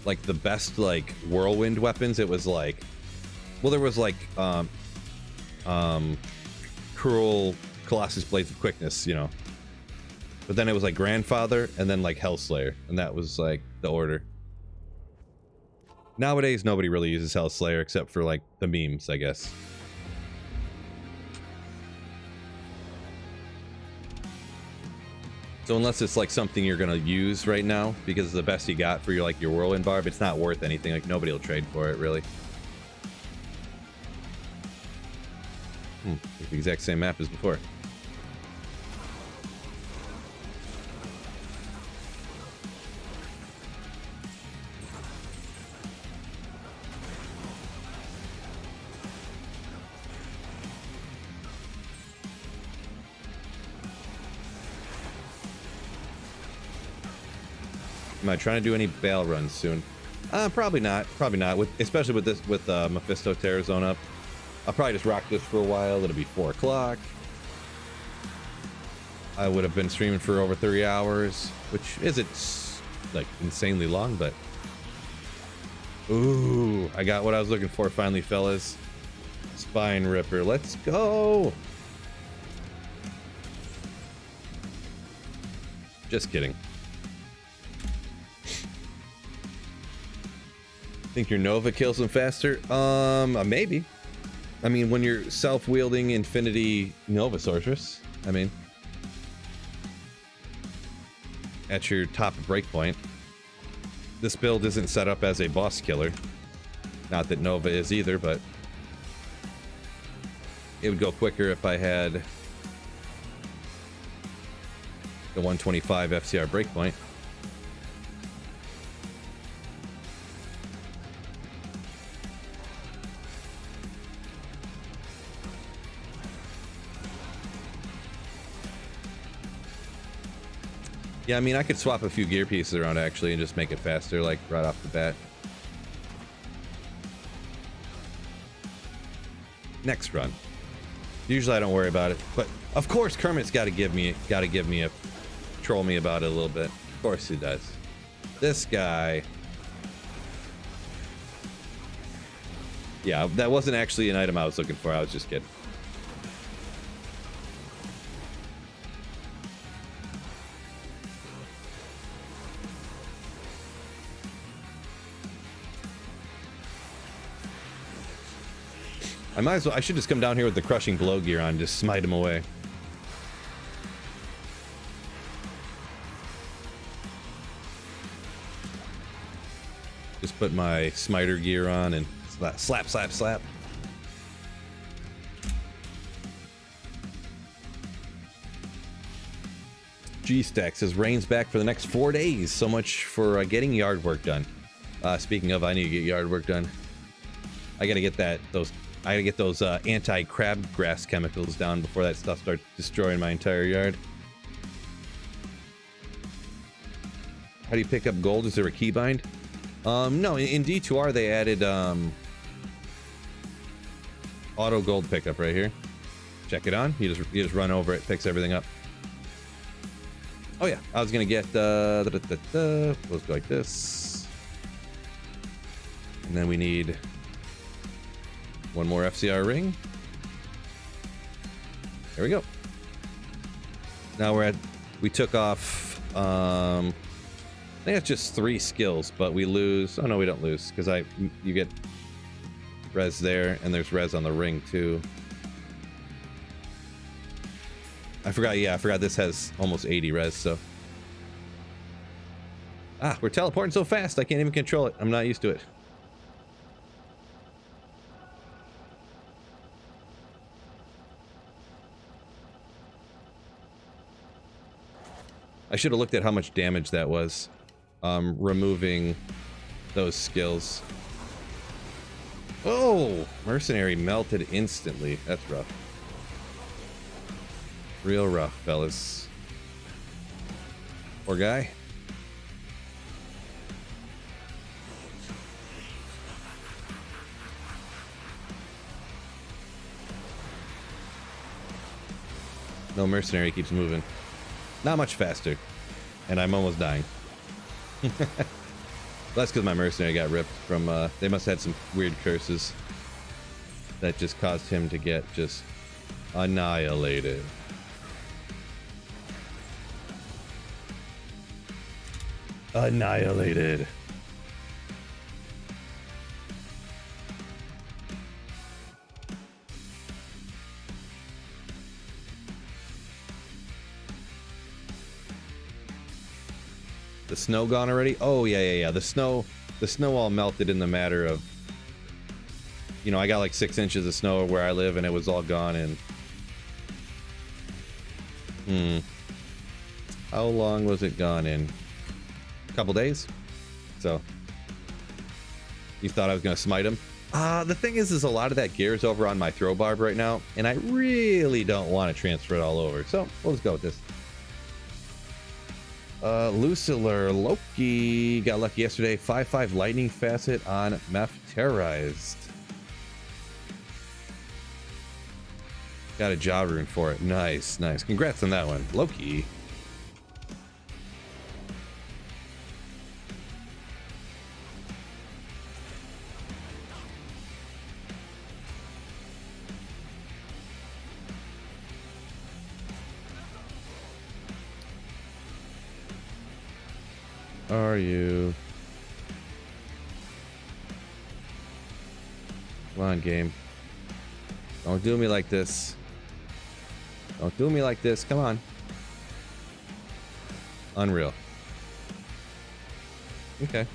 like the best like whirlwind weapons, it was like, well, there was like Cruel Colossus Blades of Quickness, you know. But then it was like Grandfather, and then like Hellslayer, and that was like the order. Nowadays, nobody really uses Hellslayer except for like the memes, I guess. So unless it's like something you're gonna use right now because it's the best you got for your like your whirlwind barb, it's not worth anything. Like nobody will trade for it, really. The exact same map as before. Am I trying to do any bail runs soon? Probably not. Probably not. Especially with this, with Mephisto Terror Zone up. I'll probably just rock this for a while. It'll be 4 o'clock. I would have been streaming for over 3 hours, which isn't like insanely long, but ooh, I got what I was looking for finally, fellas. Spine Ripper. Let's go. Just kidding. Think your Nova kills them faster? Maybe. I mean, when you're self-wielding Infinity Nova Sorceress, I mean, at your top breakpoint. This build isn't set up as a boss killer. Not that Nova is either, but it would go quicker if I had the 125 FCR breakpoint. Yeah, I mean, I could swap a few gear pieces around actually and just make it faster, like right off the bat. Next run. Usually I don't worry about it, but of course Kermit's got to give me a troll me about it a little bit. Of course he does. This guy. Yeah, that wasn't actually an item I was looking for. I was just kidding. I might as well. I should just come down here with the crushing blow gear on, just smite him away. Just put my smiter gear on and slap, slap, slap. G-Stack says rain's back for the next 4 days. So much for getting yard work done. Speaking of, I need to get yard work done. I gotta get those anti-crabgrass chemicals down before that stuff starts destroying my entire yard. How do you pick up gold? Is there a keybind? No, in D2R they added auto gold pickup right here. Check it on. You just run over it, picks everything up. Oh yeah, I was gonna get let's go like this, and then we need one more FCR ring. There we go. Now we took off, I think it's just 3 skills, but we lose, oh no, we don't lose, because you get res there, and there's res on the ring too. I forgot this has almost 80 res, so. We're teleporting so fast, I can't even control it. I'm not used to it. I should have looked at how much damage that was. Removing those skills. Oh, mercenary melted instantly. That's rough. Real rough, fellas. Poor guy. No, mercenary keeps moving. Not much faster. And I'm almost dying. That's because my mercenary got ripped from, they must have had some weird curses that just caused him to get just annihilated. Annihilated. The snow gone already? Oh, yeah. The snow all melted in the matter of, you know, I got like 6 inches of snow where I live and it was all gone in, how long was it gone in? A couple days? So, you thought I was going to smite him? The thing is a lot of that gear is over on my throw barb right now, and I really don't want to transfer it all over. So, we'll just go with this. Luciler Loki got lucky yesterday. 5/5 lightning facet on Meph Terrorized. Got a job rune for it. Nice. Congrats on that one, Loki. Are you? Come on, game. Don't do me like this. Don't do me like this. Come on. Unreal. Okay.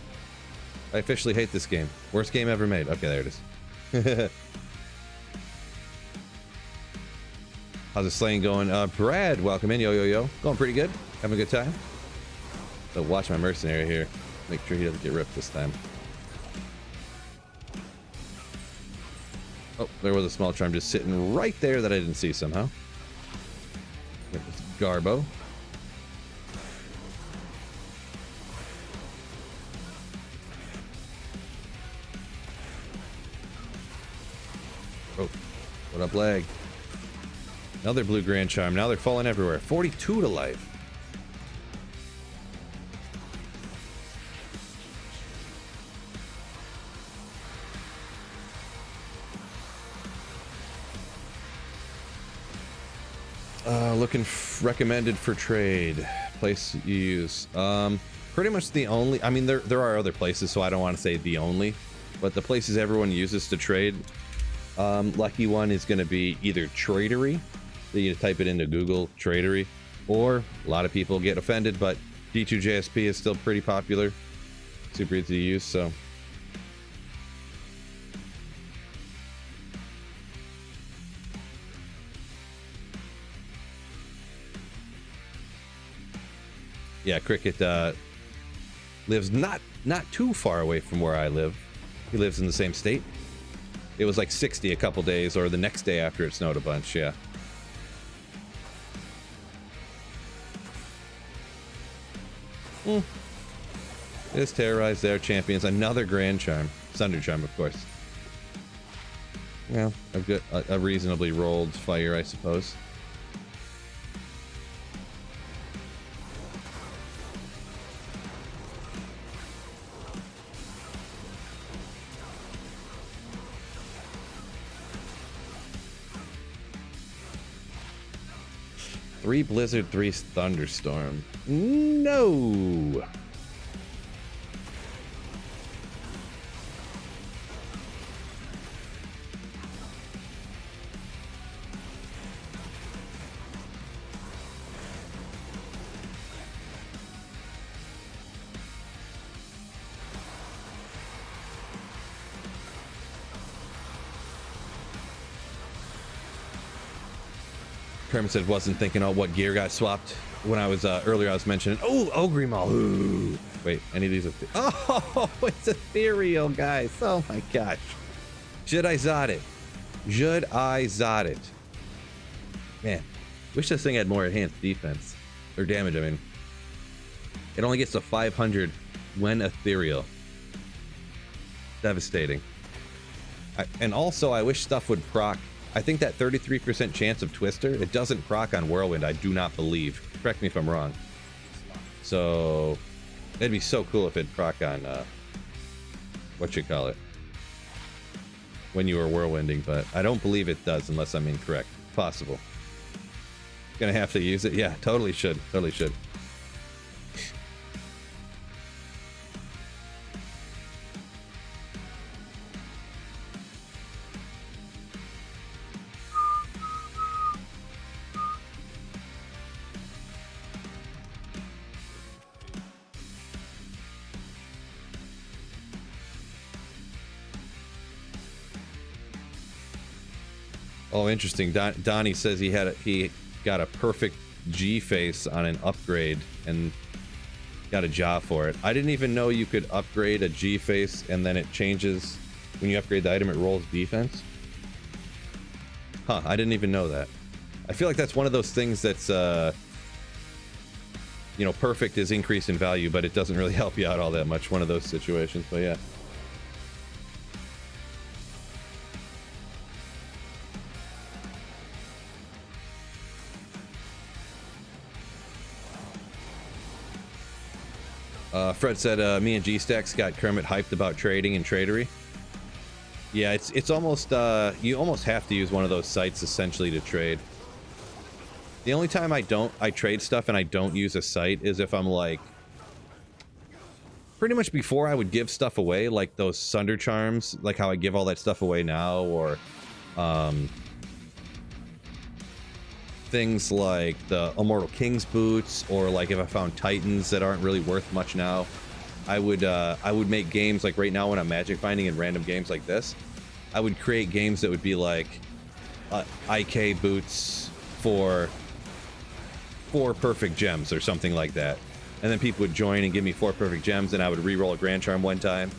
I officially hate this game. Worst game ever made. Okay, there it is. How's the slaying going? Brad, welcome in. Yo. Going pretty good. Having a good time. So watch my mercenary here. Make sure he doesn't get ripped this time. Oh, there was a small charm just sitting right there that I didn't see somehow. Get this Garbo. Oh, what up, lag? Another blue grand charm. Now they're falling everywhere. 42 to life. Looking recommended for trade. Place you use. Pretty much the only. I mean, there are other places, so I don't want to say the only, but the places everyone uses to trade. Lucky one is going to be either Tradery. So you type it into Google, Tradery, or a lot of people get offended, but D2JSP is still pretty popular. Super easy to use, so. Yeah, Cricket lives not too far away from where I live. He lives in the same state. It was like 60 a couple days, or the next day after it snowed a bunch, yeah. It's terrorized their champions. Another grand charm. Thunder charm, of course. Yeah, a reasonably rolled fire, I suppose. Three blizzard, 3 thunderstorm. No. Kermit said wasn't thinking, oh, what gear got swapped. when I was earlier, I was mentioning, oh, Ogre Mall. Ooh. Wait, any of these are... Oh, it's ethereal, guys. Oh, my gosh. Should I zot it? Should I zot it? Man, wish this thing had more enhanced defense. Or damage, I mean. It only gets to 500 when ethereal. Devastating. And also, I wish stuff would proc. I think that 33% chance of Twister, it doesn't proc on Whirlwind, I do not believe. Correct me if I'm wrong. So, it'd be so cool if it proc on, what you call it, when you were Whirlwinding, but I don't believe it does unless I'm incorrect. Possible. Gonna have to use it? Yeah, totally should. Totally should. Oh, interesting. Donnie says he got a perfect G face on an upgrade and got a job for it. I didn't even know you could upgrade a G face and then it changes when you upgrade the item. It rolls defense. Huh? I didn't even know that. I feel like that's one of those things that's you know, perfect is increase in value, but it doesn't really help you out all that much. One of those situations. But yeah. Fred said, me and G-Stacks got Kermit hyped about trading and tradery. Yeah, it's almost, you almost have to use one of those sites essentially to trade. The only time I trade stuff and I don't use a site is if I'm like, pretty much before I would give stuff away, like those Sunder Charms, like how I give all that stuff away now, or, things like the Immortal King's boots, or like if I found Titans that aren't really worth much now, I would make games like right now when I'm magic finding in random games like this, I would create games that would be like IK boots for 4 perfect gems or something like that, and then people would join and give me 4 perfect gems, and I would re-roll a Grand Charm one time,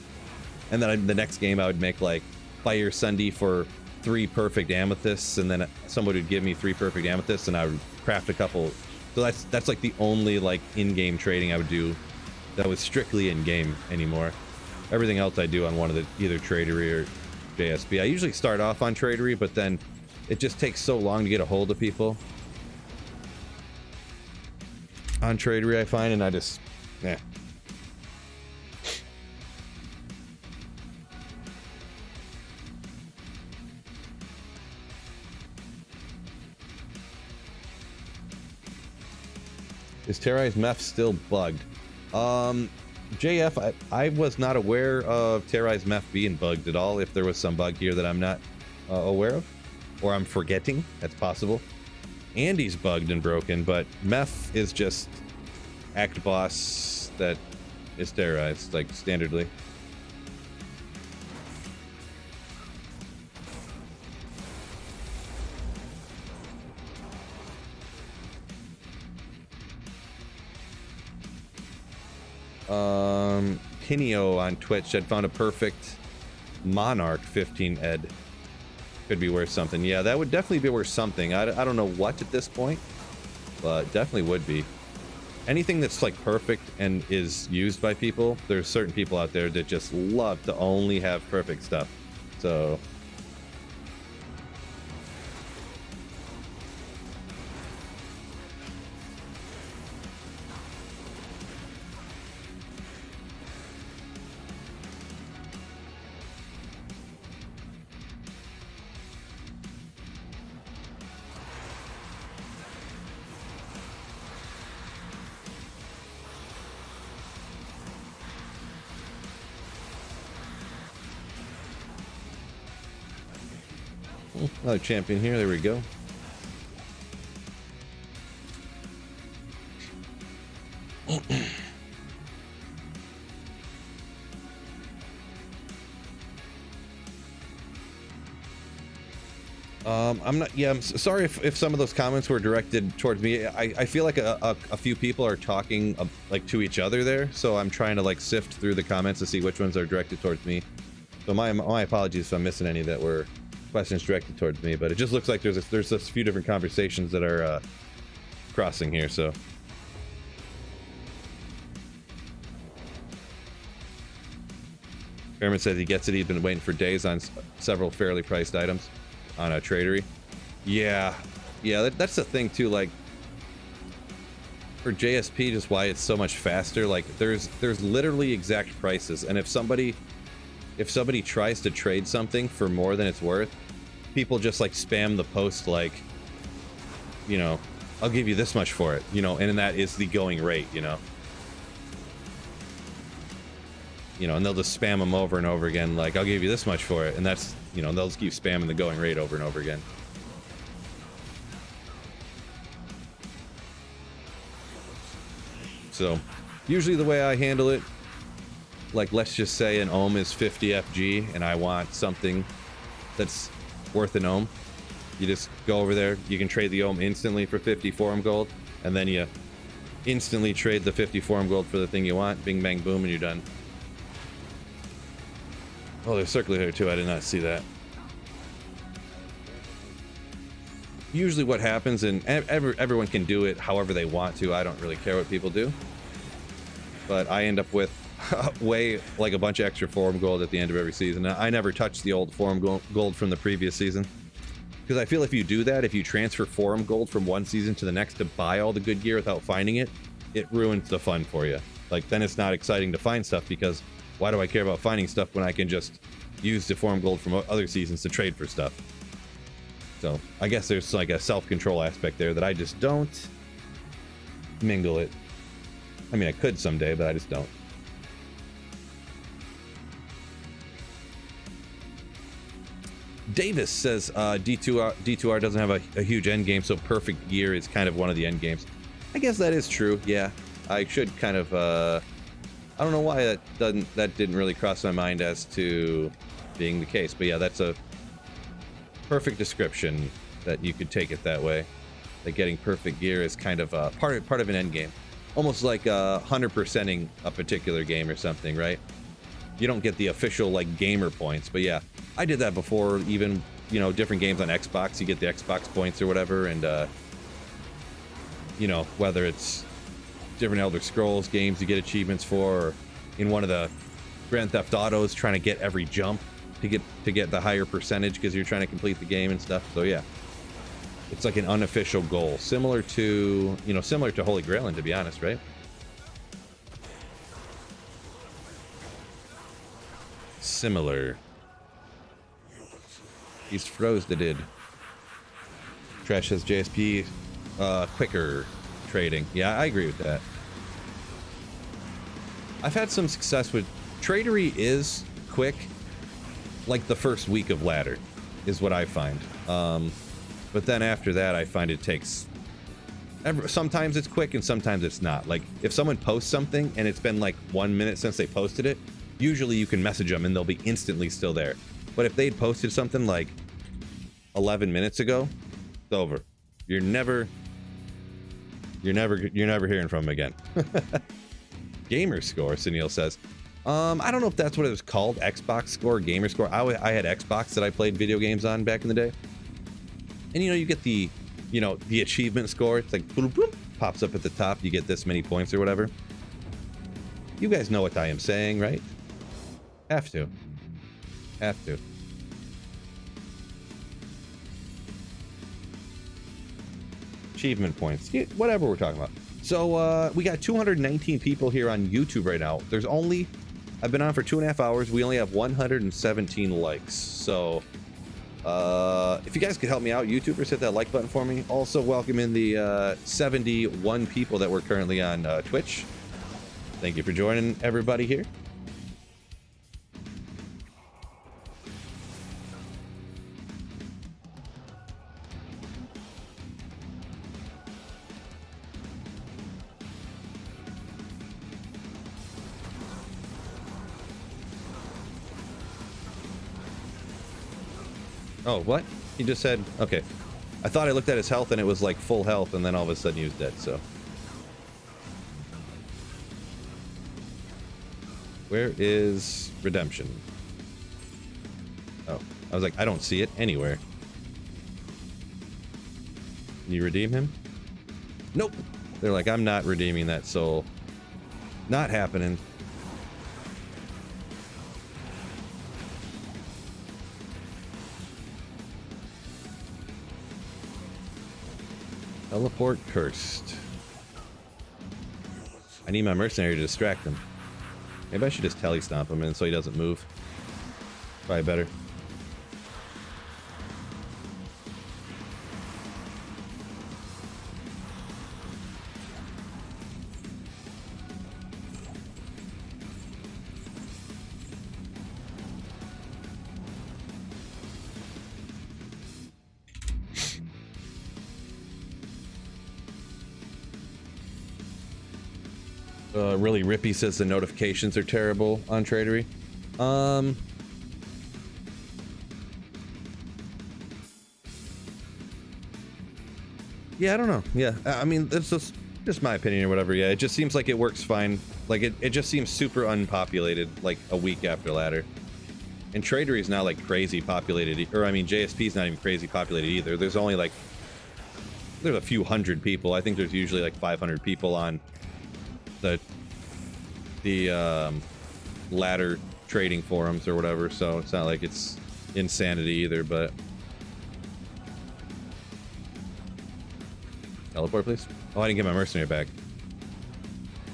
and then the next game I would make like Fire Sunday for 3 perfect amethysts, and then someone would give me 3 perfect amethysts, and I would craft a couple. So that's like the only like in-game trading I would do that was strictly in-game anymore. Everything else I do on one of the either Tradery or JSP. I usually start off on Tradery, but then it just takes so long to get a hold of people on Tradery, I find, and I just, yeah. Is Terrai's meth still bugged? JF, I was not aware of Terrai's meth being bugged at all. If there was some bug here that I'm not aware of, or I'm forgetting, that's possible. Andy's bugged and broken, but meth is just act boss that is terrorized, like standardly. Kinio on Twitch had found a perfect Monarch 15 ed. Could be worth something. Yeah, that would definitely be worth something. I don't know what at this point, but definitely would be. Anything that's like perfect and is used by people, there's certain people out there that just love to only have perfect stuff. So another champion here. There we go. I'm not. Yeah, I'm sorry if some of those comments were directed towards me. I feel like a few people are talking like to each other there, so I'm trying to like sift through the comments to see which ones are directed towards me. So my apologies if I'm missing any that were questions directed towards me, but it just looks like there's a few different conversations that are crossing here. So. Herman says he gets it. He's been waiting for days on several fairly priced items on a tradery. Yeah, that's the thing too. Like for JSP, just why it's so much faster. Like there's literally exact prices, and if somebody tries to trade something for more than it's worth, people just like spam the post like, you know, I'll give you this much for it, you know, and that is the going rate, you know. You know, and they'll just spam them over and over again, like, I'll give you this much for it, and that's, you know, they'll just keep spamming the going rate over and over again. So, usually the way I handle it, like, let's just say an ohm is 50 FG, and I want something that's worth an ohm. You just go over there, you can trade the ohm instantly for 50 forum gold, and then you instantly trade the 50 forum gold for the thing you want, bing, bang, boom, and you're done. Oh, there's circulator too. I did not see that. Usually what happens, and everyone can do it however they want to. I don't really care what people do. But I end up with way, like a bunch of extra forum gold at the end of every season. I never touch the old forum gold from the previous season. Because I feel if you do that, if you transfer forum gold from one season to the next to buy all the good gear without finding it, it ruins the fun for you. Like, then it's not exciting to find stuff because why do I care about finding stuff when I can just use the forum gold from other seasons to trade for stuff? So I guess there's like a self-control aspect there that I just don't mingle it. I mean, I could someday, but I just don't. Davis says D2R doesn't have a huge end game, so perfect gear is kind of one of the end games. I guess that is true. Yeah, I should kind of I don't know why that didn't really cross my mind as to being the case, but yeah, that's a perfect description that you could take it that way. That getting perfect gear is kind of part of an end game, almost like 100%ing a particular game or something, right? You don't get the official like gamer points, but yeah, I did that before. Even, you know, different games on Xbox, you get the Xbox points or whatever, and you know, whether it's different Elder Scrolls games you get achievements for, or in one of the Grand Theft Autos trying to get every jump to get the higher percentage because you're trying to complete the game and stuff. So yeah, it's like an unofficial goal, similar to Holy Grail, to be honest, right? Similar. He's froze the did. Trash says JSP quicker trading. Yeah, I agree with that. I've had some success with tradery is quick, like the first week of ladder is what I find. But then after that, I find it takes sometimes it's quick and sometimes it's not. Like if someone posts something and it's been like 1 minute since they posted it, usually you can message them and they'll be instantly still there. But if they'd posted something like 11 minutes ago, it's over. You're never hearing from them again. Gamer score, Sunil says. I don't know if that's what it was called, Xbox score, gamer score. I had Xbox that I played video games on back in the day. And you get the achievement score. It's like boop, boop, pops up at the top. You get this many points or whatever. You guys know what I am saying, right? Have to. Achievement points, whatever we're talking about. So we got 219 people here on YouTube right now. I've been on for 2.5 hours. We only have 117 likes. So if you guys could help me out, YouTubers, hit that like button for me. Also welcome in the 71 people that we're currently on Twitch. Thank you for joining everybody here. Oh, what? He just said, okay. I thought I looked at his health and it was like full health, and then all of a sudden he was dead, so. Where is redemption? Oh, I was like, I don't see it anywhere. Can you redeem him? Nope. They're like, I'm not redeeming that soul. Not happening. Teleport cursed. I need my mercenary to distract him. Maybe I should just telestomp him in so he doesn't move. Probably better. Really Rippy says the notifications are terrible on Tradery. Yeah, I don't know. Yeah, I mean, it's just my opinion or whatever. Yeah, it just seems like it works fine. Like, it just seems super unpopulated, like, a week after ladder. And Tradery is not, like, crazy populated, or, I mean, JSP is not even crazy populated either. There's only, like, there's a few hundred people. I think there's usually, like, 500 people on the ladder trading forums or whatever, so it's not like it's insanity either. But teleport, please. Oh, I didn't get my mercenary back.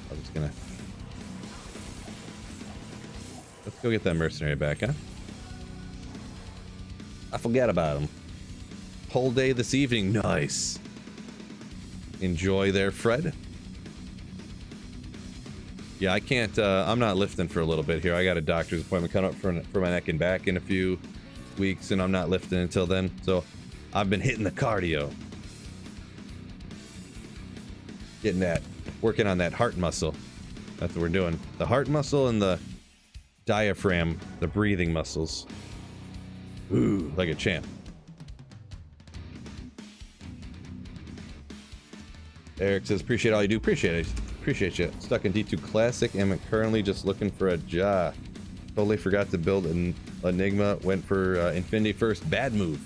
I was gonna, let's go get that mercenary back, huh? I forgot about him. Whole day this evening. Nice. Enjoy there, Fred. Yeah, I can't, I'm not lifting for a little bit here. I got a doctor's appointment coming up for my neck and back in a few weeks, and I'm not lifting until then. So I've been hitting the cardio. Getting that, working on that heart muscle. That's what we're doing. The heart muscle and the diaphragm, the breathing muscles. Ooh, like a champ. Eric says, appreciate all you do. Appreciate it. Appreciate you. Stuck in D2 Classic and I'm currently just looking for a job. Totally forgot to build an Enigma. Went for Infinity first. Bad move.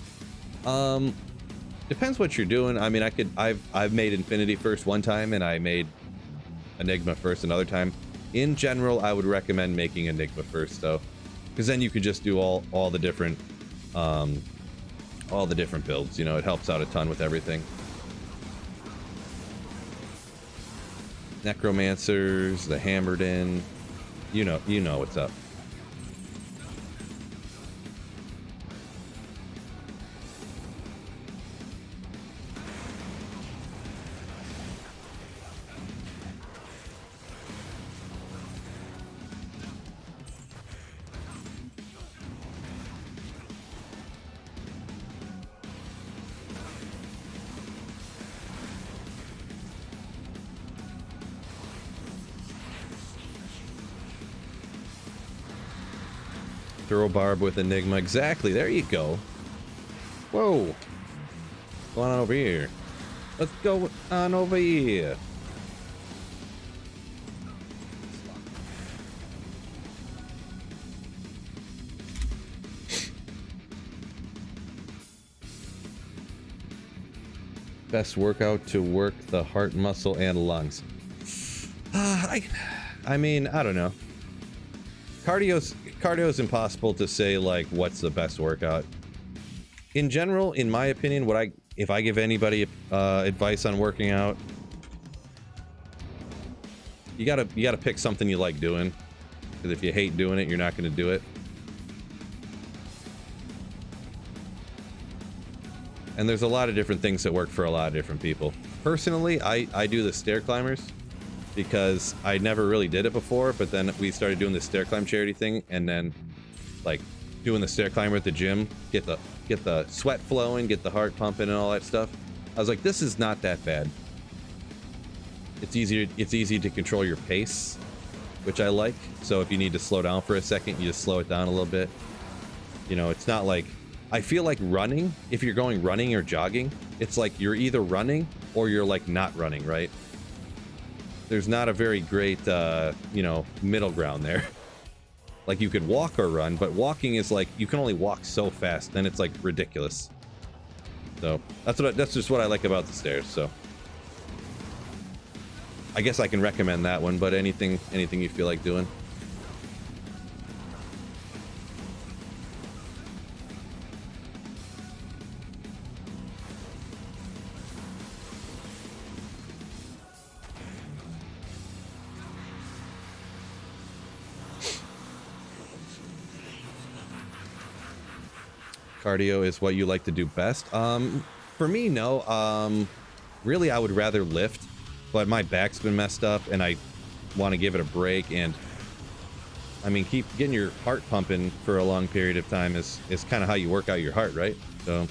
Depends what you're doing. I mean, I've made Infinity first one time and I made Enigma first another time. In general, I would recommend making Enigma first though, because then you could just do all the different builds. You know, it helps out a ton with everything. Necromancers, the Hammered In, you know what's up. Throw barb with Enigma. Exactly. There you go. Whoa. What's going on over here? Let's go on over here. Best workout to work the heart muscle and lungs. I mean, I don't know. Cardio's impossible to say, like, what's the best workout. In general, in my opinion, if I give anybody advice on working out, you gotta pick something you like doing, because if you hate doing it, you're not going to do it. And there's a lot of different things that work for a lot of different people. Personally, I do the stair climbers, because I never really did it before, but then we started doing the stair climb charity thing, and then like doing the stair climber at the gym, get the sweat flowing, get the heart pumping and all that stuff. I was like, this is not that bad. It's easy to control your pace, which I like. So if you need to slow down for a second, you just slow it down a little bit. You know, it's not like I feel like running, if you're going running or jogging, it's like you're either running or you're like not running, right? There's not a very great, you know, middle ground there. Like you could walk or run, but walking is like, you can only walk so fast, then it's like ridiculous. So that's just what I like about the stairs, so. I guess I can recommend that one, but anything you feel like doing. Cardio is what you like to do best. For me, no. Really, I would rather lift, but my back's been messed up, and I want to give it a break. And I mean, keep getting your heart pumping for a long period of time is kind of how you work out your heart, right? So,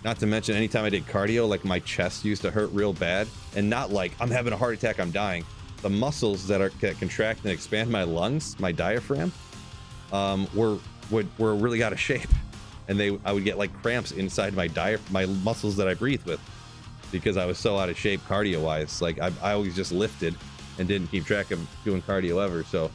not to mention, anytime I did cardio, like my chest used to hurt real bad, and not like I'm having a heart attack, I'm dying. The muscles that contract and expand my lungs, my diaphragm, were really out of shape, and I would get like cramps inside my muscles that I breathe with, because I was so out of shape cardio wise. Like I always just lifted and didn't keep track of doing cardio ever. So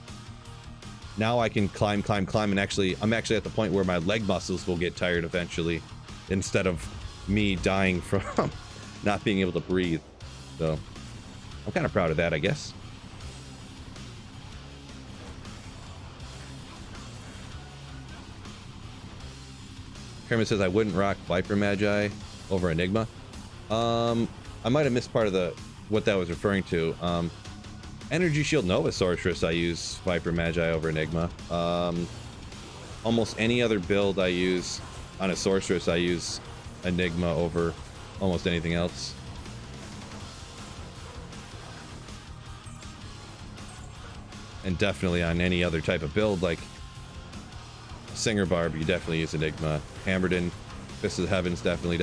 now I can climb, and I'm actually at the point where my leg muscles will get tired eventually, instead of me dying from not being able to breathe. So I'm kind of proud of that, I guess. Kermit says I wouldn't rock Viper Magi over Enigma. I might have missed part of what that was referring to. Energy Shield Nova Sorceress, I use Viper Magi over Enigma. Almost any other build I use on a Sorceress, I use Enigma over almost anything else. And definitely on any other type of build, like Singer Barb, you definitely use Enigma. Hammerden, Fist of the Heavens, definitely.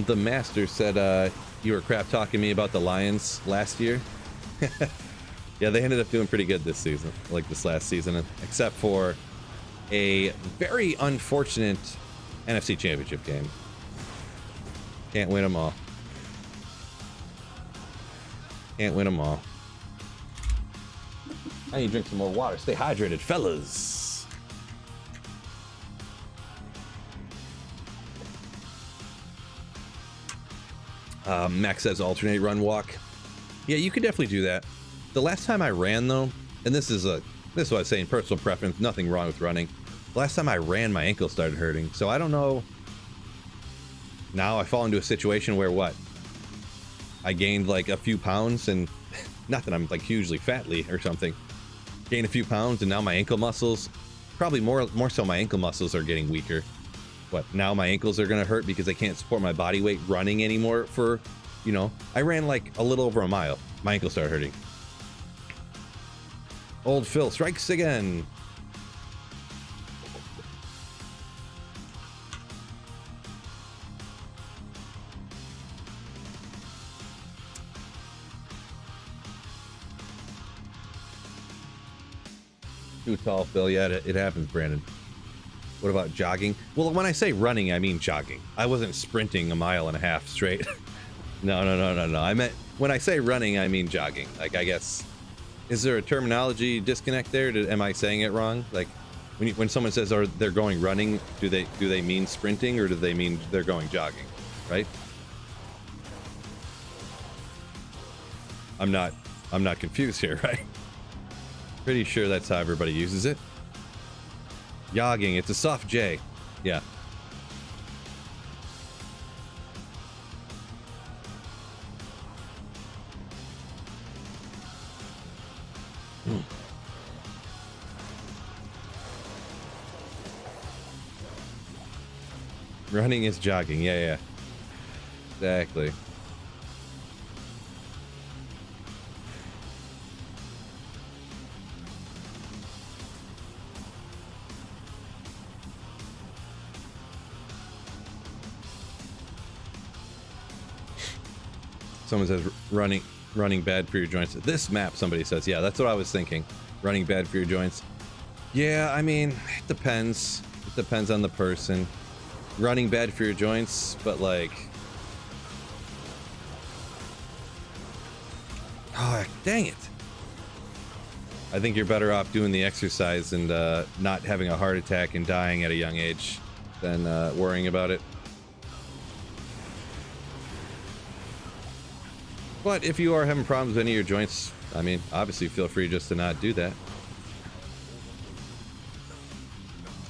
The Master said you were crap talking me about the Lions last year. Yeah, they ended up doing pretty good this season, like this last season, except for a very unfortunate NFC Championship game. Can't win them all. Can't win them all. I need to drink some more water. Stay hydrated, fellas. Max says alternate run walk. Yeah, you could definitely do that. The last time I ran, though, and this is what I was saying, personal preference, nothing wrong with running. The last time I ran, my ankle started hurting. So I don't know. Now I fall into a situation where what? I gained like a few pounds, and not that I'm like hugely fatly or something. Gained a few pounds, and now my ankle muscles, probably more so my ankle muscles are getting weaker. What, now my ankles are gonna hurt because I can't support my body weight running anymore for, you know, I ran like a little over a mile. My ankle started hurting. Old Phil strikes again. Too tall, Phil. Yeah, it happens, Brandon. What about jogging? Well, when I say running, I mean jogging. I wasn't sprinting a mile and a half straight. No. I meant, when I say running, I mean jogging. Like, I guess, is there a terminology disconnect there? Am I saying it wrong? Like, when someone says they're going running, do they mean sprinting, or do they mean they're going jogging? Right? I'm not confused here, right? Pretty sure that's how everybody uses it. Yogging, it's a soft J. Yeah. Running is jogging. Yeah. Exactly. Someone says running bad for your joints. This map, somebody says. Yeah, that's what I was thinking. Running bad for your joints. Yeah, I mean, it depends. It depends on the person. Running bad for your joints, but like... Oh, dang it. I think you're better off doing the exercise and not having a heart attack and dying at a young age than worrying about it. But if you are having problems with any of your joints, I mean, obviously feel free just to not do that.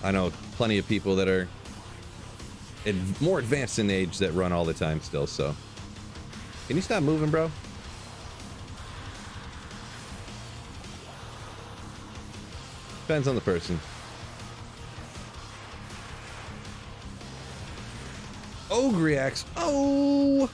I know plenty of people that are more advanced in age that run all the time still, so. Can you stop moving, bro? Depends on the person. Ogre reacts. Oh!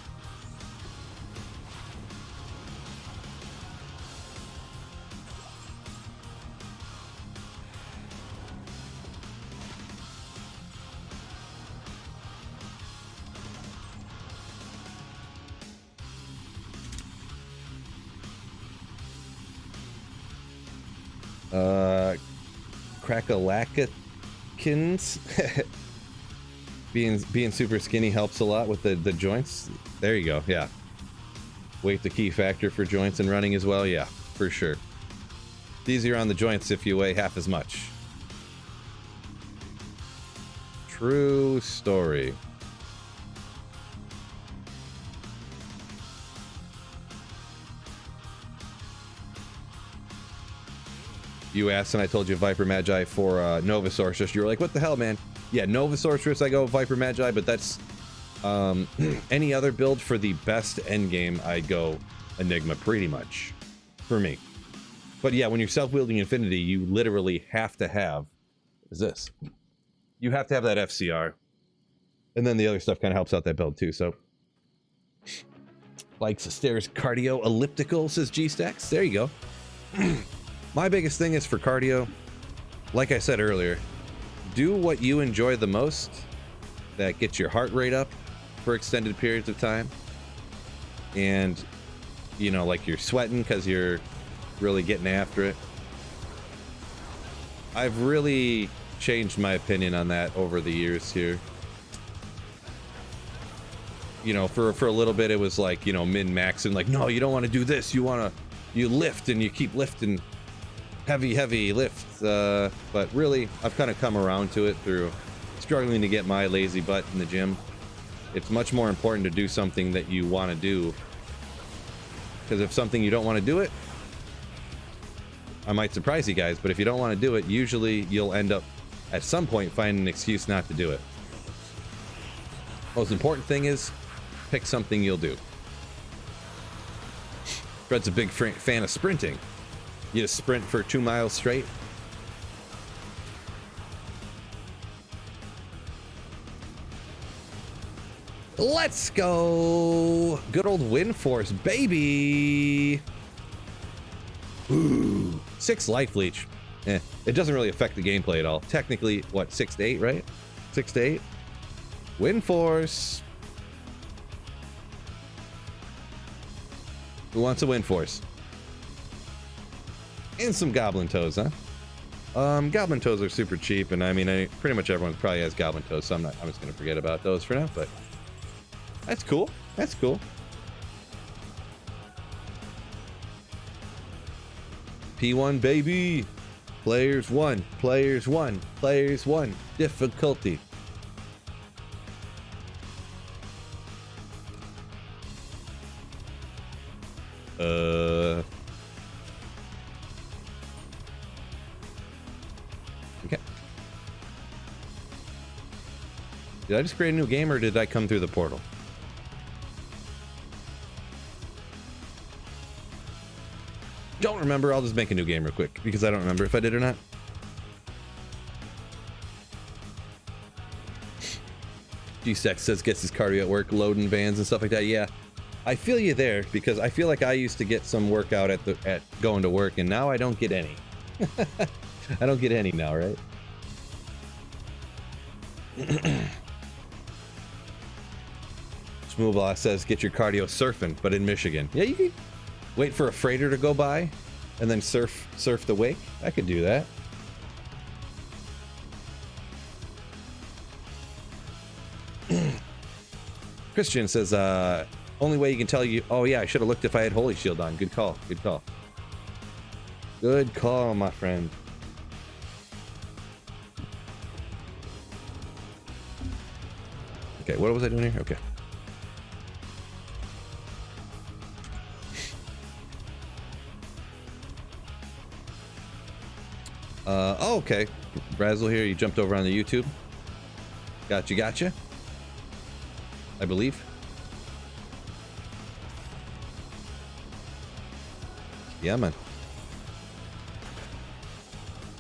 Crackalacakins. being super skinny helps a lot with the joints. There you go. Yeah. Weight's a key factor for joints and running as well. Yeah, for sure. It's easier on the joints if you weigh half as much. True story. You asked and I told you Viper Magi for Nova Sorceress. You were like, what the hell, man? Yeah, Nova Sorceress, I go Viper Magi, but that's any other build for the best endgame, I'd go Enigma pretty much for me. But yeah, when you're self-wielding Infinity, you literally have to have, what is this? You have to have that FCR. And then the other stuff kind of helps out that build too, so. Likes stairs cardio elliptical, says G-Stacks. There you go. My biggest thing is for cardio, like I said earlier, do what you enjoy the most that gets your heart rate up for extended periods of time. And, you know, like you're sweating because you're really getting after it. I've really changed my opinion on that over the years here. You know, for a little bit it was like, you know, min-max and like, no, you don't want to do this. You lift and you keep lifting. Heavy lifts, but really I've kind of come around to it through struggling to get my lazy butt in the gym. It's much more important to do something that you want to do, because if something you don't want to do it, I might surprise you guys, but if you don't want to do it, usually you'll end up at some point finding an excuse not to do it. Most important thing is pick something you'll do. Fred's a big fan of sprinting. You just sprint for 2 miles straight. Let's go! Good old Wind Force, baby! Ooh, 6 life leech. It doesn't really affect the gameplay at all. Technically, what, 6 to 8, right? 6 to 8. Wind Force. Who wants a Wind Force? And some Goblin Toes, huh? Goblin Toes are super cheap, and I mean, pretty much everyone probably has Goblin Toes, so I'm just gonna forget about those for now, but that's cool. That's cool. P1, baby! Players 1, players 1, players 1. Difficulty. Okay. Did I just create a new game or did I come through the portal? Don't remember. I'll just make a new game real quick because I don't remember if I did or not. G-Sex says gets his cardio at work, loading vans and stuff like that. Yeah, I feel you there because I feel like I used to get some workout at going to work and now I don't get any. I don't get any now, right? Smoothblock says, get your cardio surfing, but in Michigan. Yeah, you can wait for a freighter to go by and then surf the wake. I could do that. Christian says, only way you can tell you... Oh, yeah, I should have looked if I had Holy Shield on. Good call. Good call. Good call, my friend. Okay, what was I doing here? Okay. Oh, okay. Brazzle here, you jumped over on the YouTube. Gotcha. I believe. Yeah, man.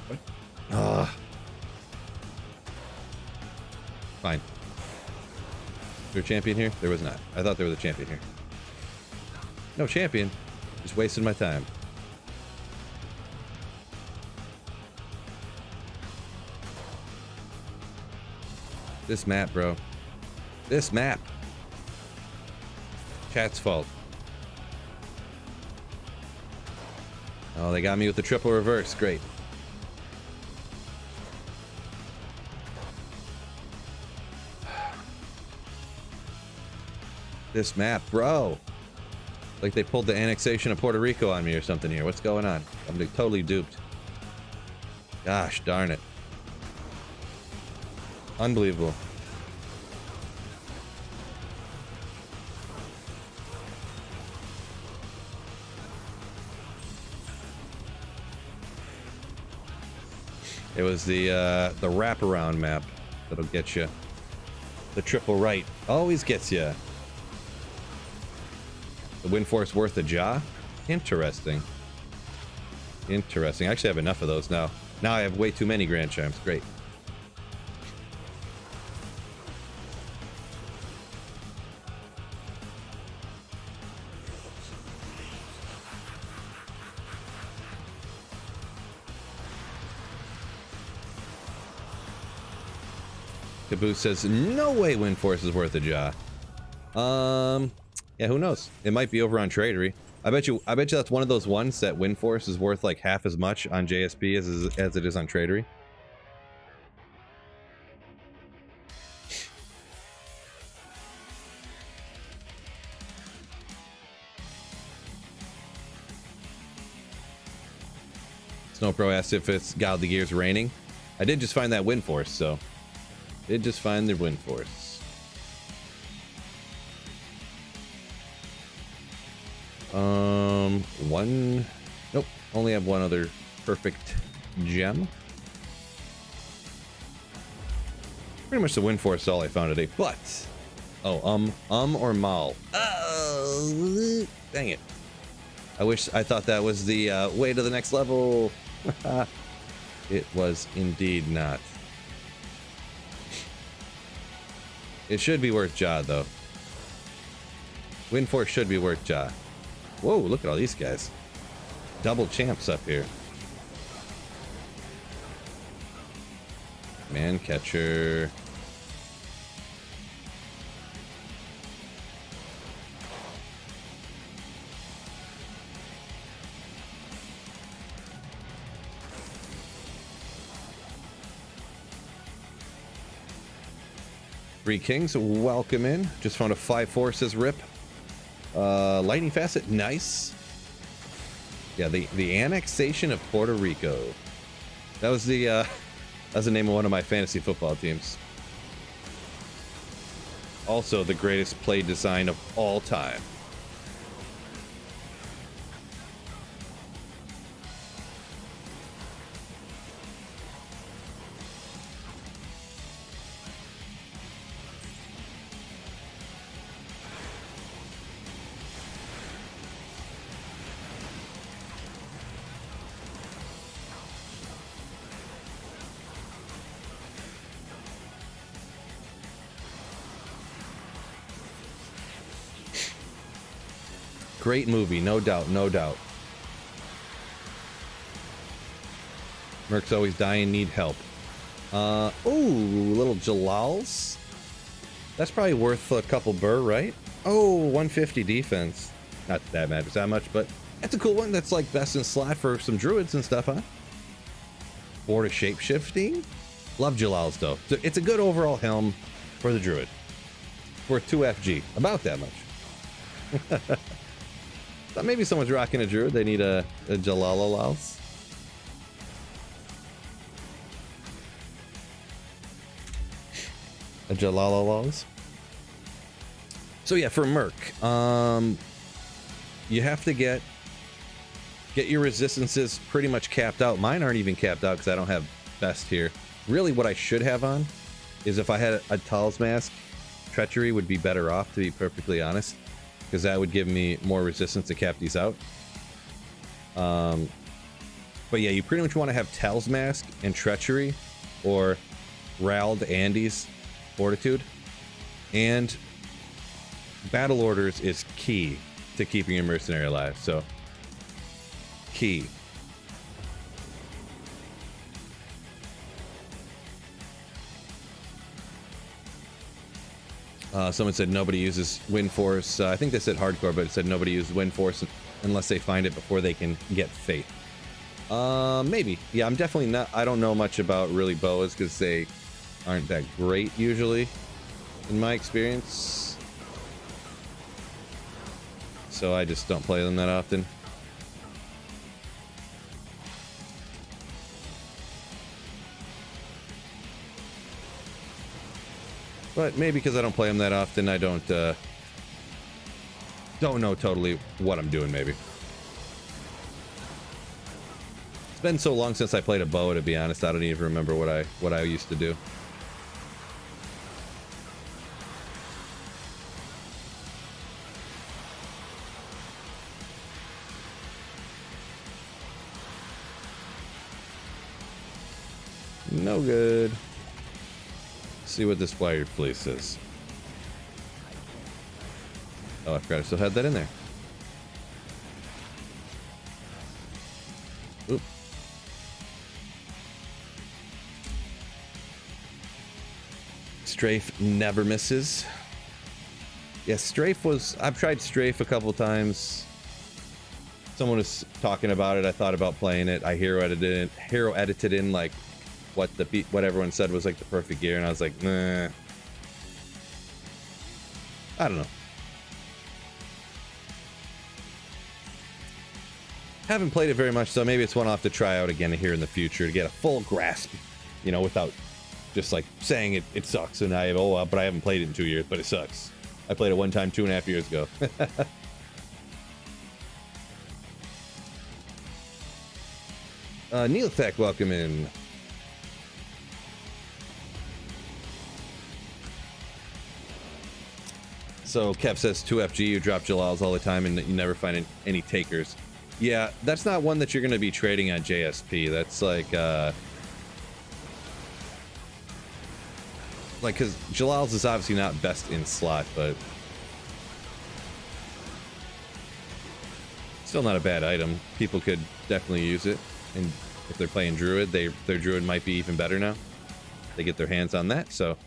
What? Fine. Is there a champion here? There was not. I thought there was a champion here. No champion. Just wasting my time. This map, bro. This map. Chat's fault. Oh, they got me with the triple reverse. Great. This map, bro. Like they pulled the annexation of Puerto Rico on me or something here. What's going on? I'm totally duped. Gosh darn it. Unbelievable. It was the wraparound map that'll get you. The triple right always gets you. The wind force worth a jaw? Interesting. Interesting. I actually have enough of those now. Now I have way too many Grand Charms. Great. Caboose says, no way Wind Force is worth a jaw. Yeah, who knows? It might be over on Tradery. I bet you that's one of those ones that Wind Force is worth like half as much on JSP as it is on Tradery. Snowpro asked if it's God of the Gears raining. I did just find that Wind Force, so... Did just find the Wind Force. One... Nope. Only have one other perfect gem. Pretty much the Wind Force is all I found today, but... Oh, or mal. Oh, dang it. I thought that was the way to the next level. It was indeed not. It should be worth jaw, though. Wind Force should be worth jaw. Whoa, look at all these guys. Double champs up here. Man catcher. Three Kings, welcome in. Just found a 5 Forces rip. Lightning Facet, nice. Yeah, the annexation of Puerto Rico. That was the name of one of my fantasy football teams. Also the greatest play design of all time. Great movie, no doubt, no doubt. Merc's always dying, need help. Ooh, little Jalal's. That's probably worth a couple burr, right? Oh, 150 defense. Not that that matters that much, but that's a cool one. That's like best in slot for some druids and stuff, huh? 4 to shapeshifting. Love Jalal's though. So it's a good overall helm for the druid. Worth 2 FG. About that much. Thought maybe someone's rocking a druid. They need a Jalalalals. A Jalalalals. So yeah, for Merc, you have to get your resistances pretty much capped out. Mine aren't even capped out because I don't have best here. Really, what I should have on is if I had a Tal's Mask, Treachery would be better off, to be perfectly honest, because that would give me more resistance to cap these out. But yeah, you pretty much want to have Tal's Mask and Treachery, or Rald Andy's Fortitude, and Battle Orders is key to keeping your mercenary alive. So key. Someone said nobody uses Wind Force. I think they said hardcore, but it said nobody uses Wind Force unless they find it before they can get Faith. Maybe. Yeah, I'm definitely not. I don't know much about really boas because they aren't that great usually, in my experience. So I just don't play them that often. But maybe because I don't play them that often, I don't know totally what I'm doing, maybe. It's been so long since I played a boa, to be honest, I don't even remember what I used to do. No good. See what this Wired Fleece is. Oh, I forgot I still had that in there. Oop. Strafe never misses. Yeah, Strafe was... I've tried Strafe a couple times. Someone was talking about it. I thought about playing it. I hero edited in like what everyone said was like the perfect gear, and I was like, nah. I don't know. Haven't played it very much, so maybe it's one I'll have to try out again here in the future to get a full grasp, you know, without just like saying it sucks and but I haven't played it in 2 years, but it sucks. I played it one time 2.5 years ago. Neil Tech, welcome in. So Kev says 2FG, you drop Jalals all the time and you never find any takers. Yeah, that's not one that you're going to be trading on JSP. That's like because Jalals is obviously not best in slot, but still not a bad item. People could definitely use it, and if they're playing Druid, their Druid might be even better now. They get their hands on that, so.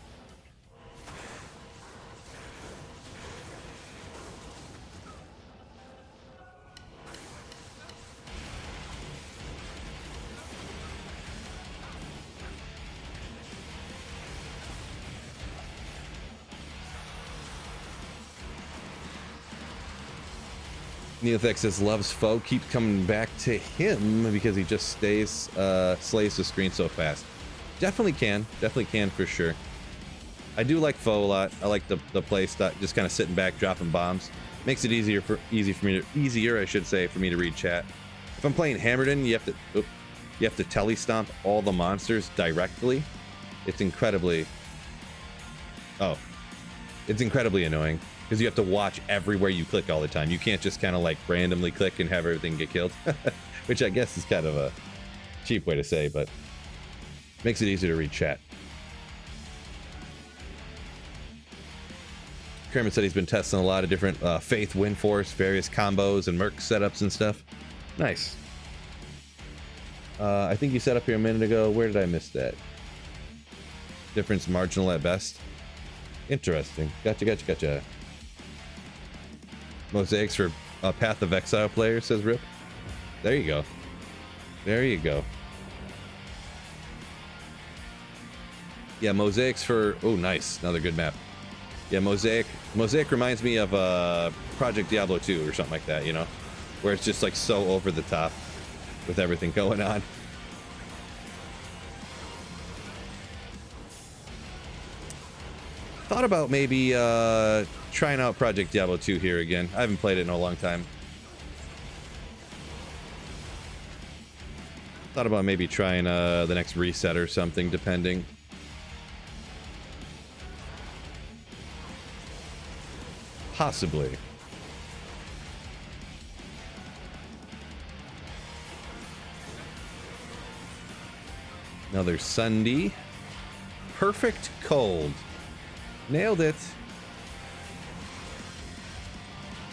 Neothex says loves foe, keeps coming back to him because he just slays the screen so fast. Definitely can for sure. I do like foe a lot. I like the play style, just kind of sitting back, dropping bombs. Makes it easier for me to read chat. If I'm playing Hammerden, you have to telly stomp all the monsters directly. It's incredibly annoying. Because you have to watch everywhere you click all the time. You can't just kind of like randomly click and have everything get killed. Which I guess is kind of a cheap way to say, but makes it easier to read chat. Kermit said he's been testing a lot of different Faith, Wind Force, various combos and Merc setups and stuff. Nice. I think you set up here a minute ago. Where did I miss that? Difference marginal at best. Interesting. Gotcha. Mosaics for Path of Exile players, says Rip. There you go. Yeah, mosaics for... Oh, nice. Another good map. Yeah, Mosaic reminds me of Project Diablo 2 or something like that, you know? Where it's just like so over the top with everything going on. Thought about maybe trying out Project Diablo 2 here again. I haven't played it in a long time. Thought about maybe trying the next reset or something, depending. Possibly. Another Sunday. Perfect cold. Nailed it.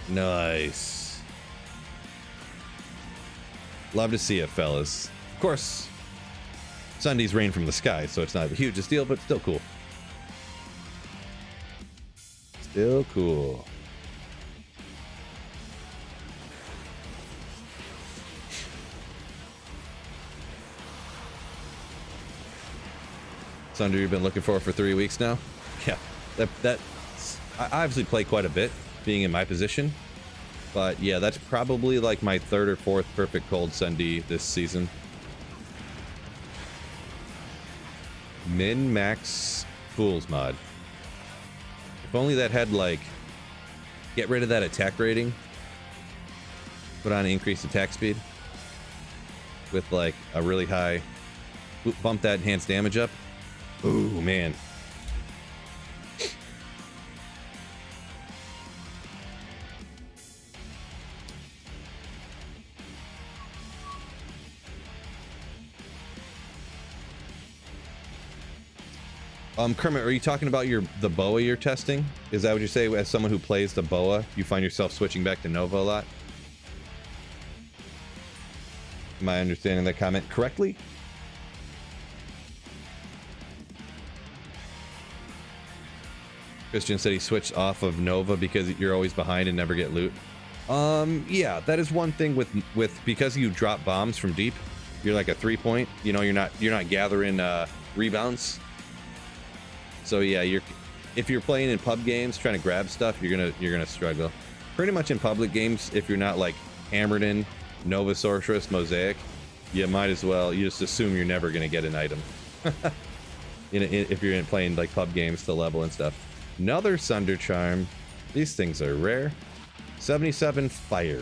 Nice. Love to see it, fellas. Of course, Sundays rain from the sky, so it's not the hugest deal, but still cool. Still cool. Thunder you've been looking for 3 weeks now? Yeah, I obviously play quite a bit, being in my position. But yeah, that's probably like my 3rd or 4th perfect cold Sunday this season. Min-max Fools mod. If only that had like, get rid of that attack rating. Put on increased attack speed. With like a really high, bump that enhanced damage up. Ooh, man. Kermit, are you talking about the boa you're testing? Is that what you say? As someone who plays the boa, you find yourself switching back to Nova a lot? Am I understanding that comment correctly? Christian said he switched off of Nova because you're always behind and never get loot. Yeah, that is one thing with because you drop bombs from deep, you're like a 3-point. You know, you're not gathering rebounds. So yeah, if you're playing in pub games trying to grab stuff, you're gonna struggle. Pretty much in public games, if you're not like hammered in Nova Sorceress Mosaic, you might as well, you just assume you're never gonna get an item. If you're playing like pub games to level and stuff. Another Sunder Charm. These things are rare. 77 Fire.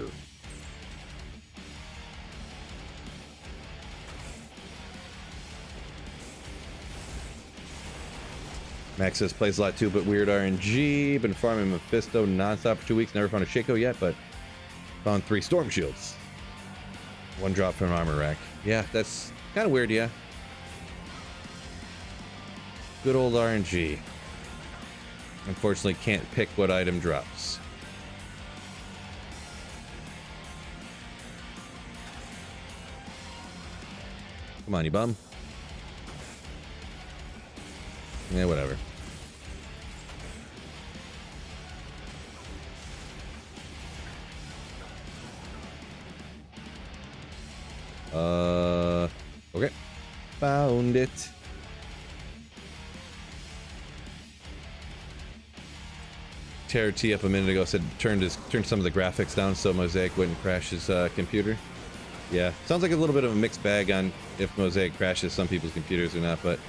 Max says plays a lot too, but weird RNG. Been farming Mephisto nonstop for 2 weeks. Never found a Shaco yet, but found 3 Storm Shields. 1 drop from an armor rack. Yeah, that's kind of weird, yeah. Good old RNG. Unfortunately, can't pick what item drops. Come on, you bum. Yeah, whatever. Okay. Found it. Terror T up a minute ago said turned some of the graphics down so Mosaic wouldn't crash his computer. Yeah, sounds like a little bit of a mixed bag on if Mosaic crashes some people's computers or not, but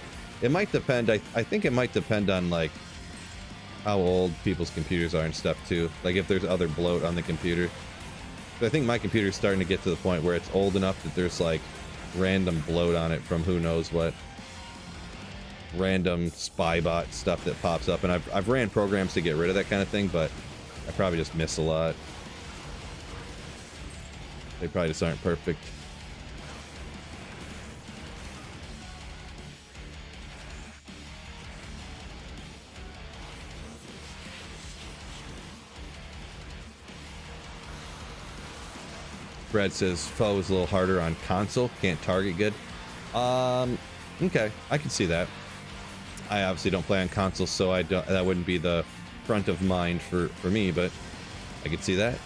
it might depend. I think it might depend on like how old people's computers are and stuff too. Like if there's other bloat on the computer. But I think my computer's starting to get to the point where it's old enough that there's like random bloat on it from who knows what. Random spy bot stuff that pops up, and I've ran programs to get rid of that kind of thing, but I probably just miss a lot. They probably just aren't perfect. Brad says foe is a little harder on console, can't target good. Okay, I can see that. I obviously don't play on consoles, so that wouldn't be the front of mind for me, but I could see that.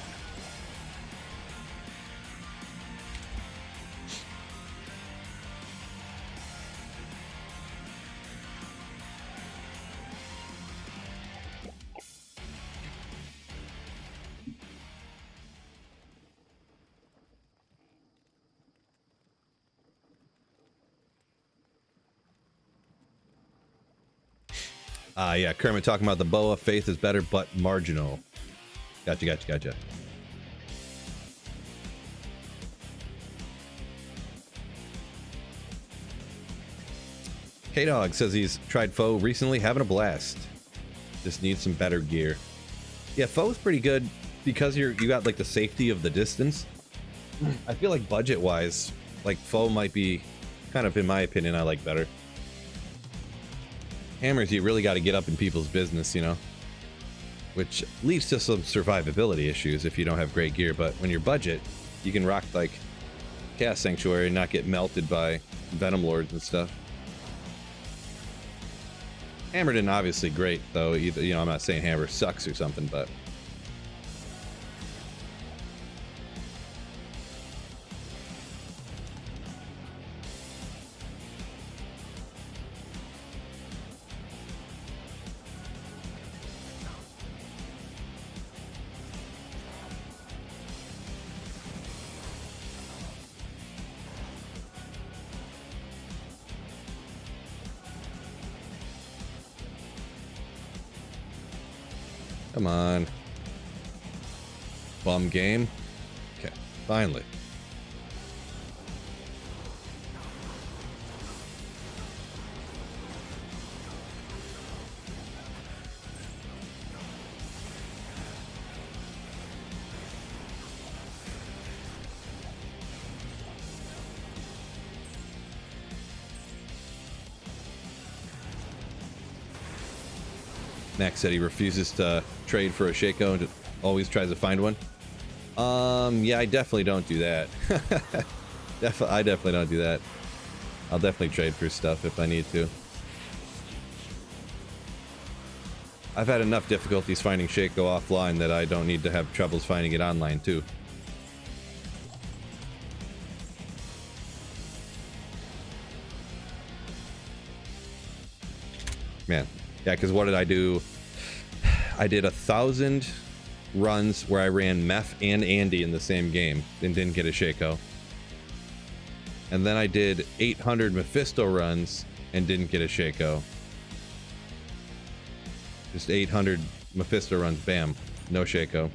Yeah, Kermit talking about the boa. Faith is better, but marginal. Gotcha. K-Dog says he's tried FOH recently, having a blast. Just needs some better gear. Yeah, FOH's pretty good because you got like the safety of the distance. I feel like budget-wise, like FOH might be kind of, in my opinion, I like better. Hammers, you really got to get up in people's business, you know, which leads to some survivability issues if you don't have great gear. But when you're budget, you can rock like Chaos Sanctuary and not get melted by Venom Lords and stuff. Hammer didn't obviously great though either, you know, I'm not saying Hammer sucks or something, but come on. Bum game. Okay, finally. Max said he refuses to trade for a Shaco and always tries to find one. Yeah, I definitely don't do that. I definitely don't do that. I'll definitely trade for stuff if I need to. I've had enough difficulties finding Shaco offline that I don't need to have troubles finding it online too. Man. Yeah, because what did I do? I did 1,000 runs where I ran Meph and Andy in the same game and didn't get a Shaco. And then I did 800 Mephisto runs and didn't get a Shaco. Just 800 Mephisto runs, bam, no Shaco.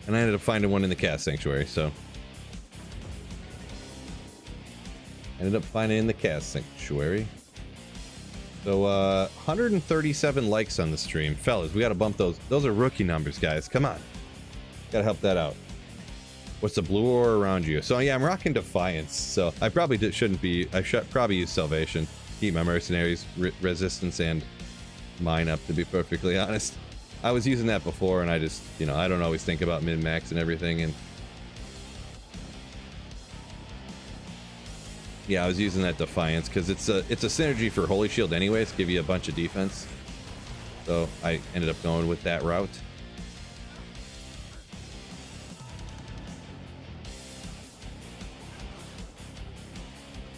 And I ended up finding one in the Chaos Sanctuary, so. Ended up finding it in the Chaos Sanctuary. So, 137 likes on the stream. Fellas, we gotta bump those. Those are rookie numbers, guys. Come on. Gotta help that out. What's the blue aura around you? So, yeah, I'm rocking Defiance. So, I probably shouldn't be... I should probably use Salvation. Keep my mercenaries, resistance, and mine up, to be perfectly honest. I was using that before, and I just... You know, I don't always think about min-max and everything, and... Yeah, I was using that Defiance because it's a synergy for Holy Shield anyways, give you a bunch of defense. So I ended up going with that route.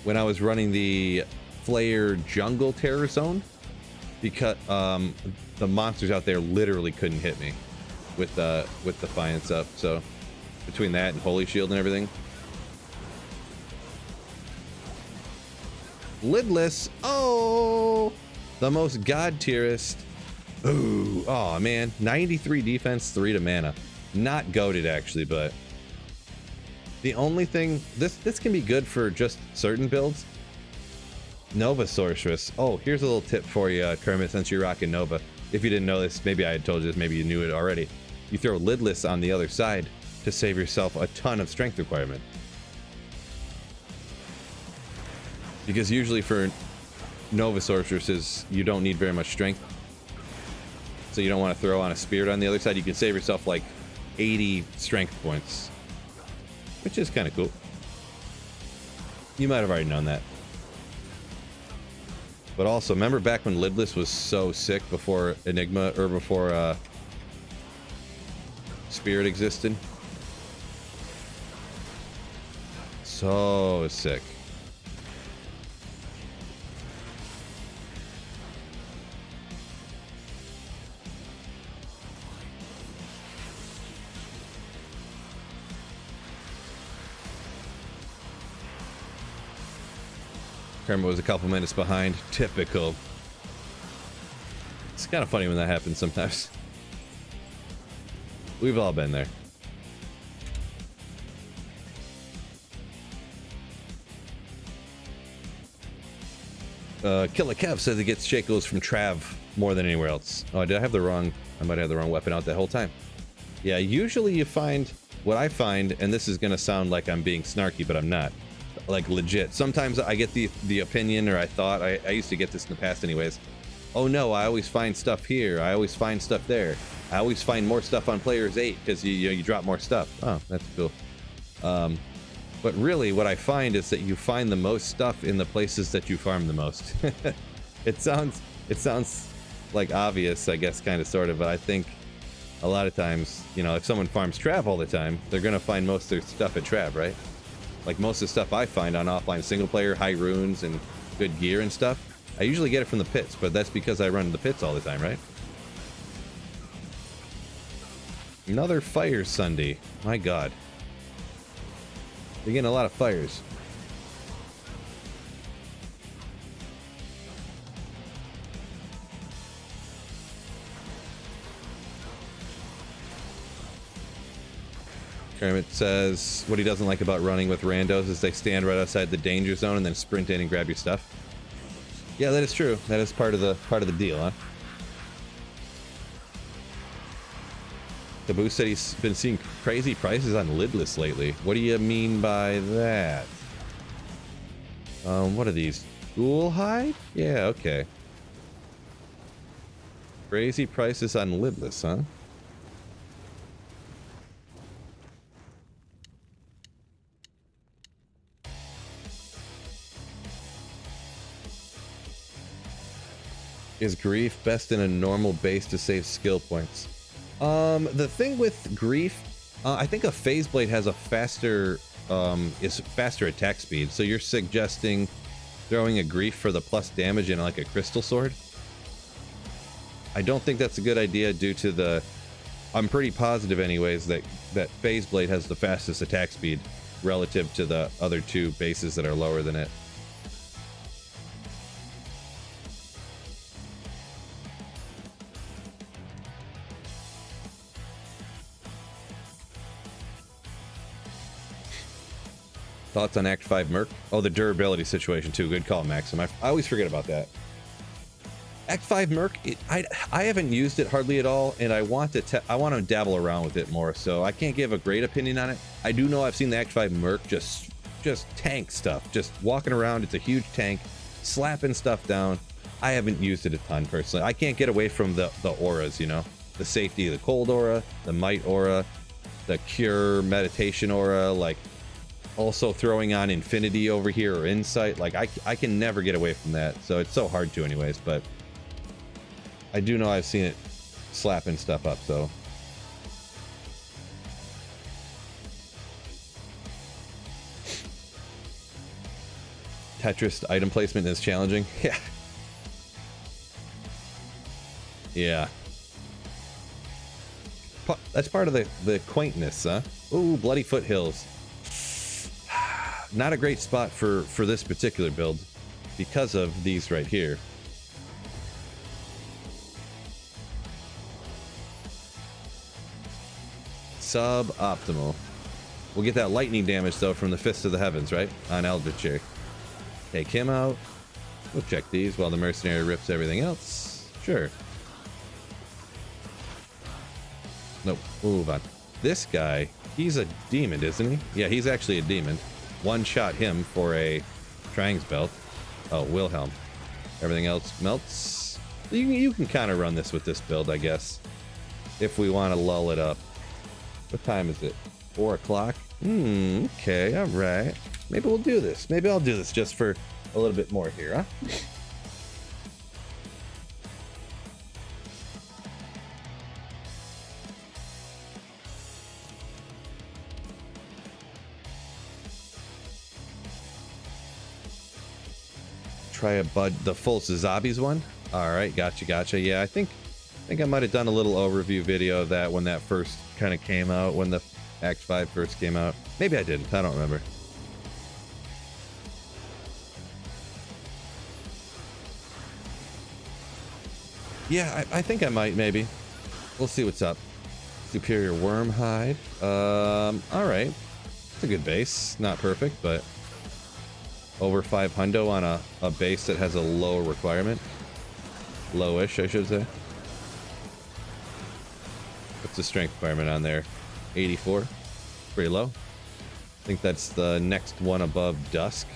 When I was running the Flayer Jungle Terror Zone, because the monsters out there literally couldn't hit me with Defiance up. So between that and Holy Shield and everything. Lidless. Oh, the most god tierist. Ooh, oh man, 93 defense, 3 to mana. Not goated actually, but the only thing this can be good for just certain builds. Nova Sorceress. Oh, here's a little tip for you, Kermit, since you're rocking Nova. If you didn't know this, maybe I had told you this, maybe you knew it already. You throw Lidless on the other side to save yourself a ton of strength requirement. Because usually for Nova Sorceresses, you don't need very much strength. So you don't want to throw on a Spirit on the other side. You can save yourself like 80 strength points. Which is kind of cool. You might have already known that. But also, remember back when Lidless was so sick before Enigma, or before Spirit existed? So sick. Kermit was a couple minutes behind. Typical. It's kind of funny when that happens sometimes. We've all been there. Killer Kev says he gets Shakos from Trav more than anywhere else. Oh, did I have the wrong... I might have the wrong weapon out that whole time. Yeah, usually you find... What I find, and this is going to sound like I'm being snarky, but I'm not. Like, legit. Sometimes I get the opinion, or I thought... I used to get this in the past anyways. Oh no, I always find stuff here. I always find stuff there. I always find more stuff on Players 8 because you drop more stuff. Oh, that's cool. But really, what I find is that you find the most stuff in the places that you farm the most. It sounds like obvious, I guess, kind of, sort of, but I think a lot of times, you know, if someone farms Trav all the time, they're gonna find most of their stuff at Trav, right? Like most of the stuff I find on offline single player, high runes and good gear and stuff, I usually get it from the pits, but that's because I run the pits all the time, right? Another fire Sunday. My god. You're getting a lot of fires. Kermit says what he doesn't like about running with randos is they stand right outside the danger zone and then sprint in and grab your stuff. Yeah, that is true. That is part of the deal, huh? Caboose said he's been seeing crazy prices on Lidless lately. What do you mean by that? What are these? Ghoul hide? Yeah, okay. Crazy prices on Lidless, huh? Is Grief best in a normal base to save skill points? The thing with Grief, I think a Phase Blade has a faster attack speed. So you're suggesting throwing a Grief for the plus damage in like a Crystal Sword? I don't think that's a good idea due to the... I'm pretty positive anyways that Phase Blade has the fastest attack speed relative to the other two bases that are lower than it. Thoughts on Act 5 Merc? Oh, the durability situation too. Good call, Maxim. I always forget about that. Act 5 Merc, I haven't used it hardly at all, and I want to dabble around with it more, so I can't give a great opinion on it. I do know I've seen the Act 5 Merc just tank stuff, just walking around. It's a huge tank, slapping stuff down. I haven't used it a ton personally. I can't get away from the auras, you know, the safety of the cold aura, the might aura, the cure meditation aura, like. Also throwing on Infinity over here or Insight, like I can never get away from that, so it's so hard to anyways, but I do know I've seen it slapping stuff up, so. Tetris item placement is challenging. Yeah. Yeah. That's part of the quaintness, huh? Ooh, Bloody Foothills. Not a great spot for this particular build because of these right here. Suboptimal. We'll get that lightning damage though from the Fist of the Heavens, right? On Eldritch. Take him out. We'll check these while the mercenary rips everything else. Sure. Nope. We'll move on. This guy, he's a demon, isn't he? Yeah, he's actually a demon. One-shot him for a Trang's belt. Oh, Wilhelm. Everything else melts. You can kind of run this with this build, I guess, if we want to lull it up. What time is it? 4 o'clock? Okay, all right. Maybe we'll do this. Maybe I'll do this just for a little bit more here, huh? Try the full zombies one. All right, gotcha. Yeah, I think I might have done a little overview video of that when that first kind of came out, when the Act 5 first came out. Maybe I didn't. I don't remember. Yeah, I think I might, maybe. We'll see what's up. Superior worm hide. All right. It's a good base. Not perfect, but over 500 on a base that has a low requirement. Lowish, I should say. What's the strength requirement on there? 84. Pretty low. I think that's the next one above Dusk.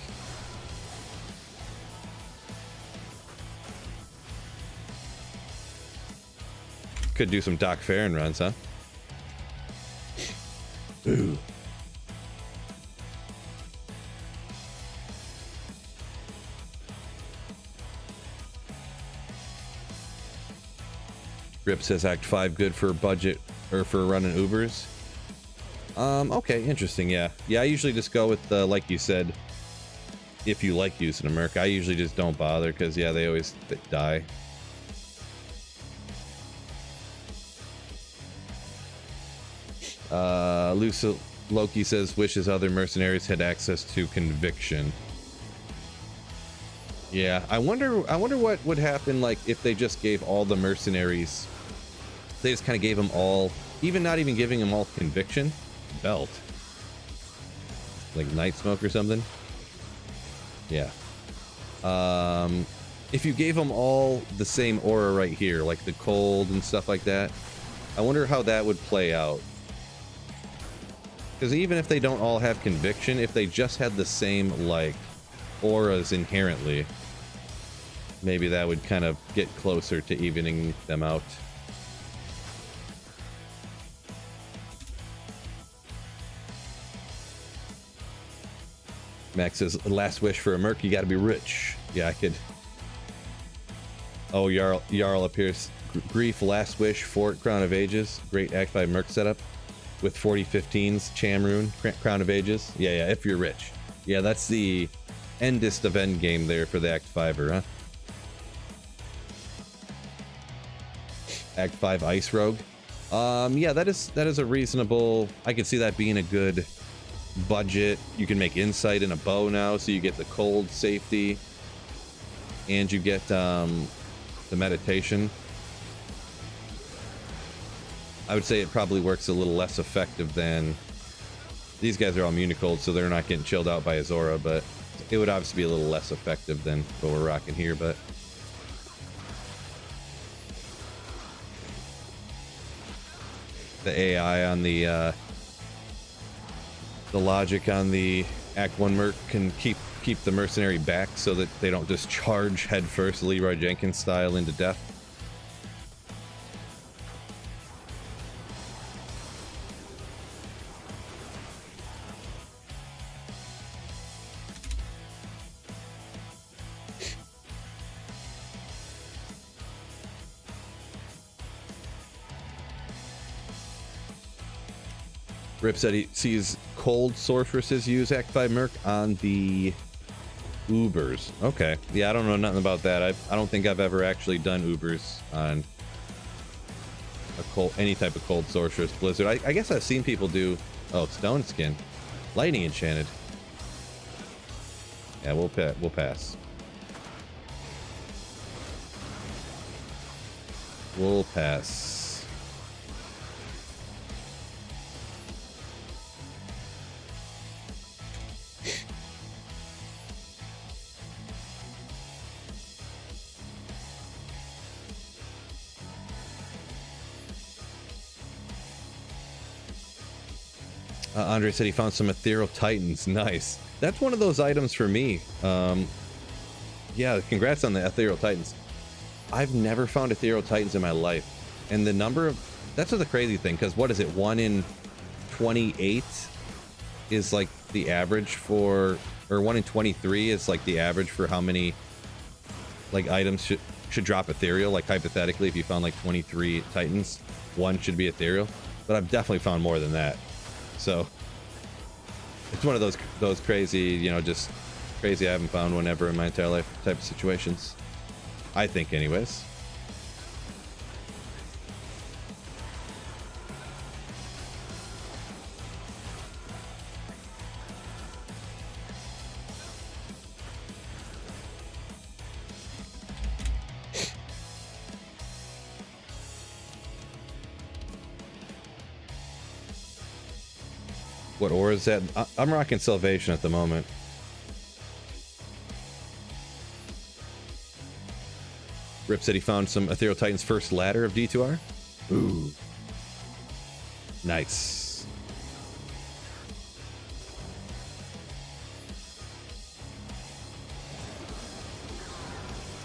Could do some Doc Farron runs, huh? Ooh. Rip says Act 5 good for budget or for running Ubers. Okay, interesting, yeah. Yeah, I usually just go with the, like you said, if you like using a Merc. I usually just don't bother because, yeah, they always die. Loki says wishes other mercenaries had access to conviction. Yeah, I wonder what would happen like if they just gave all the mercenaries, they just kind of gave them all, not even giving them all conviction, belt, like Night Smoke or something. Yeah. If you gave them all the same aura right here, like the cold and stuff like that, I wonder how that would play out. Because even if they don't all have conviction, if they just had the same, like, auras inherently, maybe that would kind of get closer to evening them out. Max says, last wish for a Merc, you gotta be rich. Yeah, I could. Oh, Jarl appears. Grief, last wish, Fort, Crown of Ages. Great Act 5 Merc setup. With 4015s, Chamrune, Crown of Ages. Yeah, if you're rich. Yeah, that's the endest of end game there for the Act 5er, huh? Act 5 Ice Rogue. Yeah, that is a reasonable. I could see that being a good budget. You can make insight in a bow now, so you get the cold safety, and you get the meditation. I would say it probably works a little less effective than these guys are all Municold, so they're not getting chilled out by Azora, but it would obviously be a little less effective than what we're rocking here. But the AI on the logic on the Act 1 Merc can keep the mercenary back so that they don't just charge headfirst Leroy Jenkins style into death. Rip said he sees cold sorceresses use Act 5 Merc on the Ubers. Okay. Yeah, I don't know nothing about that. I don't think I've ever actually done Ubers on any type of cold sorceress blizzard. I guess I've seen people do. Oh, stone skin, lightning enchanted. Yeah, we'll pass. We'll pass. Andre said he found some Ethereal Titans. Nice. That's one of those items for me. Yeah, congrats on the Ethereal Titans. I've never found Ethereal Titans in my life. And the number of... That's the crazy thing, because what is it? 1 in 28 is like the average for... Or 1 in 23 is like the average for how many like items should drop Ethereal. Like hypothetically, if you found like 23 Titans, 1 should be Ethereal. But I've definitely found more than that. So it's one of those crazy, you know, just Crazy, I haven't found one ever in my entire life type of situations. I think anyways. What ore is that? I'm rocking Salvation at the moment. Rip said he found some Ethereal Titan's first ladder of D2R. Ooh. Nice.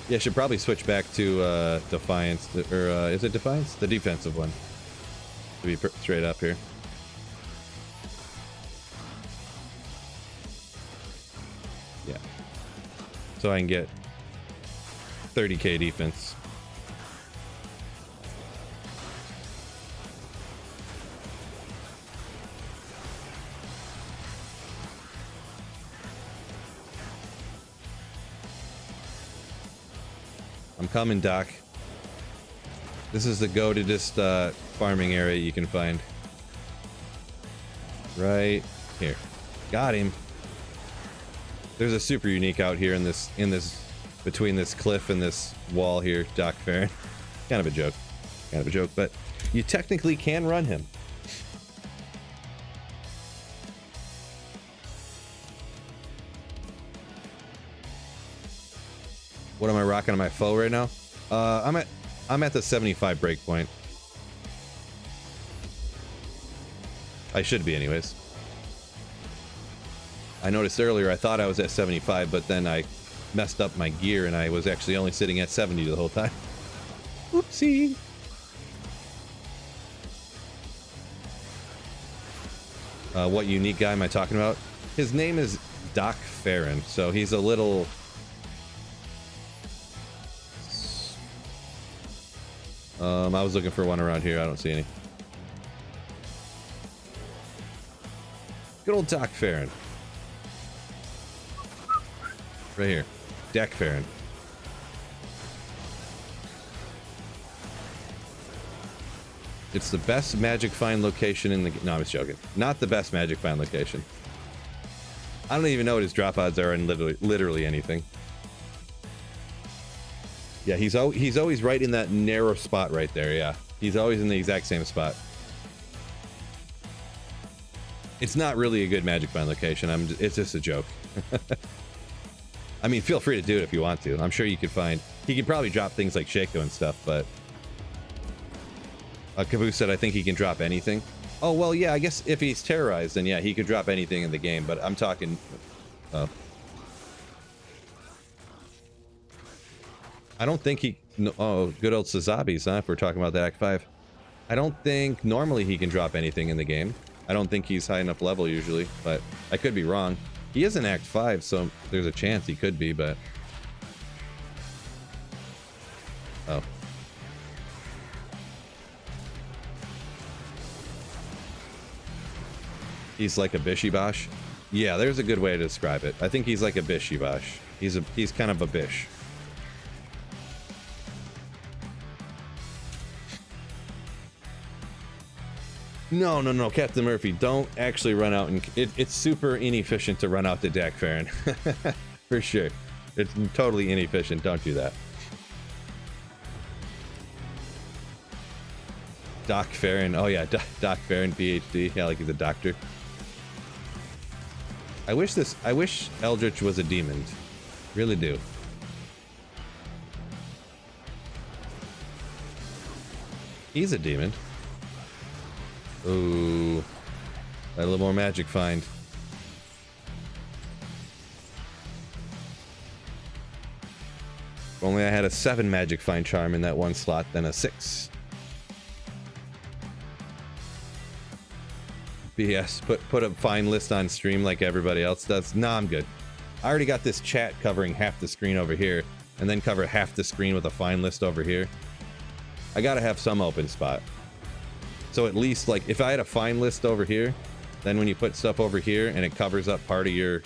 Yeah, should probably switch back to Defiance, or is it Defiance? The defensive one. To be straight up here. Yeah. So I can get 30k defense. I'm coming, Doc. This is the go-to-dist farming area you can find. Right here. Got him. There's a super unique out here in this between this cliff and this wall here, Doc Farron. Kind of a joke. Kind of a joke, but you technically can run him. What am I rocking on my foe right now? I'm at the 75 breakpoint. I should be anyways. I noticed earlier I thought I was at 75, but then I messed up my gear and I was actually only sitting at 70 the whole time. Oopsie. What unique guy am I talking about? His name is Doc Farron, so he's a little... I was looking for one around here. I don't see any. Good old Doc Farron. Right here. Doc Farron. It's the best magic find location in the... No, I was joking. Not the best magic find location. I don't even know what his drop odds are in literally anything. Yeah, he's always right in that narrow spot right there, yeah. He's always in the exact same spot. It's not really a good magic find location. It's just a joke. I mean, feel free to do it if you want to. I'm sure you could find... He could probably drop things like Shaco and stuff, but... Caboose said, I think he can drop anything. Oh, well, yeah, I guess if he's terrorized, then yeah, he could drop anything in the game, but I'm talking... Oh. I don't think he... No, oh, good old Sazabis, huh? If we're talking about the Act 5. I don't think normally he can drop anything in the game. I don't think he's high enough level usually, but I could be wrong. He is in Act 5, so there's a chance he could be, but... Oh. He's like a Bishibosh? Yeah, there's a good way to describe it. I think he's like a Bishibosh. He's kind of a bish. No, Captain Murphy, don't actually run out and... It's super inefficient to run out to Doc Farron. For sure. It's totally inefficient, don't do that. Doc Farron, oh yeah, Doc Farron, PhD, yeah, like he's a doctor. I wish Eldritch was a demon. Really do. He's a demon. Ooh. A little more magic find. If only I had a 7 magic find charm in that one slot, then a 6. BS, put a find list on stream like everybody else does. Nah, I'm good. I already got this chat covering half the screen over here, and then cover half the screen with a find list over here. I gotta have some open spot. So at least, like, if I had a find list over here, then when you put stuff over here and it covers up part of your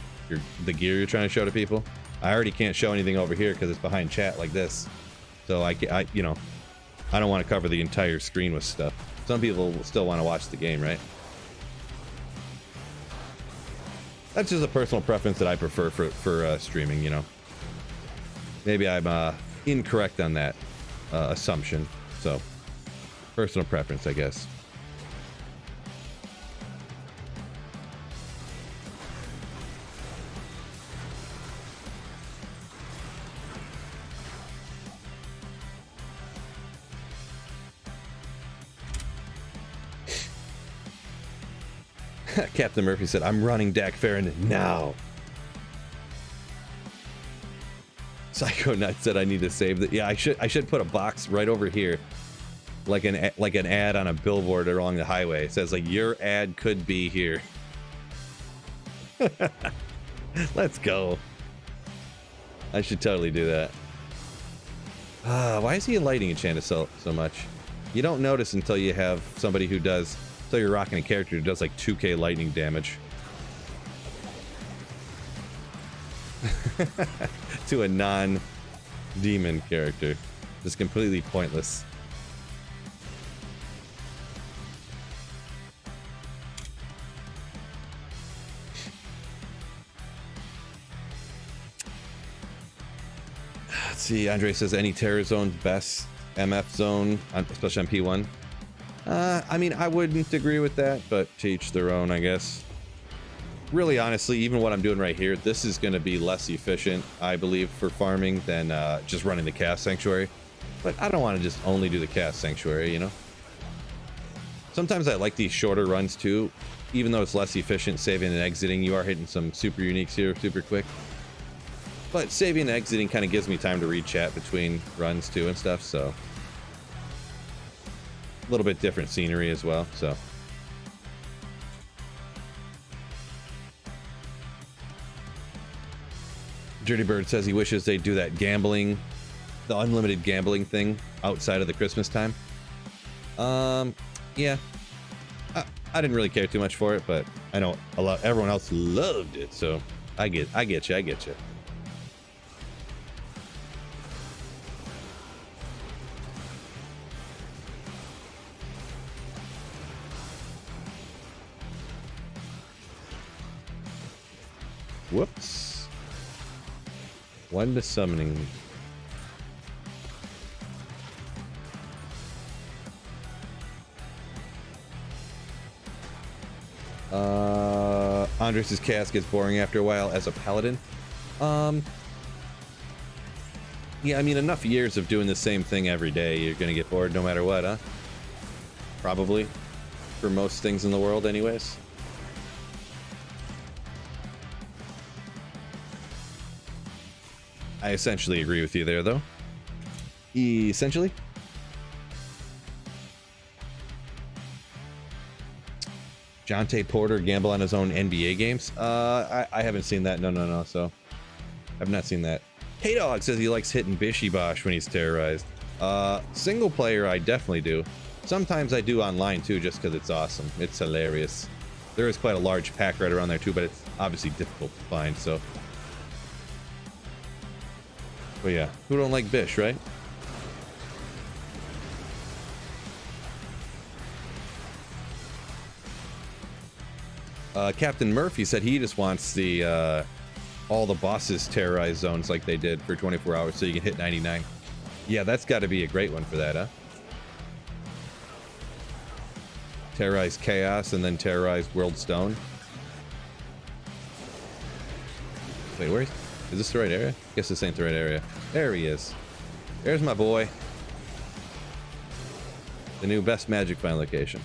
the gear you're trying to show to people. I already can't show anything over here because it's behind chat like this. So I you know, I don't want to cover the entire screen with stuff. Some people will still want to watch the game, right? That's just a personal preference that I prefer for streaming, you know. Maybe I'm incorrect on that assumption. So, personal preference, I guess. Captain Murphy said, I'm running Dak Farron now. Psycho Nut said I need to save that. Yeah, I should put a box right over here. Like an ad on a billboard along the highway. It says like your ad could be here. Let's go. I should totally do that. Why is he lighting enchanted so much? You don't notice until you have somebody who does. So you're rocking a character who does like 2k lightning damage. To a non-demon character. Just completely pointless. Let's see, Andre says any terror zone's best MF zone, especially on P1. I mean, I wouldn't agree with that, but to each their own, I guess. Really, honestly, even what I'm doing right here, this is going to be less efficient, I believe, for farming than just running the Cast Sanctuary. But I don't want to just only do the Cast Sanctuary, you know? Sometimes I like these shorter runs, too. Even though it's less efficient saving and exiting, you are hitting some super uniques here super quick. But saving and exiting kind of gives me time to read chat between runs, too, and stuff, so... a little bit different scenery as well, so. Dirty Bird says he wishes they'd do that gambling, the unlimited gambling thing outside of the Christmas time. Yeah. I didn't really care too much for it, but I know everyone else loved it, so I get you. Whoops. One to summoning. Andres' cast gets boring after a while as a paladin. Yeah, I mean, enough years of doing the same thing every day, you're gonna get bored no matter what, huh? Probably. For most things in the world, anyways. I essentially agree with you there, though. Essentially. Jonte Porter gamble on his own NBA games? I haven't seen that. No. So, I've not seen that. Hey Dog says he likes hitting Bishy Bosh when he's terrorized. Single player, I definitely do. Sometimes I do online too, just because it's awesome. It's hilarious. There is quite a large pack right around there too, but it's obviously difficult to find, so. But yeah, who don't like Bish, right? Captain Murphy said he just wants the all the bosses terrorize zones like they did for 24 hours so you can hit 99. Yeah, that's got to be a great one for that, huh? Terrorize Chaos and then terrorize World Stone. Wait, where is this the right area? I guess this ain't the right area. There he is. There's my boy. The new best magic find location.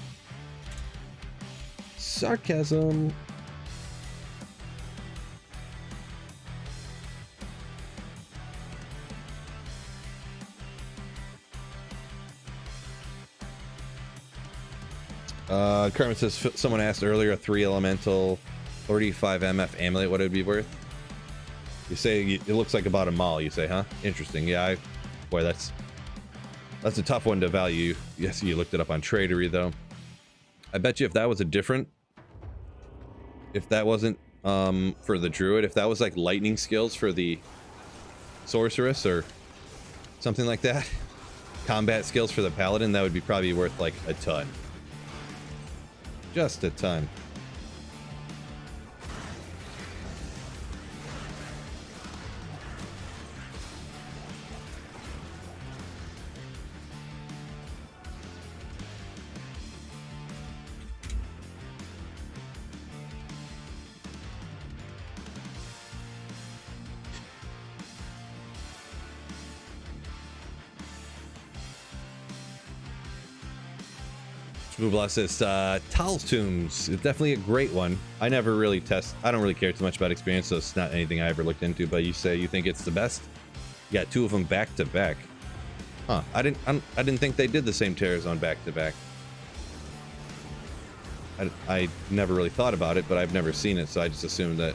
Sarcasm. Kermit says someone asked earlier a 3 elemental 35 MF amulet what it would be worth. You say it looks like about a mall, you say, huh? Interesting. Yeah, boy, that's a tough one to value. Yes, you looked it up on Tradery though. I bet you if that was a different, if that wasn't for the druid. If that was like lightning skills for the sorceress or something like that, combat skills for the paladin, that would be probably worth like a ton. Just a ton. Blesses Tal's Tombs is definitely a great one. I never really I don't really care too much about experience, so it's not anything I ever looked into, but you say you think it's the best? You got two of them back to back. Huh, I didn't think they did the same Terror Zone back to back. I never really thought about it, but I've never seen it, so I just assumed that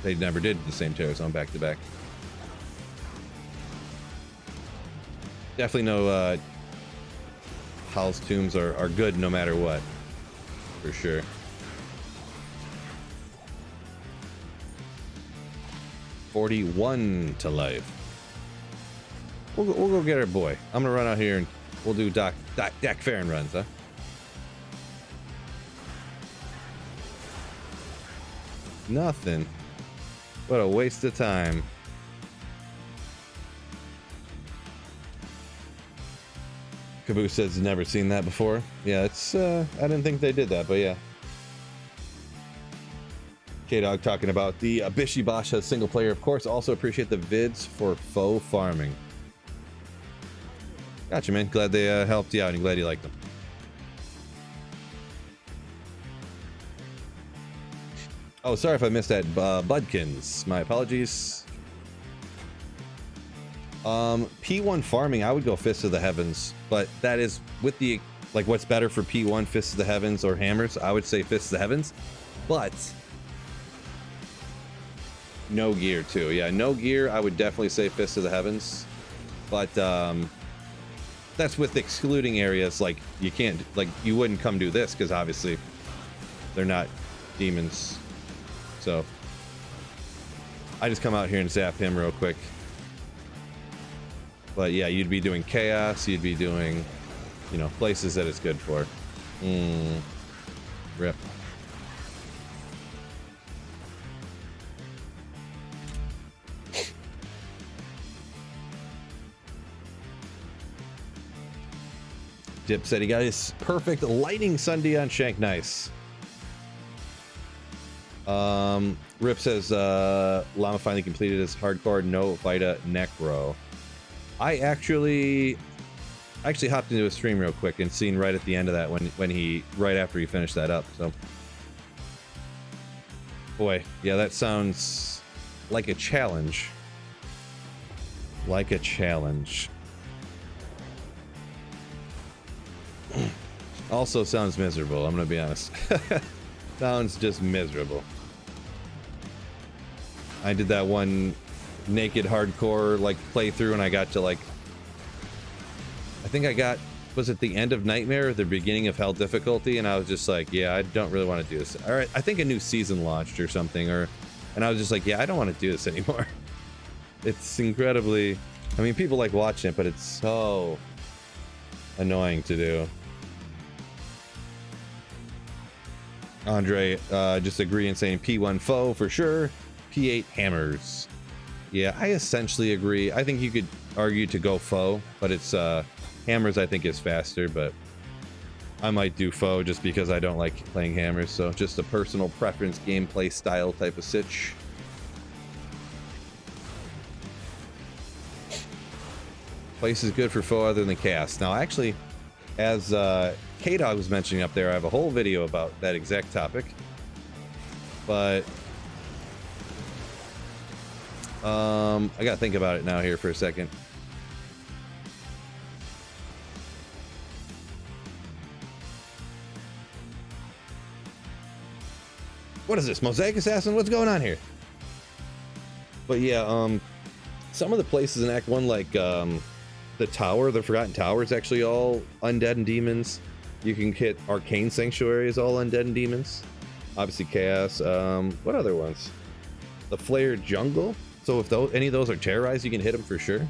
they never did the same Terror Zone back to back. Definitely no Tal's Tombs are good no matter what, for sure. $41 to life. We'll go get our boy. I'm gonna run out here and we'll do Dak Farron runs, huh? Nothing. What a waste of time. Caboose says he's never seen that before. Yeah, it's I didn't think they did that, but yeah. K-Dog talking about the Bishi Basha single player. Of course, also appreciate the vids for faux farming. Gotcha, man. Glad they helped you out and glad you liked them. Oh, sorry if I missed that. Budkins, my apologies. P1 farming, I would go Fists of the Heavens, but that is with the, like, what's better for P1, Fists of the Heavens or Hammers? I would say Fists of the Heavens, but no gear too. Yeah, no gear, I would definitely say Fists of the Heavens, but that's with excluding areas like you can't, like, you wouldn't come do this because obviously they're not demons. So I just come out here and zap him real quick. But yeah, you'd be doing chaos, you'd be doing, you know, places that it's good for. Rip. Dip said he got his perfect lightning Sunday on Shank. Nice. Rip says Llama finally completed his hardcore no Vita Necro. I actually hopped into a stream real quick and seen right at the end of that when right after he finished that up. So boy, yeah, that sounds like a challenge. Like a challenge. Also sounds miserable, I'm gonna be honest. Sounds just miserable. I did that one naked hardcore like playthrough and I got to like, I think I got, was it the end of Nightmare or the beginning of Hell difficulty, and I was just like, yeah, I don't really want to do this. All right, I think a new season launched or something, and I was just like, yeah, I don't want to do this anymore. It's incredibly, I mean, people like watching it, but it's so annoying to do. Andre just agreeing, saying P1 foe for sure, P8 hammers. Yeah, I essentially agree. I think you could argue to go foe, but it's hammers I think is faster, but I might do foe just because I don't like playing hammers, so just a personal preference, gameplay style type of sitch. Place is good for foe other than chaos. Now actually, as K-Dog was mentioning up there, I have a whole video about that exact topic, but I gotta think about it now here for a second. What is this, Mosaic Assassin? What's going on here? But yeah, some of the places in Act 1, like the tower, the Forgotten Tower, is actually all undead and demons. You can hit Arcane Sanctuary is all undead and demons. Obviously chaos. What other ones? The flare jungle. So if any of those are terrorized, you can hit them for sure.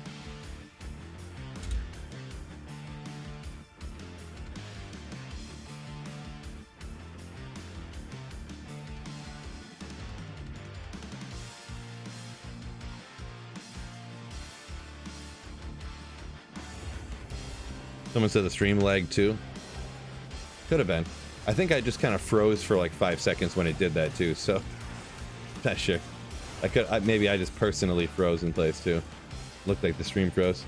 Someone said the stream lagged too. Could have been. I think I just kind of froze for like 5 seconds when it did that too, so not sure. Maybe I just personally froze in place too. Looked like the stream froze.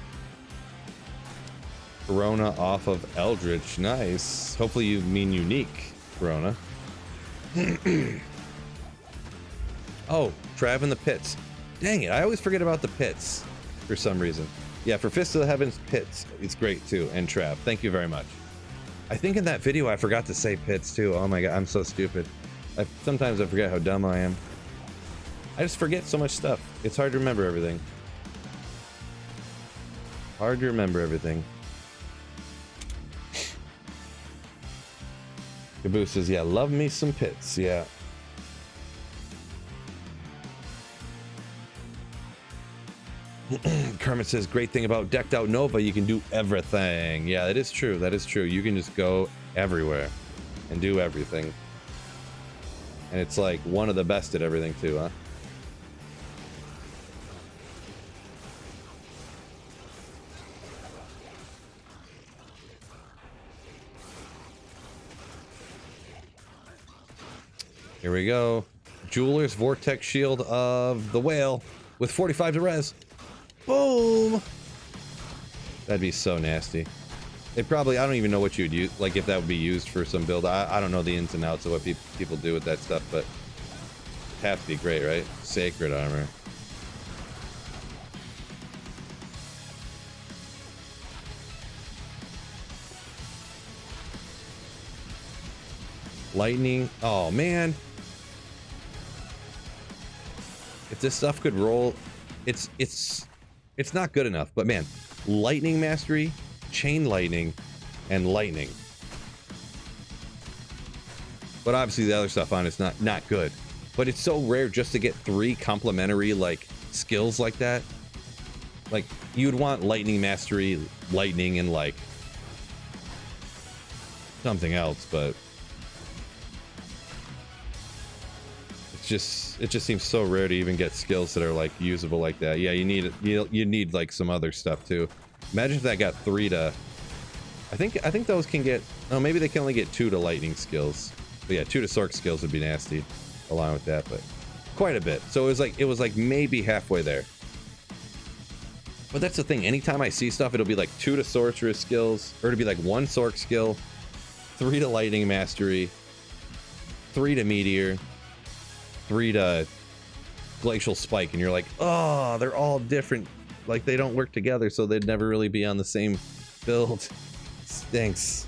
Corona off of Eldritch. Nice. Hopefully you mean unique, Corona. Oh, Trav in the pits. Dang it, I always forget about the pits for some reason. Yeah, for Fist of the Heavens pits, it's great too. And Trav, thank you very much. I think in that video I forgot to say pits too. Oh my god, I'm so stupid. Sometimes I forget how dumb I am. I just forget so much stuff. It's hard to remember everything. Hard to remember everything. Caboose says, yeah, love me some pits, yeah. Kermit says, great thing about decked out Nova, you can do everything. Yeah, that is true. That is true. You can just go everywhere and do everything. And it's like one of the best at everything too, huh? Here we go. Jeweler's Vortex Shield of the Whale with 45 to res. Boom! That'd be so nasty. They probably, I don't even know what you'd use, like if that would be used for some build. I don't know the ins and outs of what people do with that stuff, but it'd have to be great, right? Sacred armor. Lightning. Oh, man. If this stuff could roll, it's not good enough, but man, lightning mastery, chain lightning, and lightning. But obviously the other stuff on it's not good. But it's so rare just to get 3 complementary like skills like that. Like you'd want lightning mastery, lightning, and like something else, but it just seems so rare to even get skills that are like usable like that. Yeah, you need like some other stuff too. Imagine if that got 3 to, I think those can get, oh, maybe they can only get 2 to lightning skills. But yeah, 2 to Sork skills would be nasty along with that, but quite a bit. So it was like maybe halfway there. But that's the thing, anytime I see stuff, it'll be like 2 to sorceress skills, or it'll be like 1 Sork skill, 3 to lightning mastery, 3 to meteor, 3 to glacial spike, and you're like, oh, they're all different, like they don't work together, so they'd never really be on the same build. Stinks.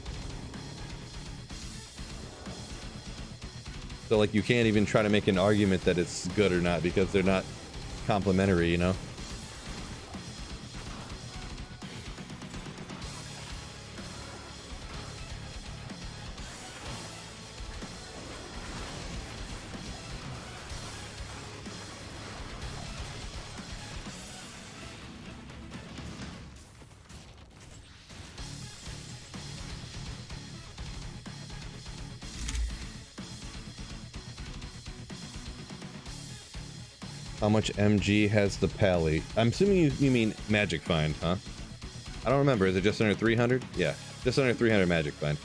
So like you can't even try to make an argument that it's good or not because they're not complementary, you know? How much MG has the Pally? I'm assuming you mean Magic Find, huh? I don't remember. Is it just under 300? Yeah, just under 300 Magic Find.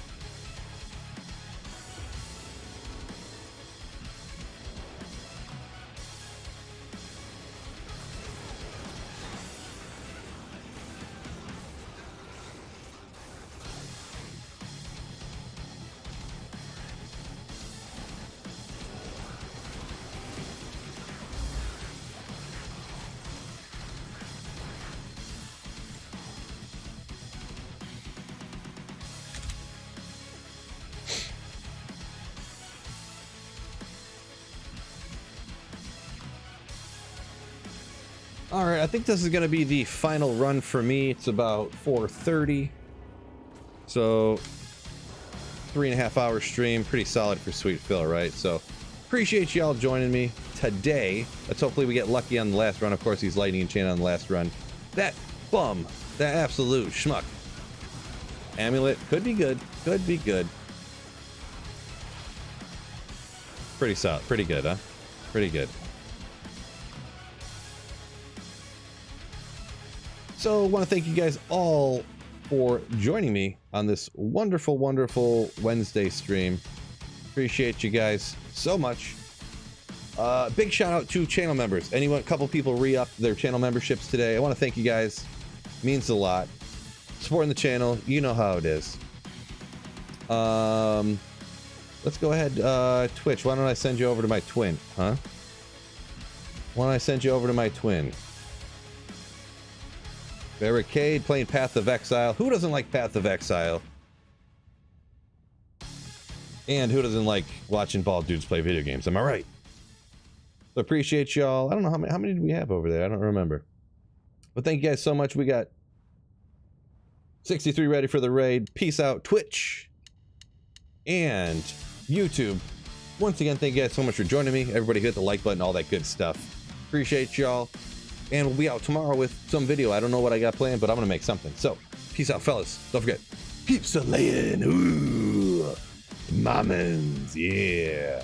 Alright, I think this is going to be the final run for me. It's about 4:30. So, 3.5 hour stream. Pretty solid for Sweet Phil, right? So appreciate y'all joining me today. Let's hopefully we get lucky on the last run. Of course, he's lightning enchanted on the last run. That bum, that absolute schmuck. Amulet could be good. Could be good. Pretty solid. Pretty good, huh? Pretty good. So I want to thank you guys all for joining me on this wonderful, wonderful Wednesday stream. Appreciate you guys so much. Big shout out to channel members. Anyone, a couple people re-upped their channel memberships today. I want to thank you guys. Means a lot. Supporting the channel, you know how it is. Let's go ahead, Twitch. Why don't I send you over to my twin, huh? Why don't I send you over to my twin? Barricade playing Path of Exile. Who doesn't like Path of Exile? And who doesn't like watching bald dudes play video games? Am I right? So appreciate y'all. I don't know how many did we have over there. I don't remember. But thank you guys so much. We got 63 ready for the raid. Peace out, Twitch and YouTube. Once again, thank you guys so much for joining me. Everybody hit the like button, all that good stuff. Appreciate y'all. And we'll be out tomorrow with some video. I don't know what I got planned, but I'm going to make something. So, peace out, fellas. Don't forget, keep slaying. Ooh, mammons. Yeah.